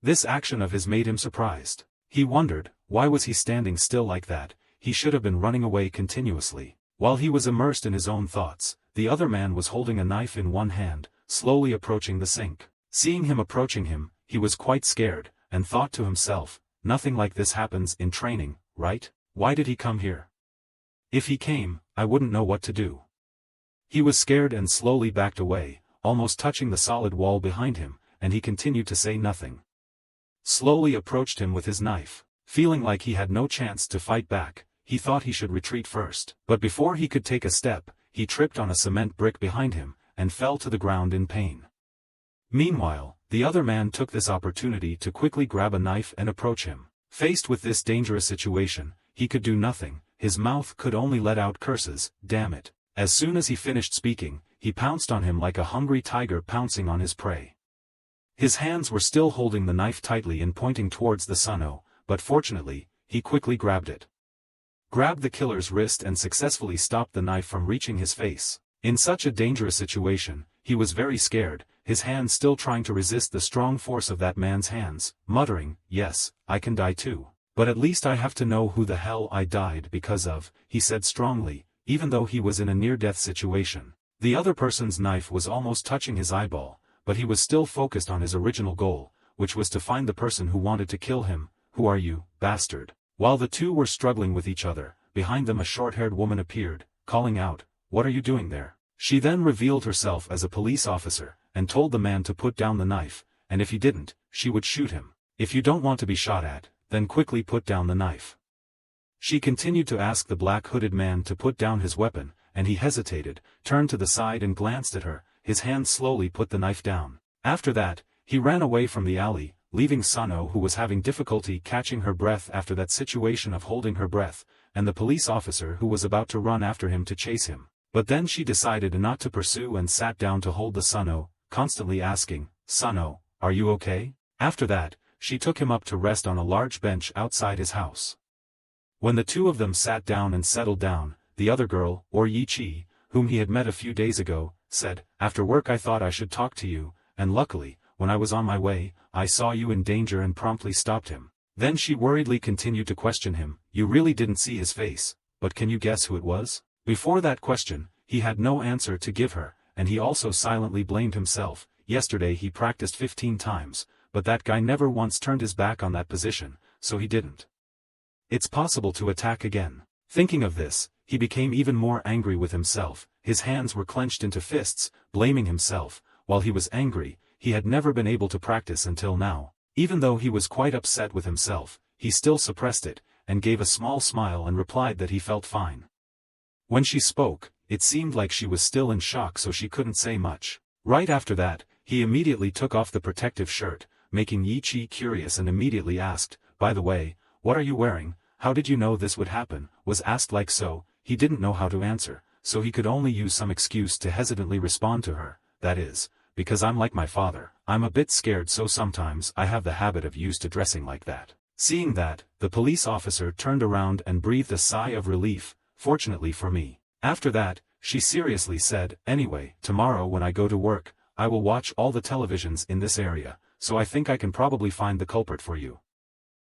This action of his made him surprised. He wondered, why was he standing still like that? He should have been running away continuously. While he was immersed in his own thoughts, the other man was holding a knife in one hand, slowly approaching the sink. Seeing him approaching him, he was quite scared, and thought to himself, nothing like this happens in training, right? Why did he come here? If he came, I wouldn't know what to do. He was scared and slowly backed away, almost touching the solid wall behind him, and he continued to say nothing. Slowly approached him with his knife. Feeling like he had no chance to fight back, he thought he should retreat first. But before he could take a step, he tripped on a cement brick behind him, and fell to the ground in pain. Meanwhile, the other man took this opportunity to quickly grab a knife and approach him. Faced with this dangerous situation, he could do nothing, his mouth could only let out curses, damn it. As soon as he finished speaking, he pounced on him like a hungry tiger pouncing on his prey. His hands were still holding the knife tightly and pointing towards the Suno, but fortunately, he quickly grabbed it. Grabbed the killer's wrist and successfully stopped the knife from reaching his face. In such a dangerous situation, he was very scared, his hands still trying to resist the strong force of that man's hands, muttering, "Yes, I can die too. But at least I have to know who the hell I died because of," he said strongly, even though he was in a near-death situation. The other person's knife was almost touching his eyeball, but he was still focused on his original goal, which was to find the person who wanted to kill him. "Who are you, bastard?" While the two were struggling with each other, behind them a short-haired woman appeared, calling out, "What are you doing there?" She then revealed herself as a police officer, and told the man to put down the knife, and if he didn't, she would shoot him. "If you don't want to be shot at, then quickly put down the knife." She continued to ask the black-hooded man to put down his weapon, and he hesitated, turned to the side and glanced at her, his hand slowly put the knife down. After that, he ran away from the alley, leaving Suno, who was having difficulty catching her breath after that situation of holding her breath, and the police officer who was about to run after him to chase him. But then she decided not to pursue and sat down to hold the Suno, constantly asking, "Suno, are you okay?" After that, she took him up to rest on a large bench outside his house. When the two of them sat down and settled down, the other girl, or Yi-Chi, whom he had met a few days ago, said, "After work I thought I should talk to you, and luckily, when I was on my way, I saw you in danger and promptly stopped him." Then she worriedly continued to question him, "You really didn't see his face, but can you guess who it was?" Before that question, he had no answer to give her, and he also silently blamed himself. Yesterday he practiced 15 times, but that guy never once turned his back on that position, so he didn't. It's possible to attack again. Thinking of this, he became even more angry with himself, his hands were clenched into fists, blaming himself. While he was angry, he had never been able to practice until now. Even though he was quite upset with himself, he still suppressed it, and gave a small smile and replied that he felt fine. When she spoke, it seemed like she was still in shock, so she couldn't say much. Right after that, he immediately took off the protective shirt, making Yi-Chi curious, and immediately asked, "By the way, what are you wearing? How did you know this would happen?" Was asked like so, he didn't know how to answer, so he could only use some excuse to hesitantly respond to her, "That is, because I'm like my father, I'm a bit scared, so sometimes I have the habit of used to dressing like that." Seeing that, the police officer turned around and breathed a sigh of relief, "Fortunately for me." After that, she seriously said, "Anyway, tomorrow when I go to work, I will watch all the televisions in this area, so I think I can probably find the culprit for you."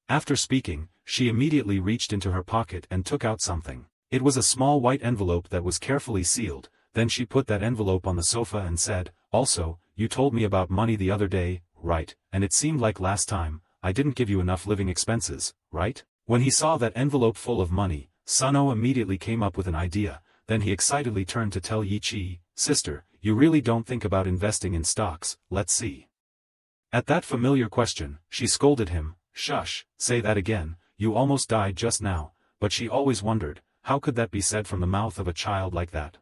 After speaking, she immediately reached into her pocket and took out something. It was a small white envelope that was carefully sealed. Then she put that envelope on the sofa and said, "Also, you told me about money the other day, right? And it seemed like last time, I didn't give you enough living expenses, right?" When he saw that envelope full of money, Suno immediately came up with an idea. Then he excitedly turned to tell Yi-Chi, "Sister, you really don't think about investing in stocks, let's see." At that familiar question, she scolded him, "Shush, say that again, you almost died just now," but she always wondered, how could that be said from the mouth of a child like that?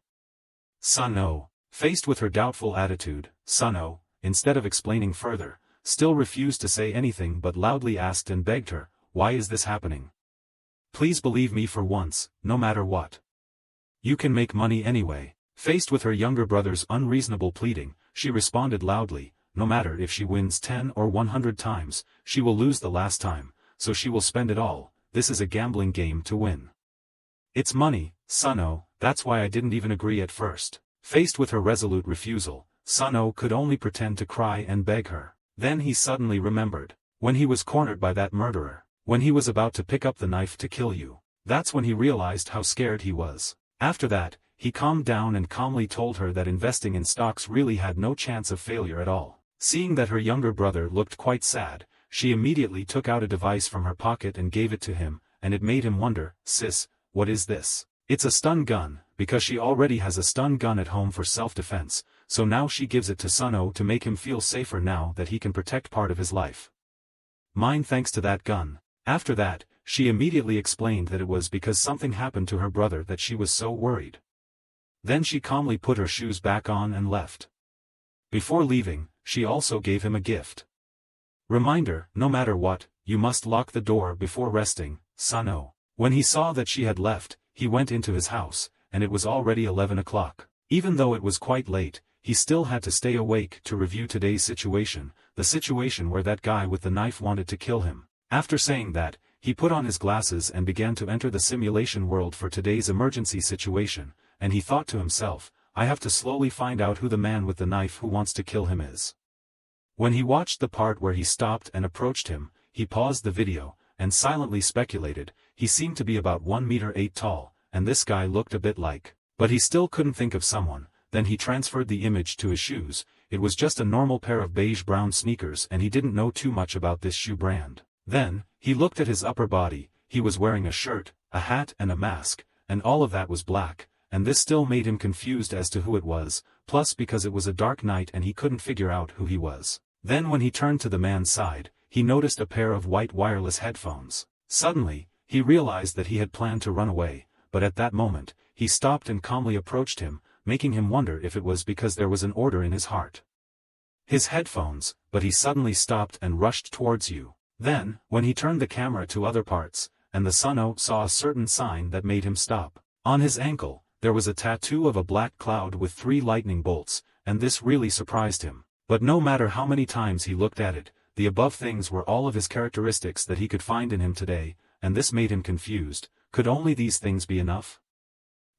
Suno, faced with her doubtful attitude, Suno, instead of explaining further, still refused to say anything but loudly asked and begged her, "Why is this happening? Please believe me for once, no matter what. You can make money anyway." Faced with her younger brother's unreasonable pleading, she responded loudly, "No matter if she wins 10 or 100 times, she will lose the last time, so she will spend it all. This is a gambling game to win. It's money, Suno, that's why I didn't even agree at first." Faced with her resolute refusal, Suno could only pretend to cry and beg her. Then he suddenly remembered. When he was cornered by that murderer. When he was about to pick up the knife to kill you. That's when he realized how scared he was. After that, he calmed down and calmly told her that investing in stocks really had no chance of failure at all. Seeing that her younger brother looked quite sad, she immediately took out a device from her pocket and gave it to him, and it made him wonder, "Sis, what is this?" "It's a stun gun," because she already has a stun gun at home for self-defense, so now she gives it to Suno to make him feel safer now that he can protect part of his life. "Mine thanks to that gun." After that, she immediately explained that it was because something happened to her brother that she was so worried. Then she calmly put her shoes back on and left. Before leaving, she also gave him a gift. Reminder, no matter what, you must lock the door before resting, Suno. When he saw that she had left, he went into his house, and it was already 11 o'clock. Even though it was quite late, he still had to stay awake to review today's situation, the situation where that guy with the knife wanted to kill him. After saying that, he put on his glasses and began to enter the simulation world for today's emergency situation, and he thought to himself, I have to slowly find out who the man with the knife who wants to kill him is. When he watched the part where he stopped and approached him, he paused the video, and silently speculated, he seemed to be about 1 meter 8 tall, and this guy looked a bit like. But he still couldn't think of someone. Then he transferred the image to his shoes. It was just a normal pair of beige-brown sneakers and he didn't know too much about this shoe brand. Then, he looked at his upper body. He was wearing a shirt, a hat and a mask, and all of that was black, and this still made him confused as to who it was, plus because it was a dark night and he couldn't figure out who he was. Then when he turned to the man's side, he noticed a pair of white wireless headphones. Suddenly, he realized that he had planned to run away, but at that moment, he stopped and calmly approached him, making him wonder if it was because there was an order in his heart. His headphones, but he suddenly stopped and rushed towards you. Then, when he turned the camera to other parts, and the Suno saw a certain sign that made him stop. On his ankle, there was a tattoo of a black cloud with 3 lightning bolts, and this really surprised him. But no matter how many times he looked at it, the above things were all of his characteristics that he could find in him today, and this made him confused. Could only these things be enough?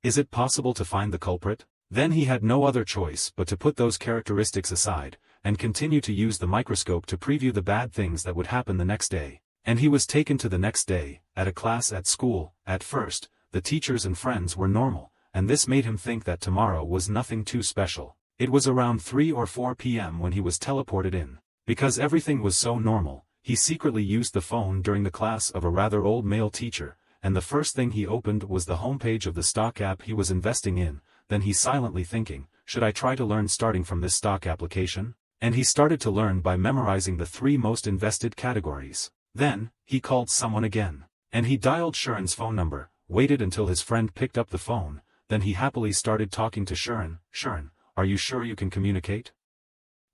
Is it possible to find the culprit? Then he had no other choice but to put those characteristics aside, and continue to use the microscope to preview the bad things that would happen the next day. And he was taken to the next day, at a class at school. At first, the teachers and friends were normal, and this made him think that tomorrow was nothing too special. It was around 3 or 4 p.m. when he was teleported in. Because everything was so normal, he secretly used the phone during the class of a rather old male teacher, and the first thing he opened was the homepage of the stock app he was investing in. Then he silently thinking, should I try to learn starting from this stock application? And he started to learn by memorizing the 3 most invested categories. Then, he called someone again. And he dialed Sharon's phone number, waited until his friend picked up the phone, then he happily started talking to Sharon. Sharon, are you sure you can communicate?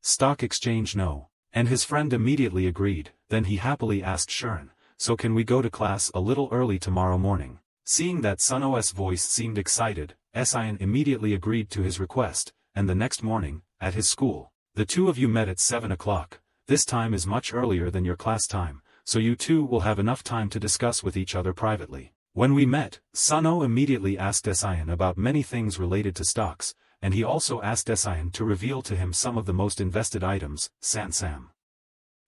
Stock exchange no. And his friend immediately agreed. Then he happily asked Sharon, so can we go to class a little early tomorrow morning? Seeing that Suno's voice seemed excited, Sion immediately agreed to his request, and the next morning, at his school, the 2 of you met at 7 o'clock. This time is much earlier than your class time, so you 2 will have enough time to discuss with each other privately. When we met, Suno immediately asked Sion about many things related to stocks, and he also asked Sion to reveal to him some of the most invested items. Sansam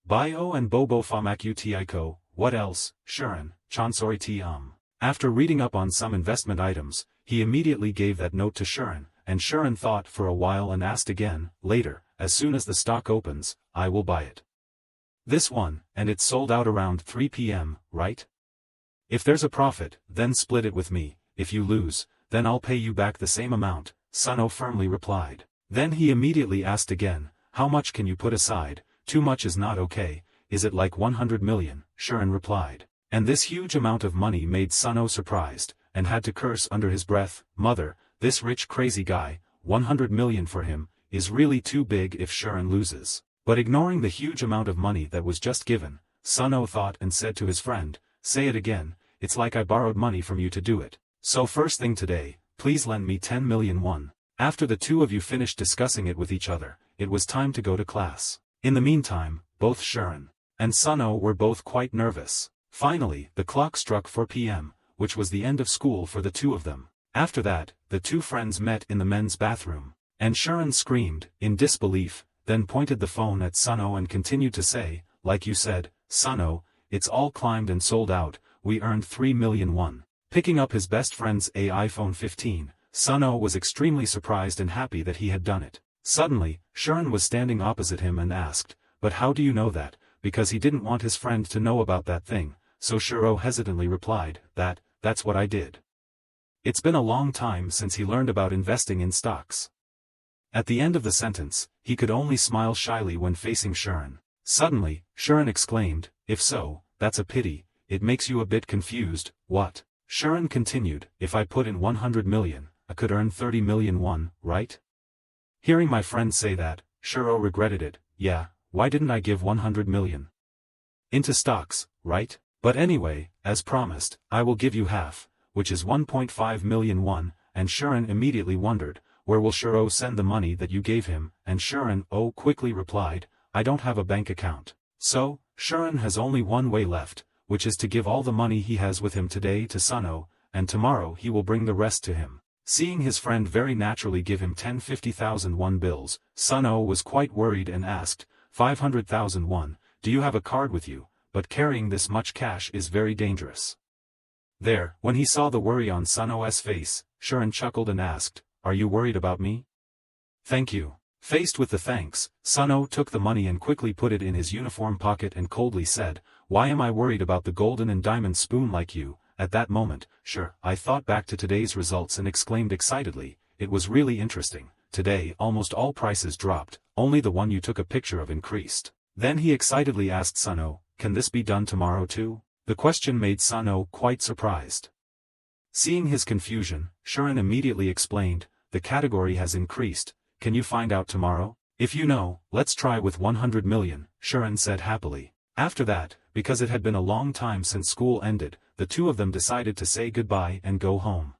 Bio and Bobo Famaku Tiiko, what else, Sharon, Chansori T. After reading up on some investment items, he immediately gave that note to Sharon, and Sharon thought for a while and asked again, later, as soon as the stock opens, I will buy it. This one, and it sold out around 3 p.m., right? If there's a profit, then split it with me. If you lose, then I'll pay you back the same amount, Suno firmly replied. Then he immediately asked again, how much can you put aside? Too much is not okay. Is it like 100 million? Sharon replied. And this huge amount of money made Suno surprised, and had to curse under his breath, mother, this rich crazy guy, 100 million for him, is really too big if Sharon loses. But ignoring the huge amount of money that was just given, Suno thought and said to his friend, say it again, it's like I borrowed money from you to do it. So first thing today, please lend me 10 million won. After the 2 of you finished discussing it with each other, it was time to go to class. In the meantime, both Sharon and Suno were both quite nervous. Finally, the clock struck 4 p.m., which was the end of school for the 2 of them. After that, the 2 friends met in the men's bathroom, and Sharon screamed, in disbelief, then pointed the phone at Suno and continued to say, like you said, Suno, it's all climbed and sold out, we earned 3 million won. Picking up his best friend's iPhone 15, Sun-Oh was extremely surprised and happy that he had done it. Suddenly, Shuren was standing opposite him and asked, "But how do you know that?" Because he didn't want his friend to know about that thing, so Shuro hesitantly replied, That's what I did. It's been a long time since he learned about investing in stocks. At the end of the sentence, he could only smile shyly when facing Shuren. Suddenly, Shuren exclaimed, "If so, that's a pity, it makes you a bit confused, what?" Shuren continued, "If I put in 100 million, I could earn 30 million won, right?" Hearing my friend say that, Shuro regretted it. "Yeah, why didn't I give 100 million? Into stocks, right? But anyway, as promised, I will give you half, which is 1.5 million won, and Shuren immediately wondered, where will Shuro send the money that you gave him, and Shuren quickly replied, I don't have a bank account. So, Shuren has only one way left, which is to give all the money he has with him today to Sun-Oh, and tomorrow he will bring the rest to him. Seeing his friend very naturally give him 50,000 won bills, Sun-Oh was quite worried and asked, 500,000 won, do you have a card with you? But carrying this much cash is very dangerous. There, when he saw the worry on Sun-Oh's face, Shuren chuckled and asked, Are you worried about me? Thank you. Faced with the thanks, Sun-Oh took the money and quickly put it in his uniform pocket and coldly said, Why am I worried about the golden and diamond spoon like you? At that moment, I thought back to today's results and exclaimed excitedly, It was really interesting. Today almost all prices dropped, only the one you took a picture of increased. Then he excitedly asked Sun-Oh, Can this be done tomorrow too? The question made Sun-Oh quite surprised. Seeing his confusion, Shuren immediately explained, The category has increased. Can you find out tomorrow? If you know, let's try with 100 million, Shuren said happily. After that, because it had been a long time since school ended, the two of them decided to say goodbye and go home.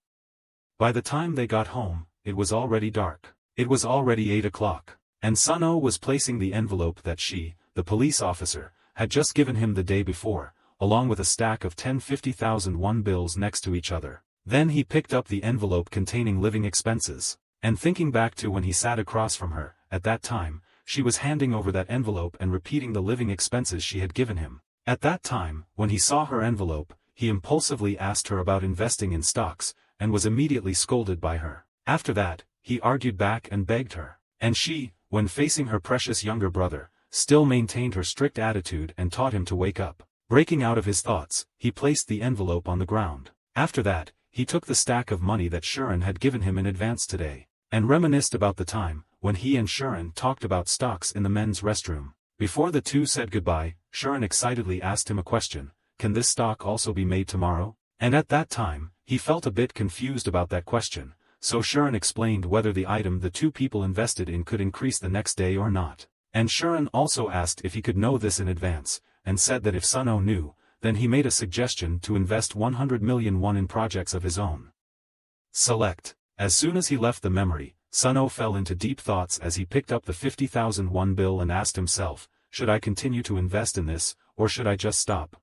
By the time they got home, it was already dark. It was already 8 o'clock, and Sun-Oh was placing the envelope that she, the police officer, had just given him the day before, along with a stack of 50,000 won bills next to each other. Then he picked up the envelope containing living expenses. And thinking back to when he sat across from her, at that time, she was handing over that envelope and repeating the living expenses she had given him. At that time, when he saw her envelope, he impulsively asked her about investing in stocks, and was immediately scolded by her. After that, he argued back and begged her. And she, when facing her precious younger brother, still maintained her strict attitude and taught him to wake up. Breaking out of his thoughts, he placed the envelope on the ground. After that, he took the stack of money that Shuren had given him in advance today, and reminisced about the time, when he and Shuren talked about stocks in the men's restroom. Before the two said goodbye, Shuren excitedly asked him a question, Can this stock also be made tomorrow? And at that time, he felt a bit confused about that question, so Shuren explained whether the item the two people invested in could increase the next day or not. And Shuren also asked if he could know this in advance, and said that if Sun-Oh knew, then he made a suggestion to invest 100 million won in projects of his own. Select. As soon as he left the memory, Sun-Oh fell into deep thoughts as he picked up the 50,000 won bill and asked himself, should I continue to invest in this, or should I just stop?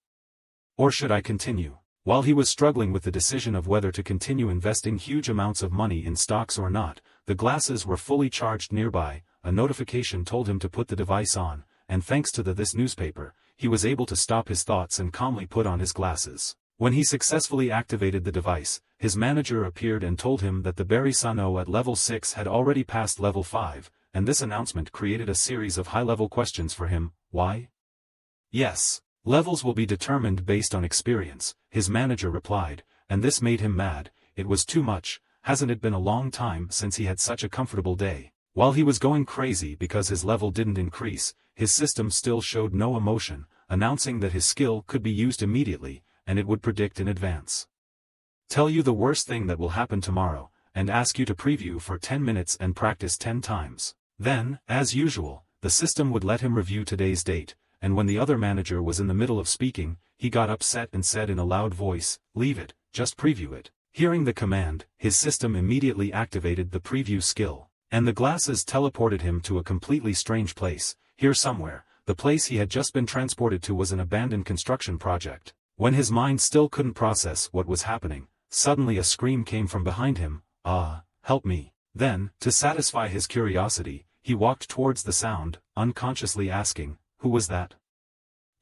Or should I continue? While he was struggling with the decision of whether to continue investing huge amounts of money in stocks or not, the glasses were fully charged nearby, a notification told him to put the device on, and thanks to this newspaper, he was able to stop his thoughts and calmly put on his glasses. When he successfully activated the device, his manager appeared and told him that the Berry Sun-Oh at level 6 had already passed level 5, and this announcement created a series of high-level questions for him. Why? Yes. Levels will be determined based on experience, his manager replied, and this made him mad. It was too much. Hasn't it been a long time since he had such a comfortable day? While he was going crazy because his level didn't increase, his system still showed no emotion, announcing that his skill could be used immediately, and it would predict in advance. Tell you the worst thing that will happen tomorrow, and ask you to preview for 10 minutes and practice 10 times. Then, as usual, the system would let him review today's date, and when the other manager was in the middle of speaking, he got upset and said in a loud voice, Leave it, just preview it. Hearing the command, his system immediately activated the preview skill, and the glasses teleported him to a completely strange place. Here somewhere, the place he had just been transported to was an abandoned construction project. When his mind still couldn't process what was happening, suddenly a scream came from behind him, Ah, help me. Then, to satisfy his curiosity, he walked towards the sound, unconsciously asking, Who was that?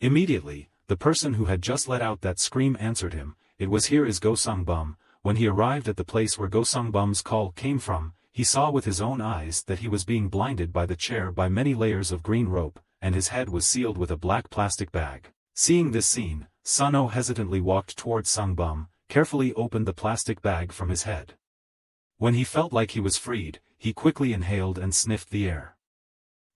Immediately, the person who had just let out that scream answered him, It was here is Go Sung Bum. When he arrived at the place where Go Sungbum's call came from, he saw with his own eyes that he was being blinded by the chair by many layers of green rope, and his head was sealed with a black plastic bag. Seeing this scene, Sun-Oh hesitantly walked towards Sungbum, carefully opened the plastic bag from his head. When he felt like he was freed, he quickly inhaled and sniffed the air.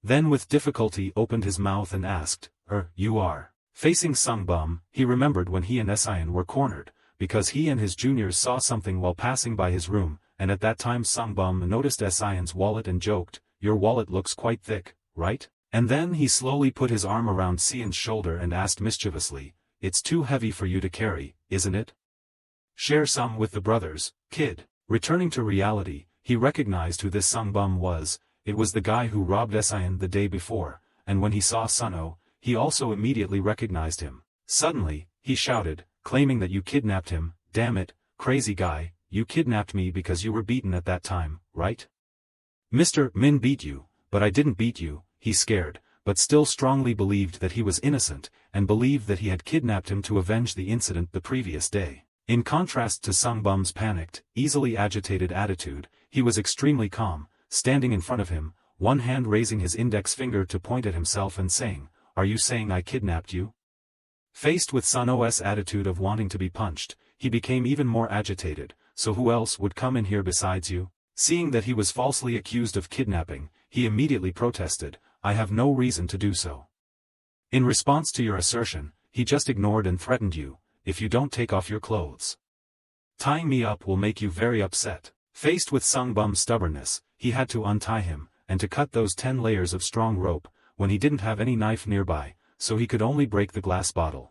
Then with difficulty opened his mouth and asked, you are? Facing Sungbum, he remembered when he and Esion were cornered, because he and his juniors saw something while passing by his room, and at that time Sungbum noticed Esion's wallet and joked, your wallet looks quite thick, right? And then he slowly put his arm around Sion's shoulder and asked mischievously, it's too heavy for you to carry, isn't it? Share some with the brothers, kid. Returning to reality, he recognized who this Sungbum was. It was the guy who robbed Esion the day before, and when he saw Sun-Oh, he also immediately recognized him. Suddenly, he shouted, claiming that you kidnapped him. Damn it, crazy guy, you kidnapped me because you were beaten at that time, right? Mr. Min beat you, but I didn't beat you. He scared, but still strongly believed that he was innocent, and believed that he had kidnapped him to avenge the incident the previous day. In contrast to Sungbum's panicked, easily agitated attitude, he was extremely calm, standing in front of him, one hand raising his index finger to point at himself and saying, are you saying I kidnapped you? Faced with Sun-Oh's attitude of wanting to be punched, he became even more agitated. So who else would come in here besides you? Seeing that he was falsely accused of kidnapping, he immediately protested, I have no reason to do so. In response to your assertion, he just ignored and threatened you, if you don't take off your clothes. Tying me up will make you very upset. Faced with Sungbum's stubbornness, he had to untie him, and to cut those 10 layers of strong rope, when he didn't have any knife nearby, so he could only break the glass bottle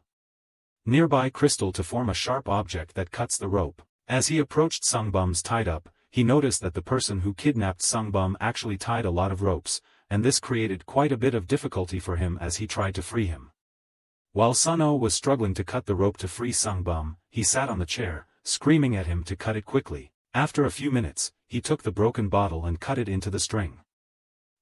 nearby crystal to form a sharp object that cuts the rope. As he approached Sungbum's tied up, he noticed that the person who kidnapped Sungbum actually tied a lot of ropes, and this created quite a bit of difficulty for him as he tried to free him. While Sun-Oh was struggling to cut the rope to free Sungbum, he sat on the chair, screaming at him to cut it quickly. After a few minutes, he took the broken bottle and cut it into the string.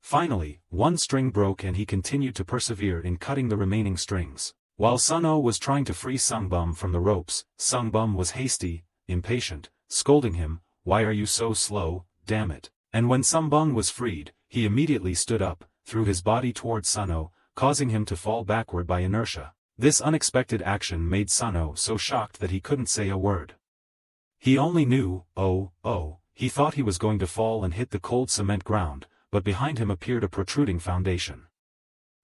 Finally, one string broke and he continued to persevere in cutting the remaining strings. While Sun-Oh was trying to free Sungbum from the ropes, Sungbum was hasty, impatient, scolding him, why are you so slow, damn it. And when Sungbum was freed, he immediately stood up, threw his body towards Sun-Oh, causing him to fall backward by inertia. This unexpected action made Sun-Oh so shocked that he couldn't say a word. He only knew, he thought he was going to fall and hit the cold cement ground, but behind him appeared a protruding foundation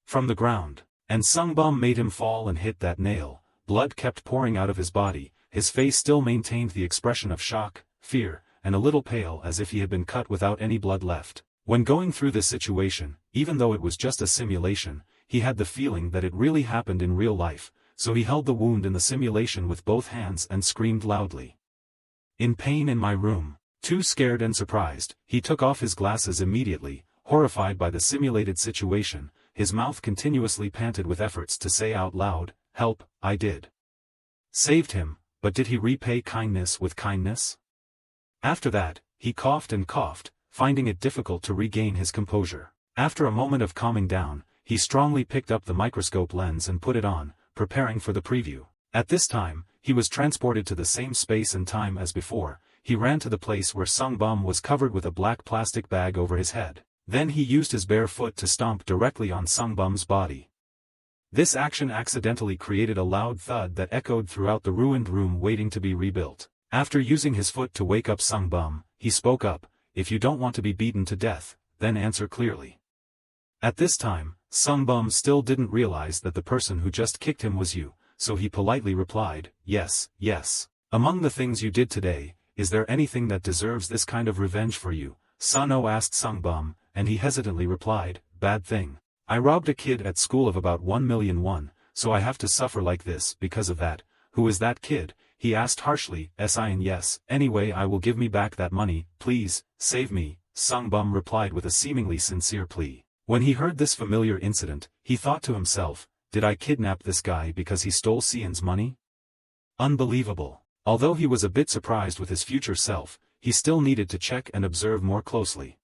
from the ground, and Sungbum made him fall and hit that nail. Blood kept pouring out of his body, his face still maintained the expression of shock, fear, and a little pale as if he had been cut without any blood left. When going through this situation, even though it was just a simulation, he had the feeling that it really happened in real life, so he held the wound in the simulation with both hands and screamed loudly. In pain in my room. Too scared and surprised, he took off his glasses immediately, horrified by the simulated situation. His mouth continuously panted with efforts to say out loud, help, I did. Saved him, but did he repay kindness with kindness? After that, he coughed and coughed, finding it difficult to regain his composure. After a moment of calming down, he strongly picked up the microscope lens and put it on, preparing for the preview. At this time, he was transported to the same space and time as before. He ran to the place where Sungbum was covered with a black plastic bag over his head. Then he used his bare foot to stomp directly on Sungbum's body. This action accidentally created a loud thud that echoed throughout the ruined room waiting to be rebuilt. After using his foot to wake up Sungbum, he spoke up, if you don't want to be beaten to death, then answer clearly. At this time, Sungbum still didn't realize that the person who just kicked him was you, so he politely replied, yes, yes. Among the things you did today, is there anything that deserves this kind of revenge for you? Sun-Oh asked Sungbum, and he hesitantly replied, bad thing. I robbed a kid at school of about 1,000,000 won, so I have to suffer like this because of that. Who is that kid? He asked harshly. Esion yes. Anyway I will give me back that money, please, save me, Sungbum replied with a seemingly sincere plea. When he heard this familiar incident, he thought to himself, did I kidnap this guy because he stole Sion's money? Unbelievable. Although he was a bit surprised with his future self, he still needed to check and observe more closely.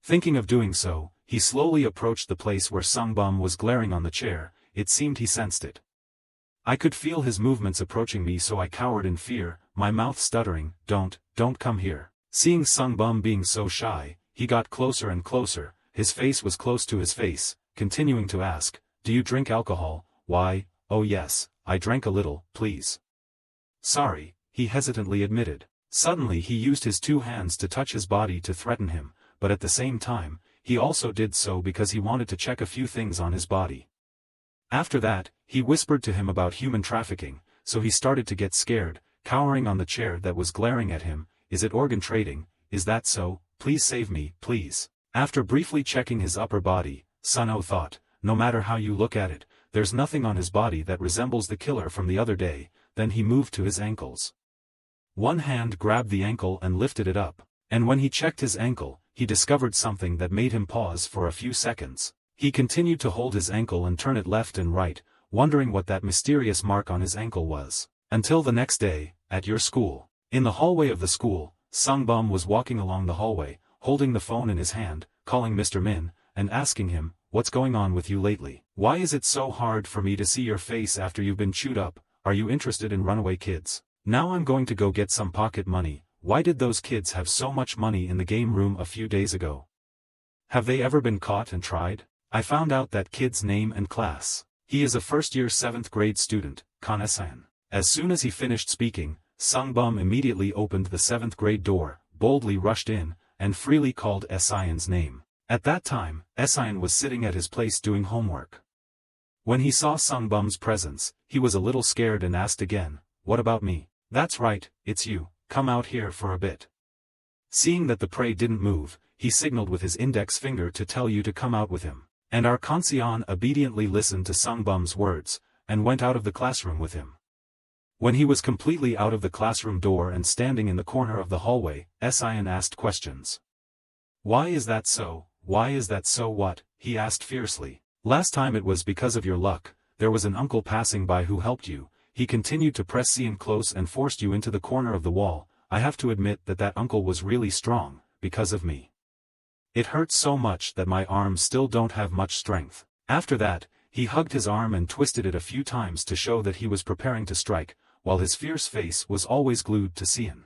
Thinking of doing so, he slowly approached the place where Sungbum was glaring on the chair. It seemed he sensed it. I could feel his movements approaching me, so I cowered in fear. my mouth stuttering, don't come here. Seeing Sung Bum being so shy, he got closer and closer, his face was close to his face, continuing to ask, do you drink alcohol? Why, oh yes, I drank a little, please. Sorry, he hesitantly admitted. Suddenly he used his two hands to touch his body to threaten him, but at the same time, he also did so because he wanted to check a few things on his body. After that, he whispered to him about human trafficking, so he started to get scared, cowering on the chair that was glaring at him. Is it organ trading? Is that so? Please save me, please. After briefly checking his upper body, Sun-Oh thought, no matter how you look at it, there's nothing on his body that resembles the killer from the other day. Then he moved to his ankles. One hand grabbed the ankle and lifted it up, and when he checked his ankle, he discovered something that made him pause for a few seconds. He continued to hold his ankle and turn it left and right, wondering what that mysterious mark on his ankle was. Until the next day, at your school. In the hallway of the school, Sung Bum was walking along the hallway, holding the phone in his hand, calling Mr. Min, and asking him, what's going on with you lately? Why is it so hard for me to see your face after you've been chewed up? Are you interested in runaway kids? Now I'm going to go get some pocket money. Why did those kids have so much money in the game room a few days ago? Have they ever been caught and tried? I found out that kid's name and class. He is a first-year 7th grade student, Kan-san. As soon as he finished speaking, Sung Bum immediately opened the 7th grade door, boldly rushed in, and freely called Sion's name. At that time, Sion was sitting at his place doing homework. When he saw Sung Bum's presence, he was a little scared and asked again, what about me? That's right, it's you, come out here for a bit. Seeing that the prey didn't move, he signaled with his index finger to tell you to come out with him. And our Kanseon obediently listened to Sung Bum's words, and went out of the classroom with him. When he was completely out of the classroom door and standing in the corner of the hallway, Sion asked questions. Why is that so? Why is that so what? He asked fiercely. Last time it was because of your luck, there was an uncle passing by who helped you. He continued to press Sion close and forced you into the corner of the wall. I have to admit that uncle was really strong, because of me. It hurts so much that my arms still don't have much strength. After that, he hugged his arm and twisted it a few times to show that he was preparing to strike, while his fierce face was always glued to Sion.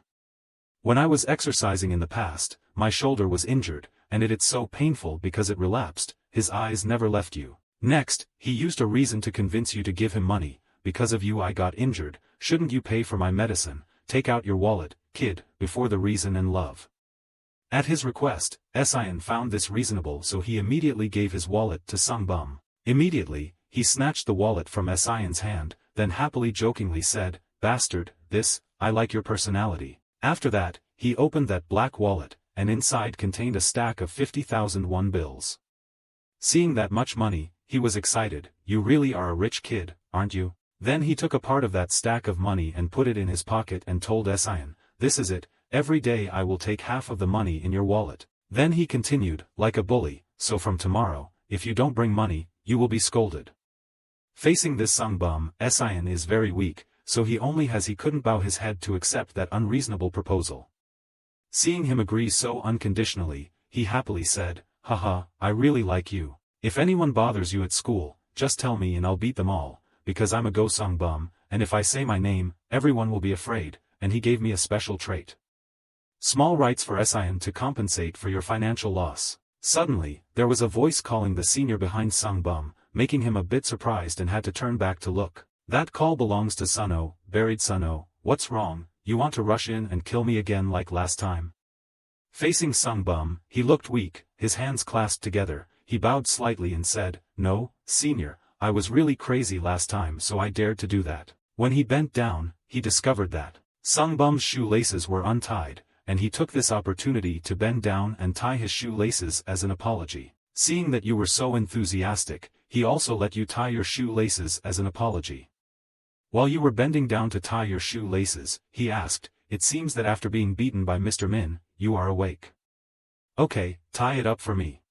When I was exercising in the past, my shoulder was injured, and it's so painful because it relapsed. His eyes never left you. Next, he used a reason to convince you to give him money. Because of you I got injured, shouldn't you pay for my medicine? Take out your wallet, kid, before the reason and love. At his request, Sion found this reasonable, so he immediately gave his wallet to Sung Bum. Immediately, he snatched the wallet from Sion's hand, then happily jokingly said, bastard, I like your personality. After that, he opened that black wallet, and inside contained a stack of 50,000 won bills. Seeing that much money, he was excited. You really are a rich kid, aren't you? Then he took a part of that stack of money and put it in his pocket and told Sion, this is it. Every day I will take half of the money in your wallet. Then he continued, like a bully, so from tomorrow, if you don't bring money, you will be scolded. Facing this Sung Bum, Sion is very weak, so he couldn't bow his head to accept that unreasonable proposal. Seeing him agree so unconditionally, he happily said, haha, I really like you. If anyone bothers you at school, just tell me and I'll beat them all, because I'm a Go Sung Bum, and if I say my name, everyone will be afraid, and he gave me a special trait. Small rights for Sion to compensate for your financial loss. Suddenly, there was a voice calling the senior behind Sung Bum, making him a bit surprised and had to turn back to look. That call belongs to Sun-Oh, buried Sun-Oh. What's wrong? You want to rush in and kill me again like last time? Facing Sung Bum, he looked weak, his hands clasped together. He bowed slightly and said, no, senior, I was really crazy last time so I dared to do that. When he bent down, he discovered that Sung Bum's shoelaces were untied, and he took this opportunity to bend down and tie his shoelaces as an apology. Seeing that you were so enthusiastic, he also let you tie your shoelaces as an apology. While you were bending down to tie your shoelaces, he asked, it seems that after being beaten by Mr. Min, you are awake. Okay, tie it up for me.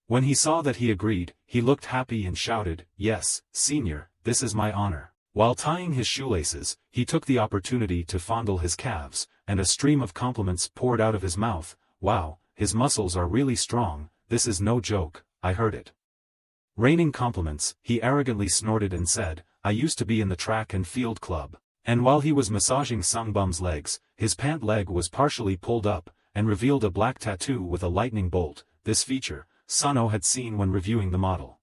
When he saw that he agreed, he looked happy and shouted, yes, senior, this is my honor. While tying his shoelaces, he took the opportunity to fondle his calves, and a stream of compliments poured out of his mouth. Wow, his muscles are really strong, this is no joke, I heard it. Raining compliments, he arrogantly snorted and said, I used to be in the track and field club. And while he was massaging Sungbum's legs, his pant leg was partially pulled up, and revealed a black tattoo with a lightning bolt. This feature, Suno had seen when reviewing the model.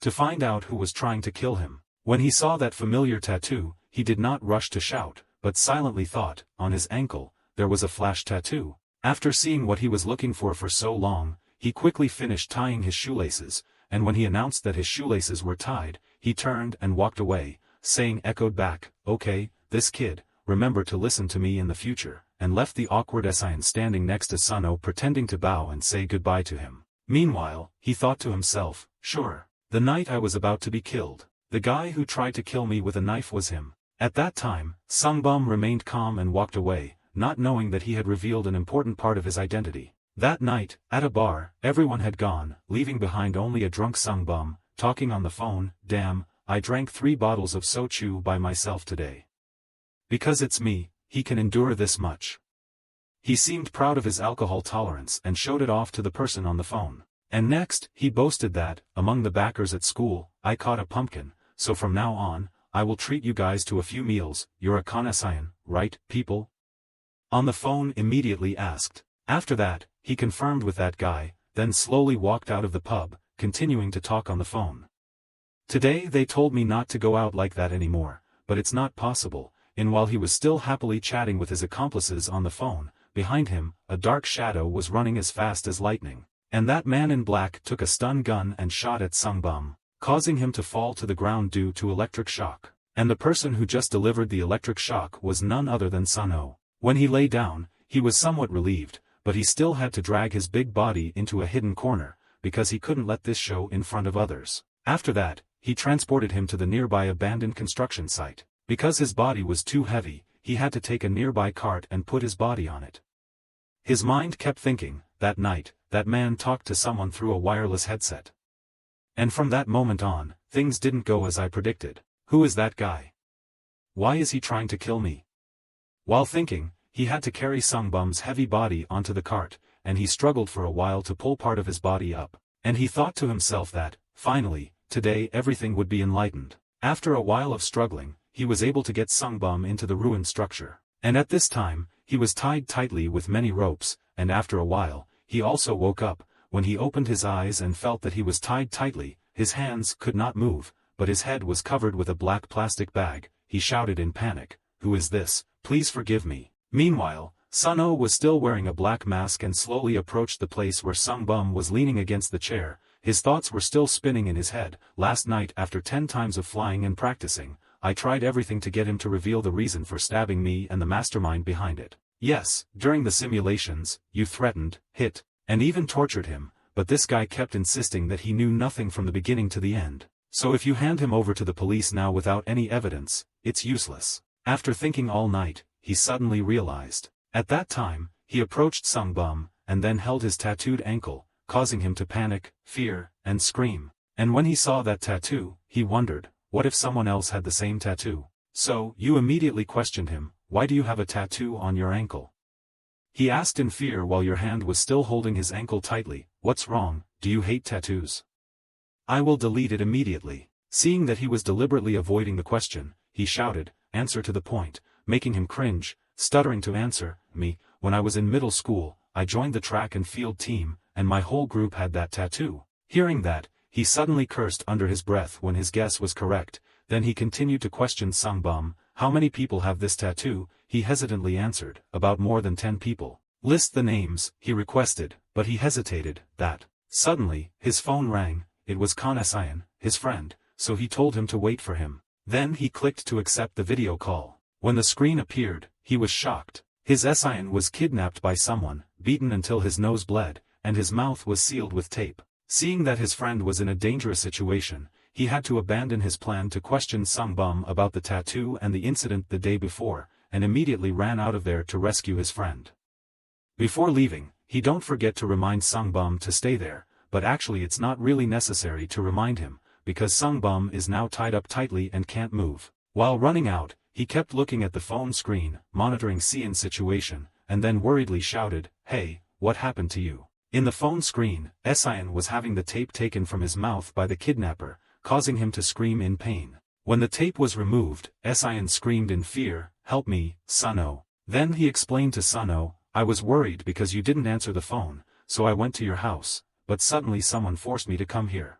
To find out who was trying to kill him. When he saw that familiar tattoo, he did not rush to shout, but silently thought, on his ankle, there was a flash tattoo. After seeing what he was looking for so long, he quickly finished tying his shoelaces, and when he announced that his shoelaces were tied, he turned and walked away, saying echoed back, "Okay, this kid, remember to listen to me in the future," and left the awkward Scion standing next to Suno pretending to bow and say goodbye to him. Meanwhile, he thought to himself, sure, the night I was about to be killed, the guy who tried to kill me with a knife was him. At that time, Sungbum remained calm and walked away, not knowing that he had revealed an important part of his identity. That night, at a bar, everyone had gone, leaving behind only a drunk Sungbum, talking on the phone. "Damn, I drank 3 bottles of soju by myself today. Because it's me, he can endure this much." He seemed proud of his alcohol tolerance and showed it off to the person on the phone. And next, he boasted that, among the backers at school, "I caught a pumpkin, so from now on, I will treat you guys to a few meals. You're a Kanasaiyan, right, people?" On the phone immediately asked. After that, he confirmed with that guy, then slowly walked out of the pub, continuing to talk on the phone. "Today they told me not to go out like that anymore, but it's not possible," and while he was still happily chatting with his accomplices on the phone, behind him, a dark shadow was running as fast as lightning. And that man in black took a stun gun and shot at Sungbum, causing him to fall to the ground due to electric shock. And the person who just delivered the electric shock was none other than Suno. When he lay down, he was somewhat relieved, but he still had to drag his big body into a hidden corner, because he couldn't let this show in front of others. After that, he transported him to the nearby abandoned construction site. Because his body was too heavy, he had to take a nearby cart and put his body on it. His mind kept thinking, that night, that man talked to someone through a wireless headset. And from that moment on, things didn't go as I predicted. Who is that guy? Why is he trying to kill me? While thinking, he had to carry Sungbum's heavy body onto the cart, and he struggled for a while to pull part of his body up. And he thought to himself that, finally, today everything would be enlightened. After a while of struggling, he was able to get Sungbum into the ruined structure. And at this time, he was tied tightly with many ropes, and after a while, he also woke up. When he opened his eyes and felt that he was tied tightly, his hands could not move, but his head was covered with a black plastic bag. He shouted in panic, "Who is this? Please forgive me." Meanwhile, Suno was still wearing a black mask and slowly approached the place where Sungbum was leaning against the chair. His thoughts were still spinning in his head. "Last night, after 10 times of flying and practicing, I tried everything to get him to reveal the reason for stabbing me and the mastermind behind it. Yes, during the simulations, you threatened, hit, and even tortured him, but this guy kept insisting that he knew nothing from the beginning to the end. So if you hand him over to the police now without any evidence, it's useless." After thinking all night, he suddenly realized. At that time, he approached Sungbum, and then held his tattooed ankle, causing him to panic, fear, and scream. And when he saw that tattoo, he wondered, what if someone else had the same tattoo? "So, you immediately questioned him, why do you have a tattoo on your ankle?" He asked in fear while your hand was still holding his ankle tightly. "What's wrong, do you hate tattoos?" "I will delete it immediately." Seeing that he was deliberately avoiding the question, he shouted, "Answer to the point," making him cringe, stuttering to answer, "Me, when I was in middle school, I joined the track and field team, and my whole group had that tattoo." Hearing that, he suddenly cursed under his breath when his guess was correct. Then he continued to question Sungbum, "How many people have this tattoo?" He hesitantly answered, "About more than 10 people." "List the names," he requested, but he hesitated. Suddenly, his phone rang. It was Kanasaiyan, his friend, so he told him to wait for him. Then he clicked to accept the video call. When the screen appeared, he was shocked. His Saiyan was kidnapped by someone, beaten until his nose bled, and his mouth was sealed with tape. Seeing that his friend was in a dangerous situation, he had to abandon his plan to question Sungbum about the tattoo and the incident the day before, and immediately ran out of there to rescue his friend. Before leaving, he don't forget to remind Sungbum to stay there, but actually it's not really necessary to remind him, because Sungbum is now tied up tightly and can't move. While running out, he kept looking at the phone screen, monitoring Cian's situation, and then worriedly shouted, "Hey, what happened to you?" In the phone screen, Cian was having the tape taken from his mouth by the kidnapper, causing him to scream in pain. When the tape was removed, Sion screamed in fear, "Help me, Suno." Then he explained to Suno, "I was worried because you didn't answer the phone, so I went to your house, but suddenly someone forced me to come here."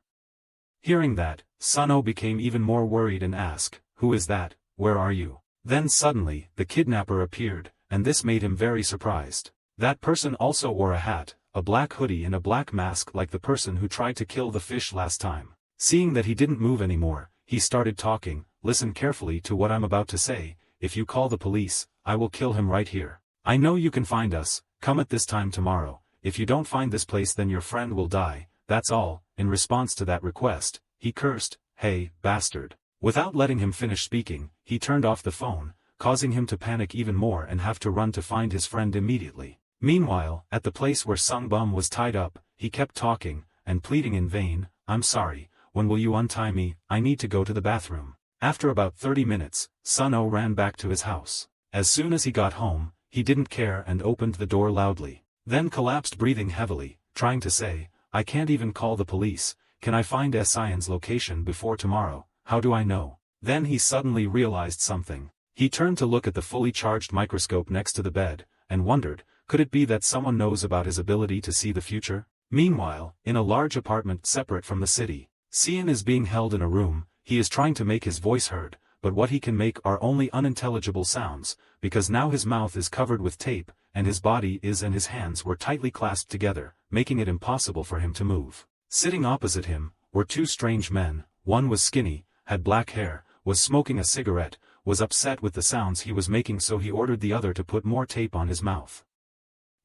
Hearing that, Suno became even more worried and asked, "Who is that? Where are you?" Then suddenly, the kidnapper appeared, and this made him very surprised. That person also wore a hat, a black hoodie and a black mask like the person who tried to kill the fish last time. Seeing that he didn't move anymore, he started talking, "Listen carefully to what I'm about to say. If you call the police, I will kill him right here. I know you can find us, come at this time tomorrow. If you don't find this place then your friend will die, that's all." In response to that request, he cursed, "Hey, bastard." Without letting him finish speaking, he turned off the phone, causing him to panic even more and have to run to find his friend immediately. Meanwhile, at the place where Sungbum was tied up, he kept talking, and pleading in vain, "I'm sorry, when will you untie me? I need to go to the bathroom." After about 30 minutes, Suno ran back to his house. As soon as he got home, he didn't care and opened the door loudly. Then collapsed breathing heavily, trying to say, "I can't even call the police. Can I find Sion's location before tomorrow? How do I know?" Then he suddenly realized something. He turned to look at the fully charged microscope next to the bed, and wondered, could it be that someone knows about his ability to see the future? Meanwhile, in a large apartment separate from the city, Sion is being held in a room. He is trying to make his voice heard, but what he can make are only unintelligible sounds, because now his mouth is covered with tape, and his body is and his hands were tightly clasped together, making it impossible for him to move. Sitting opposite him, were two strange men. One was skinny, had black hair, was smoking a cigarette, was upset with the sounds he was making, so he ordered the other to put more tape on his mouth.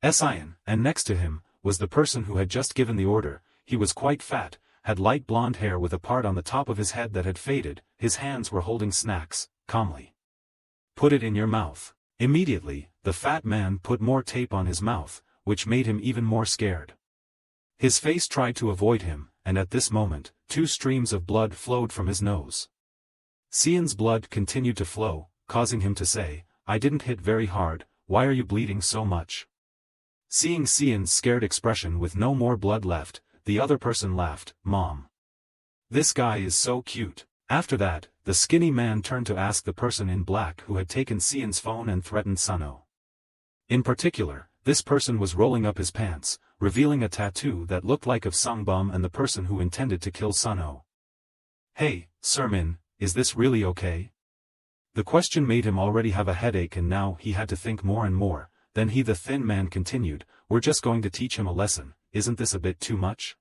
Sion, and next to him, was the person who had just given the order. He was quite fat, had light blonde hair with a part on the top of his head that had faded. His hands were holding snacks, calmly. "Put it in your mouth." Immediately, the fat man put more tape on his mouth, which made him even more scared. His face tried to avoid him, and at this moment, 2 streams of blood flowed from his nose. Sion's blood continued to flow, causing him to say, "I didn't hit very hard, why are you bleeding so much?" Seeing Sion's scared expression with no more blood left, the other person laughed, "Mom. This guy is so cute." After that, the skinny man turned to ask the person in black who had taken Sion's phone and threatened Suno. In particular, this person was rolling up his pants, revealing a tattoo that looked like of Sungbum and the person who intended to kill Suno. "Hey, Sir Min, is this really okay?" The question made him already have a headache and now he had to think more and more. Then the thin man continued, "We're just going to teach him a lesson, isn't this a bit too much?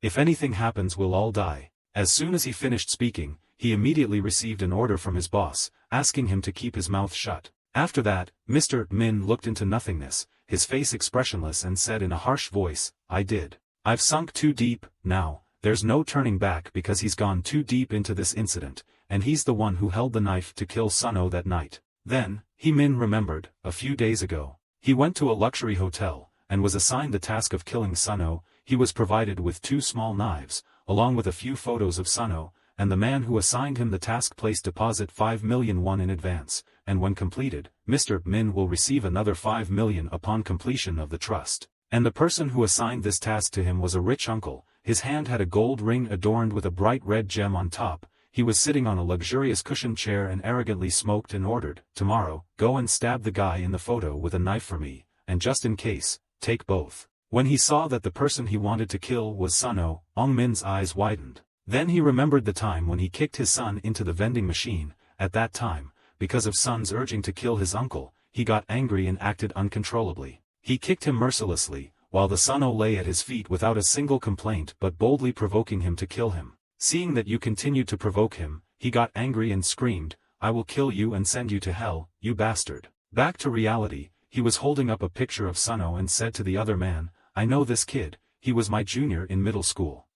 If anything happens we'll all die." As soon as he finished speaking, he immediately received an order from his boss, asking him to keep his mouth shut. After that, Mr. Min looked into nothingness, his face expressionless, and said in a harsh voice, "I did. I've sunk too deep, now, there's no turning back because he's gone too deep into this incident, and he's the one who held the knife to kill Suno that night." Then, Min remembered, a few days ago, he went to a luxury hotel, and was assigned the task of killing Suno. He was provided with 2 small knives, along with a few photos of Suno, and the man who assigned him the task placed deposit 5 million won in advance, and when completed, Mr. Min will receive another 5 million upon completion of the trust. And the person who assigned this task to him was a rich uncle. His hand had a gold ring adorned with a bright red gem on top. He was sitting on a luxurious cushioned chair and arrogantly smoked and ordered, "Tomorrow, go and stab the guy in the photo with a knife for me, and just in case, take both." When he saw that the person he wanted to kill was Suno, Ong Min's eyes widened. Then he remembered the time when he kicked his son into the vending machine. At that time, because of Son's urging to kill his uncle, he got angry and acted uncontrollably. He kicked him mercilessly, while the Suno lay at his feet without a single complaint but boldly provoking him to kill him. Seeing that you continued to provoke him, he got angry and screamed, "I will kill you and send you to hell, you bastard." Back to reality, he was holding up a picture of Suno and said to the other man, "I know this kid, he was my junior in middle school."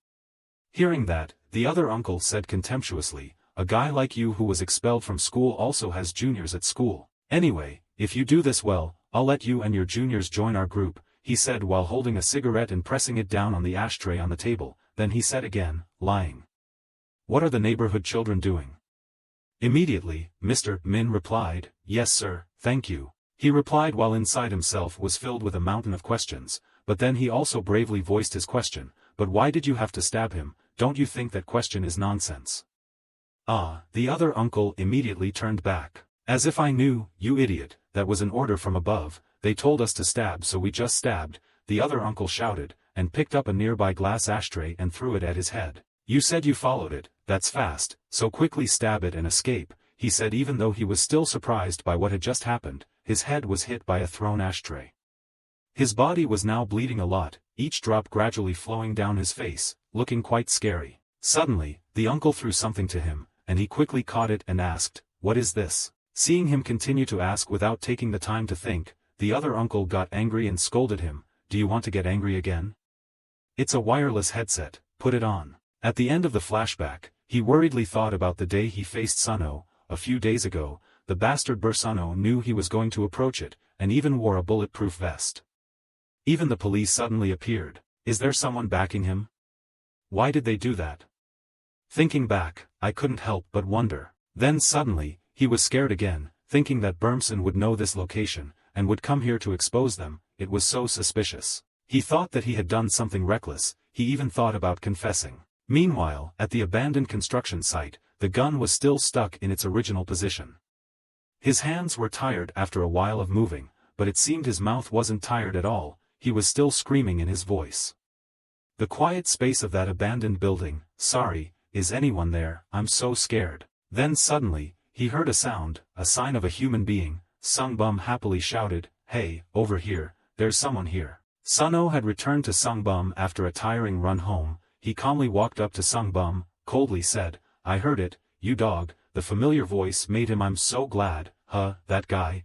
Hearing that, the other uncle said contemptuously, "A guy like you who was expelled from school also has juniors at school. Anyway, if you do this well, I'll let you and your juniors join our group," he said while holding a cigarette and pressing it down on the ashtray on the table. Then he said again, lying, "What are the neighborhood children doing?" Immediately, Mr. Min replied, "Yes sir, thank you." He replied while inside himself was filled with a mountain of questions, but then he also bravely voiced his question, "But why did you have to stab him? Don't you think that question is nonsense?" Ah, the other uncle immediately turned back. As if I knew, you idiot, that was an order from above, they told us to stab so we just stabbed, the other uncle shouted, and picked up a nearby glass ashtray and threw it at his head. You said you followed it, that's fast, so quickly stab it and escape, he said even though he was still surprised by what had just happened. His head was hit by a thrown ashtray. His body was now bleeding a lot, each drop gradually flowing down his face, looking quite scary. Suddenly, the uncle threw something to him, and he quickly caught it and asked, "What is this?" Seeing him continue to ask without taking the time to think, the other uncle got angry and scolded him, "Do you want to get angry again? It's a wireless headset, put it on." At the end of the flashback, he worriedly thought about the day he faced Suno. A few days ago, the bastard Bursuno knew he was going to approach it, and even wore a bulletproof vest. Even the police suddenly appeared. Is there someone backing him? Why did they do that? Thinking back, I couldn't help but wonder. Then suddenly, he was scared again, thinking that Burmson would know this location, and would come here to expose them. It was so suspicious. He thought that he had done something reckless, he even thought about confessing. Meanwhile, at the abandoned construction site, the gun was still stuck in its original position. His hands were tired after a while of moving, but it seemed his mouth wasn't tired at all, he was still screaming in his voice. The quiet space of that abandoned building. Sorry, is anyone there? I'm so scared. Then suddenly, he heard a sound, a sign of a human being. Sungbum happily shouted, "Hey, over here, there's someone here." Suno had returned to Sungbum after a tiring run home. He calmly walked up to Sungbum, coldly said, "I heard it, you dog." The familiar voice made him. I'm so glad, that guy,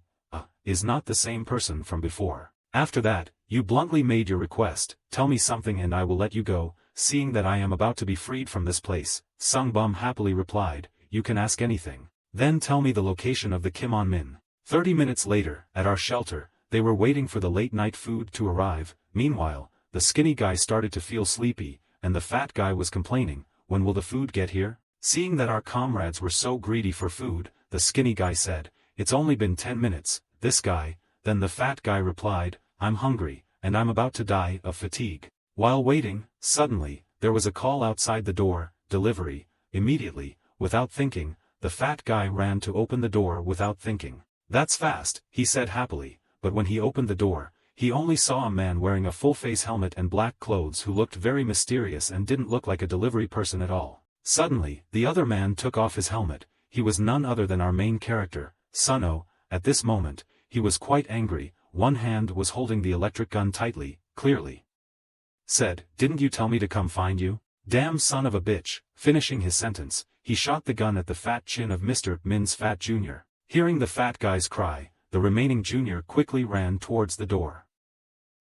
is not the same person from before. After that, you bluntly made your request, tell me something and I will let you go, seeing that I am about to be freed from this place. Sungbum happily replied, you can ask anything. Then tell me the location of the Kim On Min. 30 minutes later, at our shelter, they were waiting for the late-night food to arrive. Meanwhile, the skinny guy started to feel sleepy, and the fat guy was complaining, when will the food get here? Seeing that our comrades were so greedy for food, the skinny guy said, it's only been 10 minutes, this guy. Then the fat guy replied, I'm hungry, and I'm about to die of fatigue. While waiting, suddenly, there was a call outside the door, delivery. Immediately, without thinking, the fat guy ran to open the door without thinking. That's fast, he said happily, but when he opened the door, he only saw a man wearing a full-face helmet and black clothes who looked very mysterious and didn't look like a delivery person at all. Suddenly, the other man took off his helmet. He was none other than our main character, Suno. At this moment, he was quite angry. One hand was holding the electric gun tightly, clearly said, didn't you tell me to come find you? Damn son of a bitch. Finishing his sentence, he shot the gun at the fat chin of Mr. Min's fat junior. Hearing the fat guy's cry, the remaining junior quickly ran towards the door.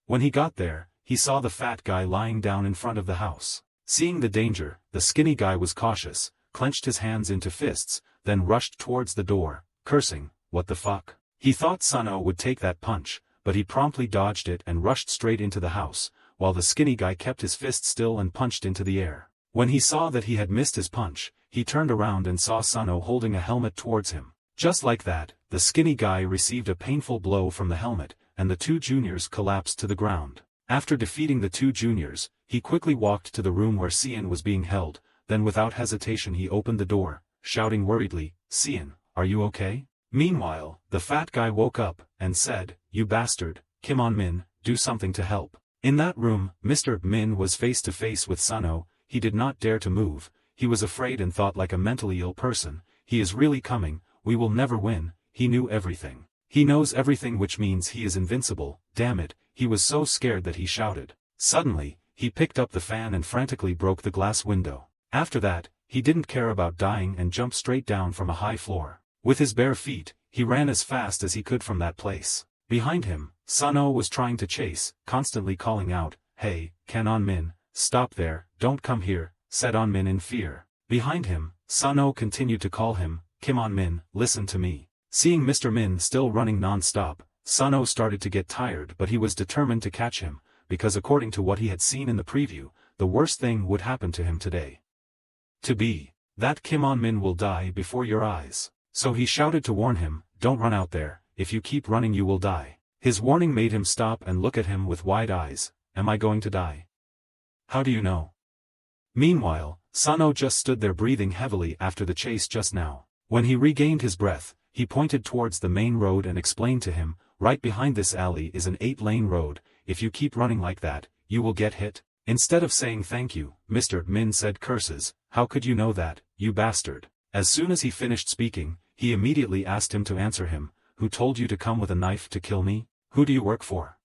When he got there, he saw the fat guy lying down in front of the house. Seeing the danger, the skinny guy was cautious, clenched his hands into fists, then rushed towards the door, cursing, what the fuck? He thought Suno would take that punch, but he promptly dodged it and rushed straight into the house, while the skinny guy kept his fist still and punched into the air. When he saw that he had missed his punch, he turned around and saw Suno holding a helmet towards him. Just like that, the skinny guy received a painful blow from the helmet, and the two juniors collapsed to the ground. After defeating the two juniors, he quickly walked to the room where Cian was being held, then without hesitation he opened the door, shouting worriedly, Cian, are you okay? Meanwhile, the fat guy woke up, and said, you bastard, Kim On Min, do something to help. In that room, Mr. Min was face to face with Suno. He did not dare to move, he was afraid and thought like a mentally ill person, he is really coming, we will never win. He knew everything. He knows everything, which means he is invincible. Damn it, he was so scared that he shouted. Suddenly, he picked up the fan and frantically broke the glass window. After that, he didn't care about dying and jumped straight down from a high floor. With his bare feet, he ran as fast as he could from that place. Behind him, Suno was trying to chase, constantly calling out, hey, Kim On Min, stop there, don't come here, said On Min in fear. Behind him, Suno continued to call him, Kim On Min, listen to me. Seeing Mr. Min still running non-stop, Suno started to get tired, but he was determined to catch him, because according to what he had seen in the preview, the worst thing would happen to him today. That Kim On Min will die before your eyes. So he shouted to warn him, don't run out there, if you keep running you will die. His warning made him stop and look at him with wide eyes. Am I going to die? How do you know? Meanwhile, Sano just stood there breathing heavily after the chase just now. When he regained his breath, he pointed towards the main road and explained to him, right behind this alley is an 8-lane road, if you keep running like that, you will get hit. Instead of saying thank you, Mr. Min said curses, how could you know that, you bastard? As soon as he finished speaking, he immediately asked him to answer him, who told you to come with a knife to kill me? Who do you work for?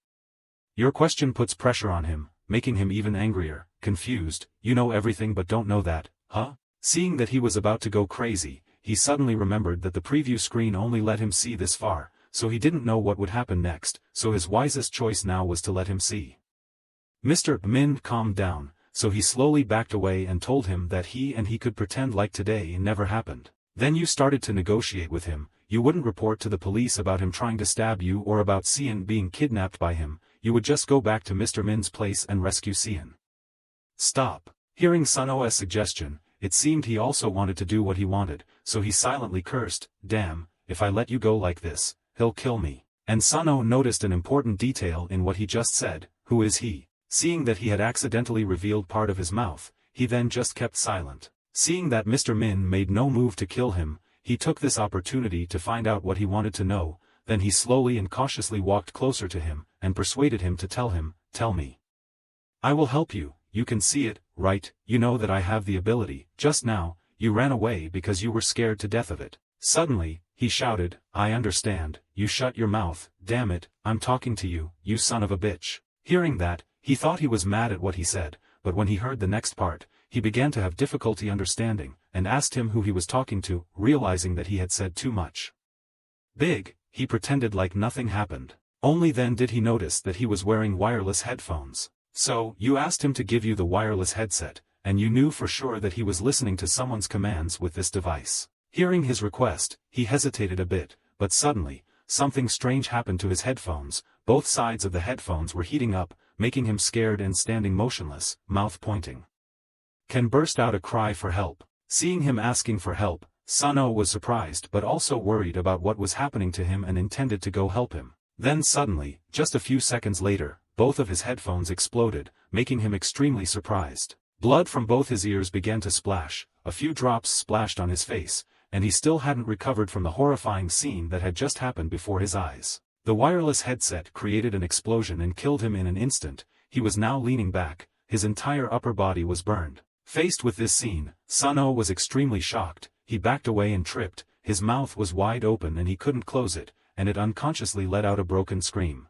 Your question puts pressure on him, making him even angrier, confused, you know everything but don't know that, huh? Seeing that he was about to go crazy, he suddenly remembered that the preview screen only let him see this far, so he didn't know what would happen next, so his wisest choice now was to let him see. Mr. Min calmed down, so he slowly backed away and told him that he could pretend like today never happened. Then you started to negotiate with him, you wouldn't report to the police about him trying to stab you or about Sian being kidnapped by him, you would just go back to Mr. Min's place and rescue Sian. Stop. Hearing Sun-O's suggestion, it seemed he also wanted to do what he wanted, so he silently cursed, damn, if I let you go like this, he'll kill me. And Sun-O noticed an important detail in what he just said, who is he? Seeing that he had accidentally revealed part of his mouth, he then just kept silent. Seeing that Mr. Min made no move to kill him, he took this opportunity to find out what he wanted to know, then he slowly and cautiously walked closer to him, and persuaded him to tell him, tell me. I will help you, you can see it, right, you know that I have the ability, just now, you ran away because you were scared to death of it. Suddenly, he shouted, I understand, you shut your mouth, damn it, I'm talking to you, you son of a bitch. Hearing that, he thought he was mad at what he said, but when he heard the next part, he began to have difficulty understanding, and asked him who he was talking to, realizing that he had said too much. Big, he pretended like nothing happened. Only then did he notice that he was wearing wireless headphones. So, you asked him to give you the wireless headset, and you knew for sure that he was listening to someone's commands with this device. Hearing his request, he hesitated a bit, but suddenly, something strange happened to his headphones, both sides of the headphones were heating up, making him scared and standing motionless, mouth pointing. Ken burst out a cry for help. Seeing him asking for help, Sun-O was surprised but also worried about what was happening to him and intended to go help him. Then suddenly, just a few seconds later, both of his headphones exploded, making him extremely surprised. Blood from both his ears began to splash, a few drops splashed on his face, and he still hadn't recovered from the horrifying scene that had just happened before his eyes. The wireless headset created an explosion and killed him in an instant. He was now leaning back, his entire upper body was burned. Faced with this scene, Sun-O was extremely shocked, he backed away and tripped, his mouth was wide open and he couldn't close it, and it unconsciously let out a broken scream.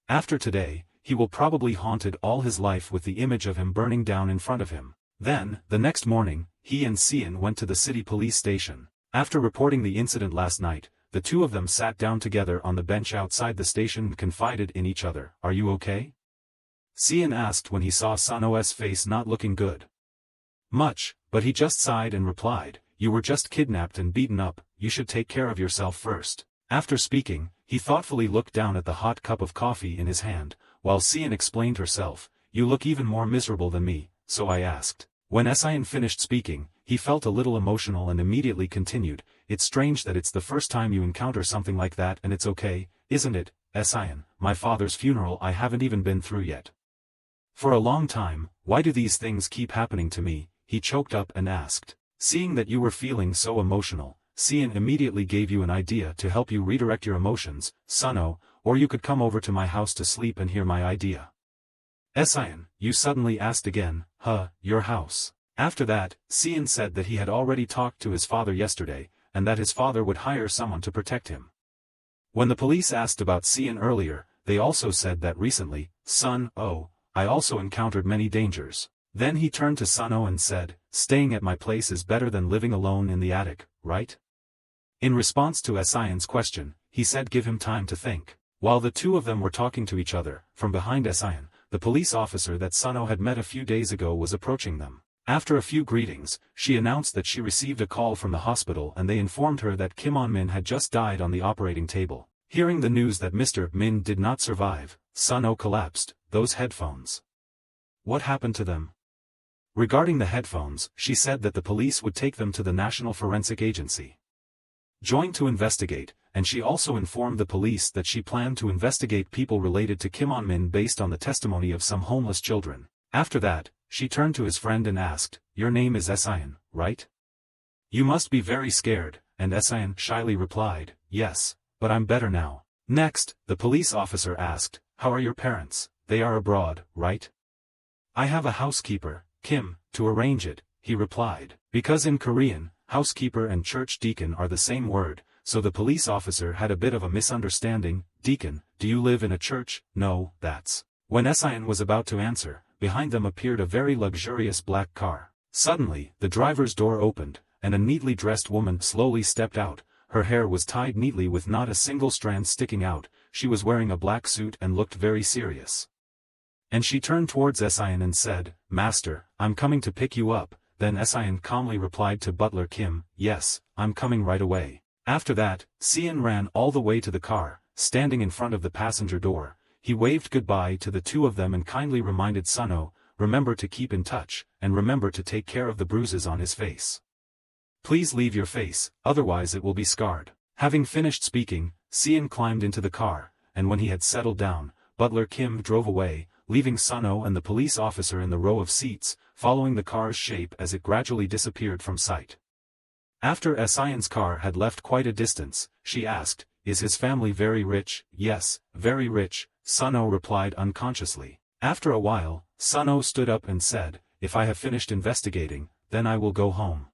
After today, he will probably haunted all his life with the image of him burning down in front of him. Then, the next morning, he and Sian went to the city police station. After reporting the incident last night, the two of them sat down together on the bench outside the station and confided in each other. Are you okay? Sian asked when he saw Sun-O's face not looking good. Much, but he just sighed and replied, you were just kidnapped and beaten up, you should take care of yourself first. After speaking, he thoughtfully looked down at the hot cup of coffee in his hand, while Sian explained herself, you look even more miserable than me, so I asked. When Sian finished speaking, he felt a little emotional and immediately continued, it's strange that it's the first time you encounter something like that and it's okay, isn't it, Sian? My father's funeral I haven't even been through yet. For a long time, why do these things keep happening to me? He choked up and asked. Seeing that you were feeling so emotional, Sian immediately gave you an idea to help you redirect your emotions, Sun-O, or you could come over to my house to sleep and hear my idea. Sian, you suddenly asked again, your house. After that, Sian said that he had already talked to his father yesterday, and that his father would hire someone to protect him. When the police asked about Sian earlier, they also said that recently, Sun-O, I also encountered many dangers. Then he turned to Sun-O and said, staying at my place is better than living alone in the attic, right? In response to Sian's question, he said give him time to think. While the two of them were talking to each other, from behind Sian, the police officer that Sun-O had met a few days ago was approaching them. After a few greetings, she announced that she received a call from the hospital and they informed her that Kim On-min had just died on the operating table. Hearing the news that Mr. Min did not survive, Sun-O collapsed. Those headphones. What happened to them? Regarding the headphones, she said that the police would take them to the National Forensic Agency. Joined to investigate, and she also informed the police that she planned to investigate people related to Kim On-min based on the testimony of some homeless children. After that, she turned to his friend and asked, "Your name is Esayan, right? You must be very scared," and Esayan shyly replied, "Yes, but I'm better now." Next, the police officer asked, "How are your parents? They are abroad, right?" "I have a housekeeper, Kim, to arrange it," he replied. Because in Korean, housekeeper and church deacon are the same word, so the police officer had a bit of a misunderstanding. "Deacon, do you live in a church?" "No, that's..." When Esayan was about to answer, behind them appeared a very luxurious black car. Suddenly, the driver's door opened, and a neatly dressed woman slowly stepped out. Her hair was tied neatly with not a single strand sticking out, she was wearing a black suit and looked very serious. And she turned towards Esayan and said, "Master, I'm coming to pick you up." Then Esayan calmly replied to butler Kim, "Yes, I'm coming right away." After that, Sean ran all the way to the car. Standing in front of the passenger door, he waved goodbye to the two of them and kindly reminded Suno, "Remember to keep in touch, and remember to take care of the bruises on his face. Please leave your face, otherwise it will be scarred." Having finished speaking, Sean climbed into the car, and when he had settled down, butler Kim drove away, leaving Suno and the police officer in the row of seats, following the car's shape as it gradually disappeared from sight. After Esayan's car had left quite a distance, she asked, "Is his family very rich?" "Yes, very rich," Suno replied unconsciously. After a while, Suno stood up and said, "If I have finished investigating, then I will go home."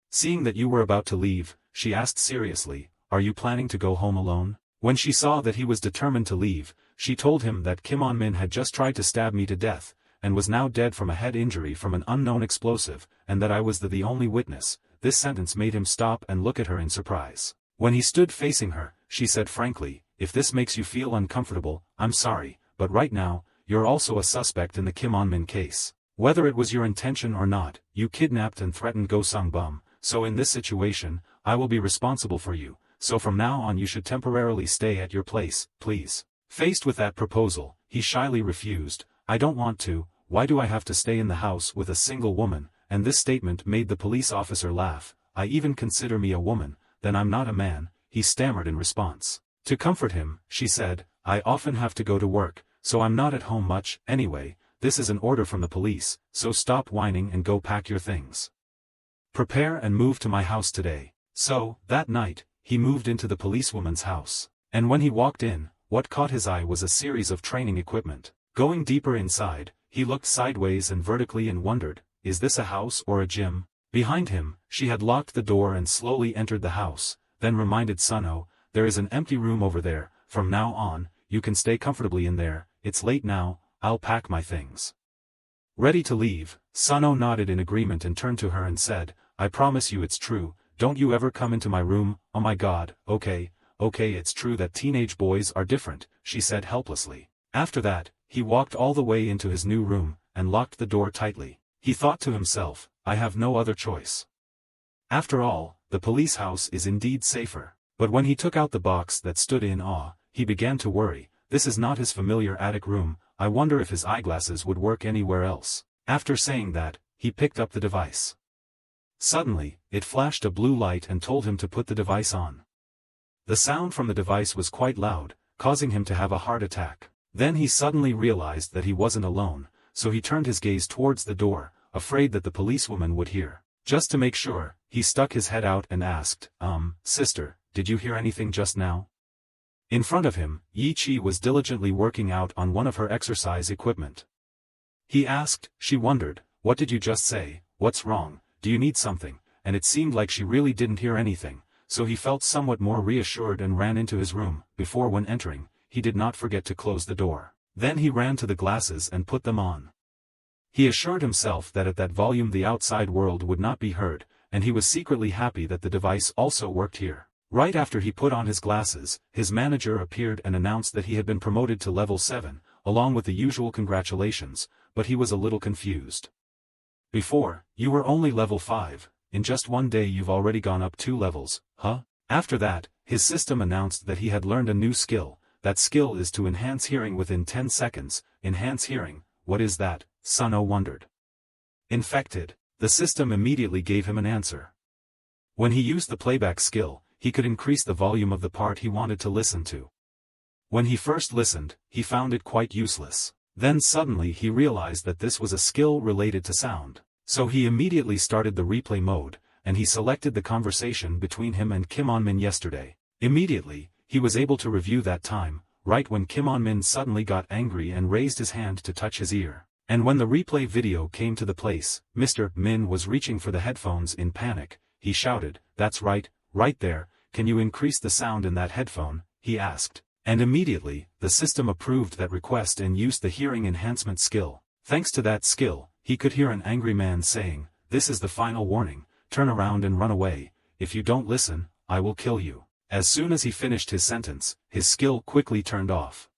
Seeing that you were about to leave, she asked seriously, "Are you planning to go home alone?" When she saw that he was determined to leave, she told him that Kim On-min had just tried to stab me to death, and was now dead from a head injury from an unknown explosive, and that I was the only witness. This sentence made him stop and look at her in surprise. When he stood facing her, she said frankly, "If this makes you feel uncomfortable, I'm sorry, but right now, you're also a suspect in the Kim On-min case. Whether it was your intention or not, you kidnapped and threatened Go Sung-bum, so in this situation, I will be responsible for you, so from now on you should temporarily stay at your place, please." Faced with that proposal, he shyly refused, "I don't want to, why do I have to stay in the house with a single woman?" And this statement made the police officer laugh. "I even consider me a woman, then I'm not a man," he stammered in response. To comfort him, she said, "I often have to go to work, so I'm not at home much. Anyway, this is an order from the police, so stop whining and go pack your things. Prepare and move to my house today." So, that night, he moved into the policewoman's house. And when he walked in, what caught his eye was a series of training equipment. Going deeper inside, he looked sideways and vertically and wondered, is this a house or a gym? Behind him, she had locked the door and slowly entered the house, then reminded Suno, "There is an empty room over there, from now on, you can stay comfortably in there, it's late now, I'll pack my things." Ready to leave, Suno nodded in agreement and turned to her and said, "I promise you it's true, don't you ever come into my room." "Oh my god, okay, it's true that teenage boys are different," she said helplessly. After that, he walked all the way into his new room, and locked the door tightly. He thought to himself, "I have no other choice. After all, the police house is indeed safer." But when he took out the box that stood in awe, he began to worry, this is not his familiar attic room, I wonder if his eyeglasses would work anywhere else. After saying that, he picked up the device. Suddenly, it flashed a blue light and told him to put the device on. The sound from the device was quite loud, causing him to have a heart attack. Then he suddenly realized that he wasn't alone, so he turned his gaze towards the door, afraid that the policewoman would hear. Just to make sure, he stuck his head out and asked, "Sister, did you hear anything just now?" In front of him, Yi-chi was diligently working out on one of her exercise equipment. He asked, she wondered, "What did you just say? What's wrong? Do you need something?" And it seemed like she really didn't hear anything, so he felt somewhat more reassured and ran into his room. Before when entering, he did not forget to close the door. Then he ran to the glasses and put them on. He assured himself that at that volume the outside world would not be heard, and he was secretly happy that the device also worked here. Right after he put on his glasses, his manager appeared and announced that he had been promoted to level 7, along with the usual congratulations, but he was a little confused. "Before, you were only level 5, in just one day you've already gone up 2 levels, huh?" After that, his system announced that he had learned a new skill. That skill is to enhance hearing within 10 seconds, enhance hearing, what is that? Suno wondered. Infected. The system immediately gave him an answer. When he used the playback skill, he could increase the volume of the part he wanted to listen to. When he first listened, he found it quite useless. Then suddenly he realized that this was a skill related to sound. So he immediately started the replay mode, and he selected the conversation between him and Kim On-min yesterday. Immediately, he was able to review that time, right when Kim On-min suddenly got angry and raised his hand to touch his ear. And when the replay video came to the place, Mr. Min was reaching for the headphones in panic. He shouted, "That's right, right there, can you increase the sound in that headphone?" he asked. And immediately, the system approved that request and used the hearing enhancement skill. Thanks to that skill, he could hear an angry man saying, "This is the final warning, turn around and run away, if you don't listen, I will kill you." As soon as he finished his sentence, his skill quickly turned off.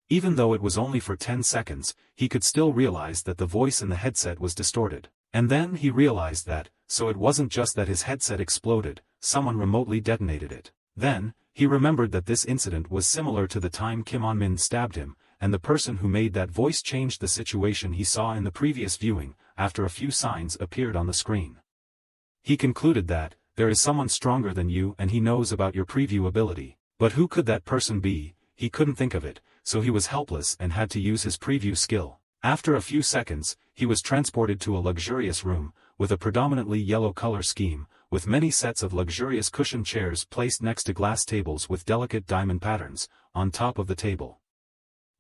Even though it was only for 10 seconds, he could still realize that the voice in the headset was distorted. And then he realized that, so it wasn't just that his headset exploded, someone remotely detonated it. Then, he remembered that this incident was similar to the time Kim On-min stabbed him, and the person who made that voice changed the situation he saw in the previous viewing, after a few signs appeared on the screen. He concluded that, there is someone stronger than you and he knows about your preview ability. But who could that person be? He couldn't think of it, so he was helpless and had to use his preview skill. After a few seconds, he was transported to a luxurious room, with a predominantly yellow color scheme, with many sets of luxurious cushioned chairs placed next to glass tables with delicate diamond patterns, on top of the table.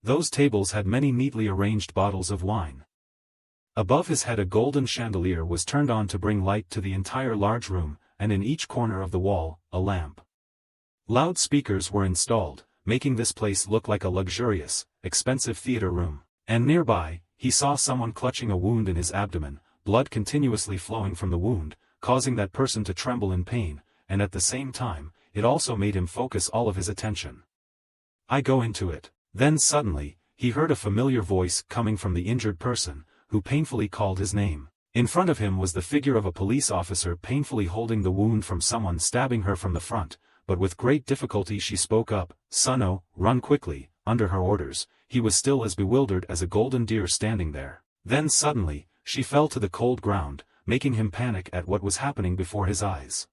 Those tables had many neatly arranged bottles of wine. Above his head a golden chandelier was turned on to bring light to the entire large room, and in each corner of the wall, a lamp. Loudspeakers were installed, making this place look like a luxurious, expensive theater room. And nearby, he saw someone clutching a wound in his abdomen, blood continuously flowing from the wound, causing that person to tremble in pain, and at the same time, it also made him focus all of his attention. I go into it. Then suddenly, he heard a familiar voice coming from the injured person, who painfully called his name. In front of him was the figure of a police officer painfully holding the wound from someone stabbing her from the front, but with great difficulty she spoke up, "Suno, run quickly." Under her orders, he was still as bewildered as a golden deer standing there. Then suddenly, she fell to the cold ground, making him panic at what was happening before his eyes.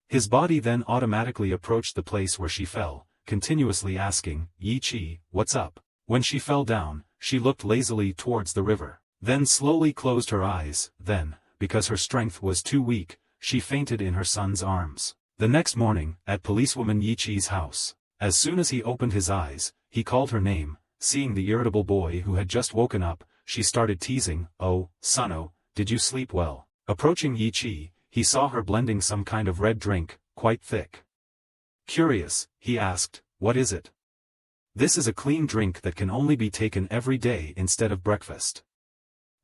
His body then automatically approached the place where she fell, continuously asking, "Yi-chi, what's up?" When she fell down, she looked lazily towards the river, then slowly closed her eyes. Then, because her strength was too weak, she fainted in her son's arms. The next morning, at policewoman Yi-chi's house, as soon as he opened his eyes, he called her name. Seeing the irritable boy who had just woken up, she started teasing, "Oh, Suno, did you sleep well?" Approaching Yi-chi, he saw her blending some kind of red drink, quite thick. Curious, he asked, "What is it?" "This is a clean drink that can only be taken every day instead of breakfast."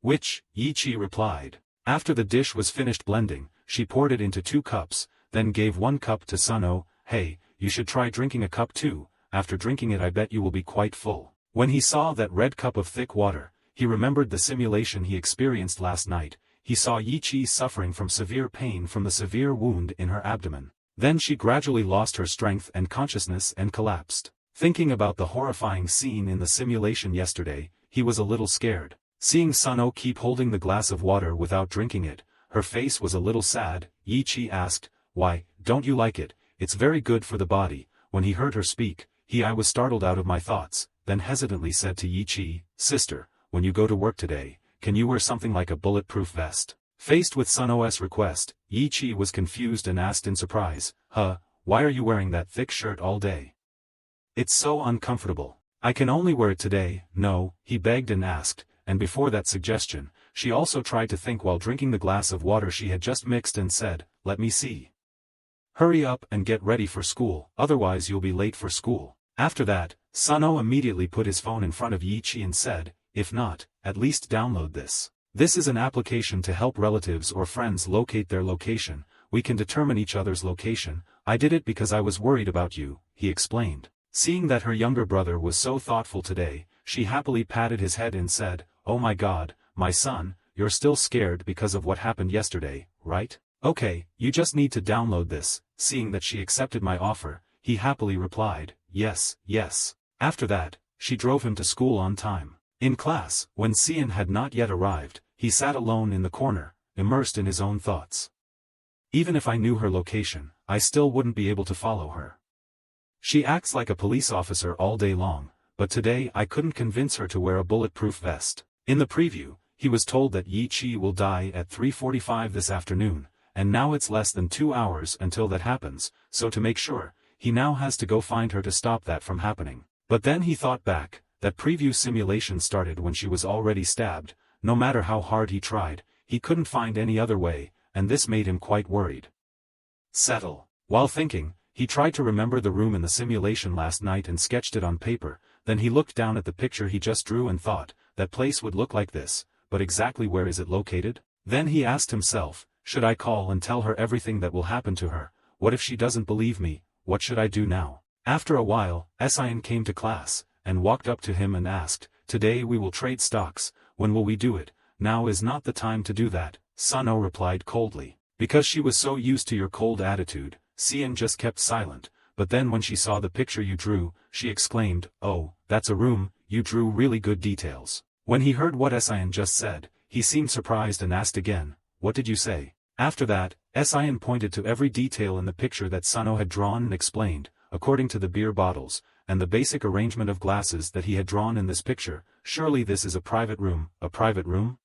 "Which?" Yi-chi replied. After the dish was finished blending, she poured it into 2 cups, then gave 1 cup to Suno. "Hey, you should try drinking a cup too, after drinking it I bet you will be quite full." When he saw that red cup of thick water, he remembered the simulation he experienced last night. He saw Yi-chi suffering from severe pain from the severe wound in her abdomen. Then she gradually lost her strength and consciousness and collapsed. Thinking about the horrifying scene in the simulation yesterday, he was a little scared. Seeing Suno keep holding the glass of water without drinking it, her face was a little sad. Yi-chi asked, "Why, don't you like it? It's very good for the body." When he heard her speak, I was startled out of my thoughts, then hesitantly said to Yi-chi, "Sister, when you go to work today, can you wear something like a bulletproof vest?" Faced with Suno's request, Yi-chi was confused and asked in surprise, Why are you wearing that thick shirt all day? It's so uncomfortable. I can only wear it today." "No," he begged and asked, and before that suggestion, she also tried to think while drinking the glass of water she had just mixed and said, "Let me see. Hurry up and get ready for school, otherwise you'll be late for school." After that, Suno immediately put his phone in front of Yi-chi and said, "If not, at least download this. This is an application to help relatives or friends locate their location. We can determine each other's location. I did it because I was worried about you," he explained. Seeing that her younger brother was so thoughtful today, she happily patted his head and said, "Oh my God, my son, you're still scared because of what happened yesterday, right? Okay, you just need to download this." Seeing that she accepted my offer, he happily replied, "Yes, yes." After that, she drove him to school on time. In class, when Sian had not yet arrived, he sat alone in the corner, immersed in his own thoughts. Even if I knew her location, I still wouldn't be able to follow her. She acts like a police officer all day long, but today I couldn't convince her to wear a bulletproof vest. In the preview, he was told that Yi Chi will die at 3:45 this afternoon, and now it's less than 2 hours until that happens, so to make sure, he now has to go find her to stop that from happening. But then he thought back, that preview simulation started when she was already stabbed. No matter how hard he tried, he couldn't find any other way, and this made him quite worried. Settle. While thinking, he tried to remember the room in the simulation last night and sketched it on paper. Then he looked down at the picture he just drew and thought, that place would look like this, but exactly where is it located? Then he asked himself, should I call and tell her everything that will happen to her? What if she doesn't believe me? What should I do now? After a while, Sian came to class, and walked up to him and asked, today we will trade stocks, when will we do it? Now is not the time to do that, Suno replied coldly. Because she was so used to your cold attitude, Sian just kept silent, but then when she saw the picture you drew, she exclaimed, oh, that's a room, you drew really good details. When he heard what Sian just said, he seemed surprised and asked again, what did you say? After that, Sian pointed to every detail in the picture that Suno had drawn and explained, according to the beer bottles, and the basic arrangement of glasses that he had drawn in this picture. Surely this is a private room, a private room?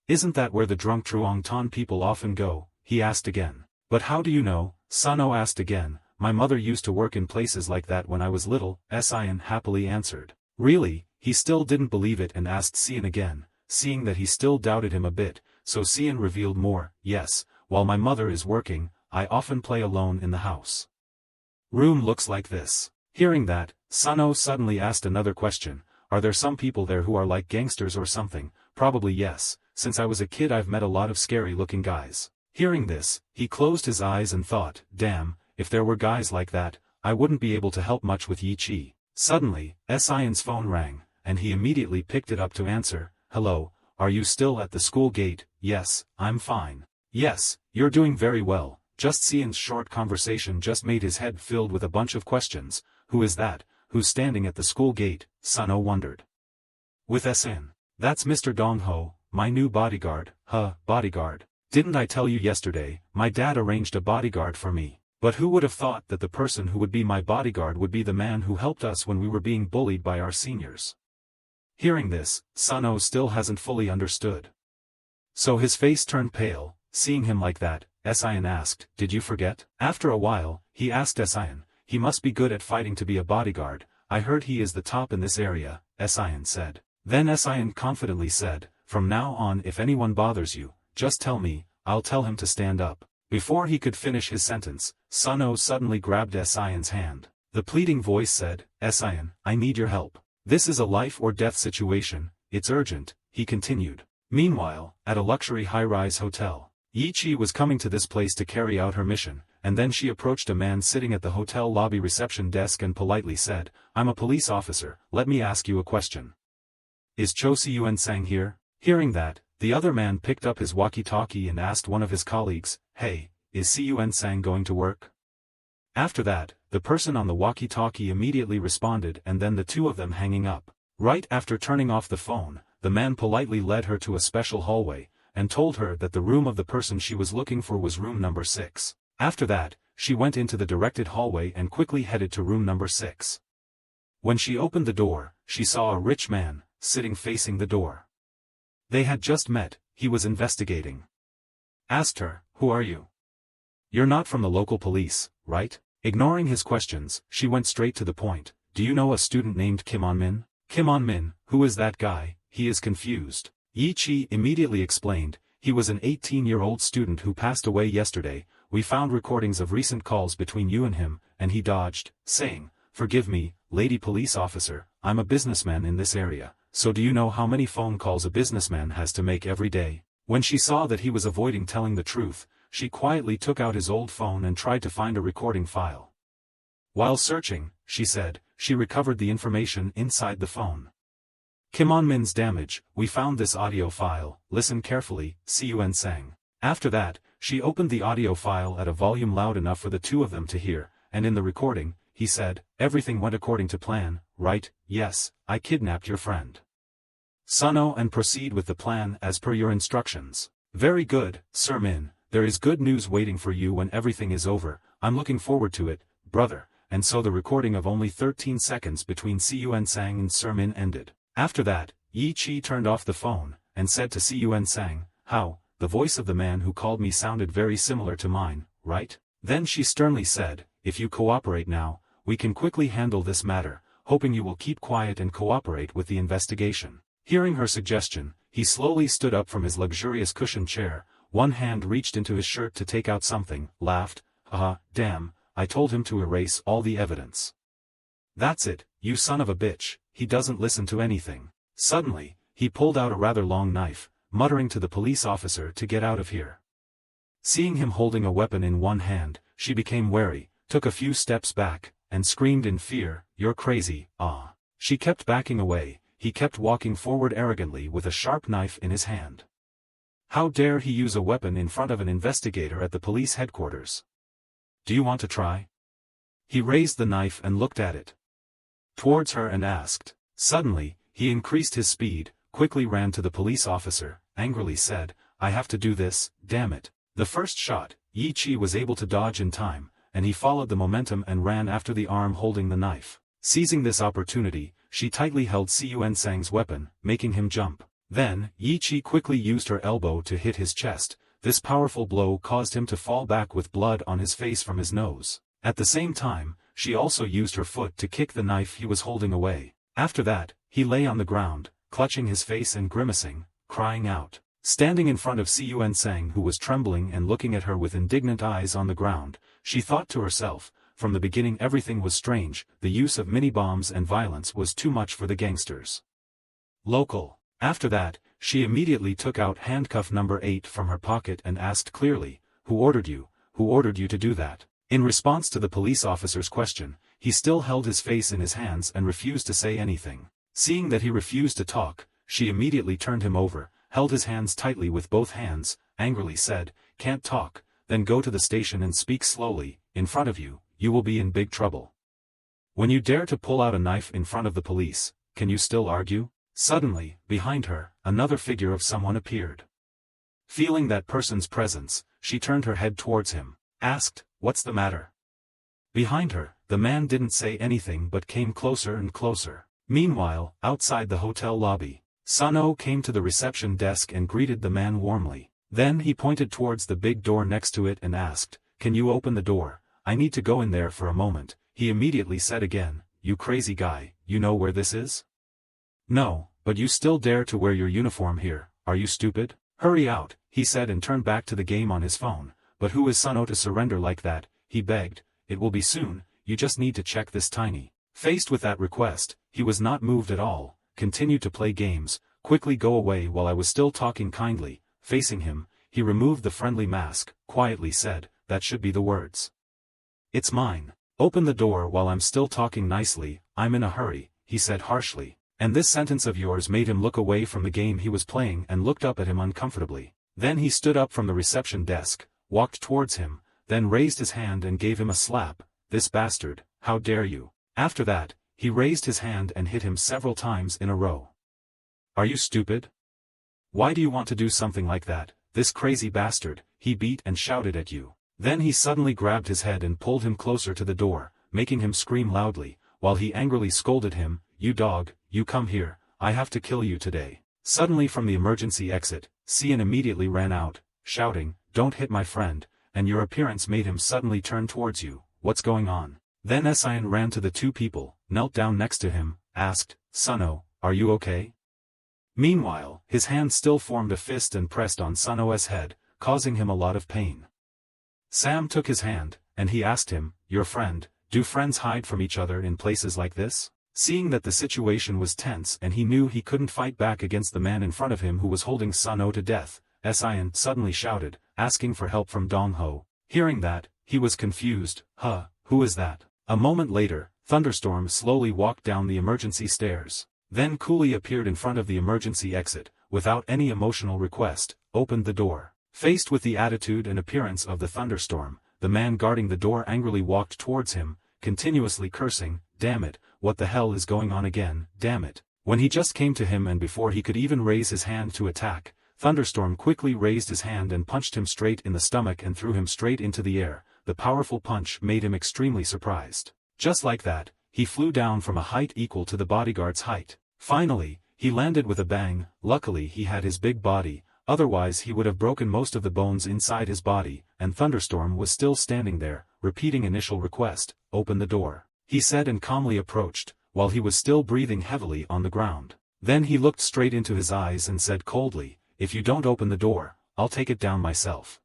Isn't that where the drunk Truong Ton people often go? He asked again. But how do you know? Suno asked again. My mother used to work in places like that when I was little, Sian happily answered. Really? He still didn't believe it and asked Sian again, seeing that he still doubted him a bit, so Sian revealed more. Yes, while my mother is working, I often play alone in the house. Room looks like this. Hearing that, Suno suddenly asked another question. Are there some people there who are like gangsters or something? Probably yes, since I was a kid I've met a lot of scary-looking guys. Hearing this, he closed his eyes and thought, damn, if there were guys like that, I wouldn't be able to help much with Yi Chi. Suddenly, Sian's phone rang, and he immediately picked it up to answer. Hello, are you still at the school gate? Yes, I'm fine. Yes, you're doing very well. Just Sian's short conversation just made his head filled with a bunch of questions. Who is that? Who's standing at the school gate? Suno wondered. With Sian. That's Mr. Dong-ho, my new bodyguard. Bodyguard. Didn't I tell you yesterday, my dad arranged a bodyguard for me. But who would have thought that the person who would be my bodyguard would be the man who helped us when we were being bullied by our seniors? Hearing this, Suno still hasn't fully understood. So his face turned pale. Seeing him like that, Sian asked, did you forget? After a while, he asked Sian, he must be good at fighting to be a bodyguard. I heard he is the top in this area, Sian said. Then Sian confidently said, from now on if anyone bothers you, just tell me, I'll tell him to stand up. Before he could finish his sentence, Suno suddenly grabbed Sian's hand. The pleading voice said, Sian, I need your help. This is a life or death situation, it's urgent, he continued. Meanwhile, at a luxury high-rise hotel, Yi Chi was coming to this place to carry out her mission, and then she approached a man sitting at the hotel lobby reception desk and politely said, I'm a police officer, let me ask you a question. Is Cho Si-Yuen-sang here? Hearing that, the other man picked up his walkie-talkie and asked one of his colleagues, hey, is Si-Yuen-sang going to work? After that, the person on the walkie-talkie immediately responded and then the two of them hanging up. Right after turning off the phone, the man politely led her to a special hallway, and told her that the room of the person she was looking for was room number 6. After that, she went into the directed hallway and quickly headed to room number 6. When she opened the door, she saw a rich man, sitting facing the door. They had just met, he was investigating. Asked her, who are you? You're not from the local police, right? Ignoring his questions, she went straight to the point. Do you know a student named Kim On-min? Kim On-min, who is that guy? He is confused. Yi Chi immediately explained, he was an 18-year-old student who passed away yesterday. We found recordings of recent calls between you and him, and he dodged, saying, forgive me, lady police officer, I'm a businessman in this area, so do you know how many phone calls a businessman has to make every day? When she saw that he was avoiding telling the truth, she quietly took out his old phone and tried to find a recording file. While searching, she said, she recovered the information inside the phone. Kim On-min's damage, we found this audio file, listen carefully, Si-Yuen-sang. After that, she opened the audio file at a volume loud enough for the two of them to hear, and in the recording, he said, everything went according to plan, right? Yes, I kidnapped your friend. Suno and proceed with the plan as per your instructions. Very good, Sir Min, there is good news waiting for you when everything is over, I'm looking forward to it, brother, and so the recording of only 13 seconds between Siyuan Sang and Sermin ended. After that, Yi Chi turned off the phone, and said to Siyuan Sang, "How, the voice of the man who called me sounded very similar to mine, right?" Then she sternly said, "If you cooperate now, we can quickly handle this matter, hoping you will keep quiet and cooperate with the investigation." Hearing her suggestion, he slowly stood up from his luxurious cushioned chair, one hand reached into his shirt to take out something, laughed, damn, I told him to erase all the evidence. That's it, you son of a bitch, he doesn't listen to anything." Suddenly, he pulled out a rather long knife, muttering to the police officer to get out of here. Seeing him holding a weapon in one hand, she became wary, took a few steps back, and screamed in fear, "You're crazy, ah." She kept backing away, he kept walking forward arrogantly with a sharp knife in his hand. How dare he use a weapon in front of an investigator at the police headquarters? "Do you want to try?" He raised the knife and looked at it towards her and asked. Suddenly, he increased his speed, quickly ran to the police officer, angrily said, "I have to do this, damn it." The first shot, Yi Chi was able to dodge in time, and he followed the momentum and ran after the arm holding the knife. Seizing this opportunity, she tightly held Siyuan Sang's weapon, making him jump. Then, Yi Chi quickly used her elbow to hit his chest. This powerful blow caused him to fall back with blood on his face from his nose. At the same time, she also used her foot to kick the knife he was holding away. After that, he lay on the ground, clutching his face and grimacing, crying out. Standing in front of Siyuan Sang, who was trembling and looking at her with indignant eyes on the ground, she thought to herself, from the beginning everything was strange, the use of mini-bombs and violence was too much for the gangsters. Local. After that, she immediately took out handcuff number 8 from her pocket and asked clearly, "Who ordered you? Who ordered you to do that?" In response to the police officer's question, he still held his face in his hands and refused to say anything. Seeing that he refused to talk, she immediately turned him over, held his hands tightly with both hands, angrily said, "Can't talk, then go to the station and speak slowly, in front of you, you will be in big trouble. When you dare to pull out a knife in front of the police, can you still argue?" Suddenly, behind her, another figure of someone appeared. Feeling that person's presence, she turned her head towards him, asked, "What's the matter?" Behind her, the man didn't say anything but came closer and closer. Meanwhile, outside the hotel lobby, Sun-Oh came to the reception desk and greeted the man warmly. Then he pointed towards the big door next to it and asked, "Can you open the door? I need to go in there for a moment." He immediately said again, "You crazy guy, you know where this is?" "No, but you still dare to wear your uniform here, are you stupid?" "Hurry out," he said and turned back to the game on his phone. "But who is Sun-Oh to surrender like that?" he begged. "It will be soon, you just need to check this tiny." Faced with that request, he was not moved at all, continued to play games. "Quickly go away while I was still talking kindly." Facing him, he removed the friendly mask, quietly said, "That should be the words. It's mine. Open the door while I'm still talking nicely, I'm in a hurry," he said harshly. And this sentence of yours made him look away from the game he was playing and looked up at him uncomfortably. Then he stood up from the reception desk, walked towards him, then raised his hand and gave him a slap. "This bastard, how dare you?" After that, he raised his hand and hit him several times in a row. "Are you stupid? Why do you want to do something like that, this crazy bastard?" he beat and shouted at you. Then he suddenly grabbed his head and pulled him closer to the door, making him scream loudly, while he angrily scolded him, "You dog, you come here, I have to kill you today." Suddenly from the emergency exit, Cian immediately ran out, shouting, "Don't hit my friend," and your appearance made him suddenly turn towards you. "What's going on?" Then Cian ran to the two people, knelt down next to him, asked, "Sun-Oh, are you okay?" Meanwhile, his hand still formed a fist and pressed on Sun-Oh's head, causing him a lot of pain. Sam took his hand, and he asked him, "Your friend, do friends hide from each other in places like this?" Seeing that the situation was tense and he knew he couldn't fight back against the man in front of him who was holding Sun-Oh to death, Cian suddenly shouted, asking for help from Dong-Ho. Hearing that, he was confused. Who is that?" A moment later, Thunderstorm slowly walked down the emergency stairs. Then coolly appeared in front of the emergency exit, without any emotional request, opened the door. Faced with the attitude and appearance of the Thunderstorm, the man guarding the door angrily walked towards him, continuously cursing, "Damn it, what the hell is going on again, damn it." When he just came to him and before he could even raise his hand to attack, Thunderstorm quickly raised his hand and punched him straight in the stomach and threw him straight into the air. The powerful punch made him extremely surprised. Just like that, he flew down from a height equal to the bodyguard's height. Finally, he landed with a bang. Luckily he had his big body, otherwise he would have broken most of the bones inside his body, and Thunderstorm was still standing there, repeating initial request, "Open the door," he said and calmly approached, while he was still breathing heavily on the ground. Then he looked straight into his eyes and said coldly, "If you don't open the door, I'll take it down myself."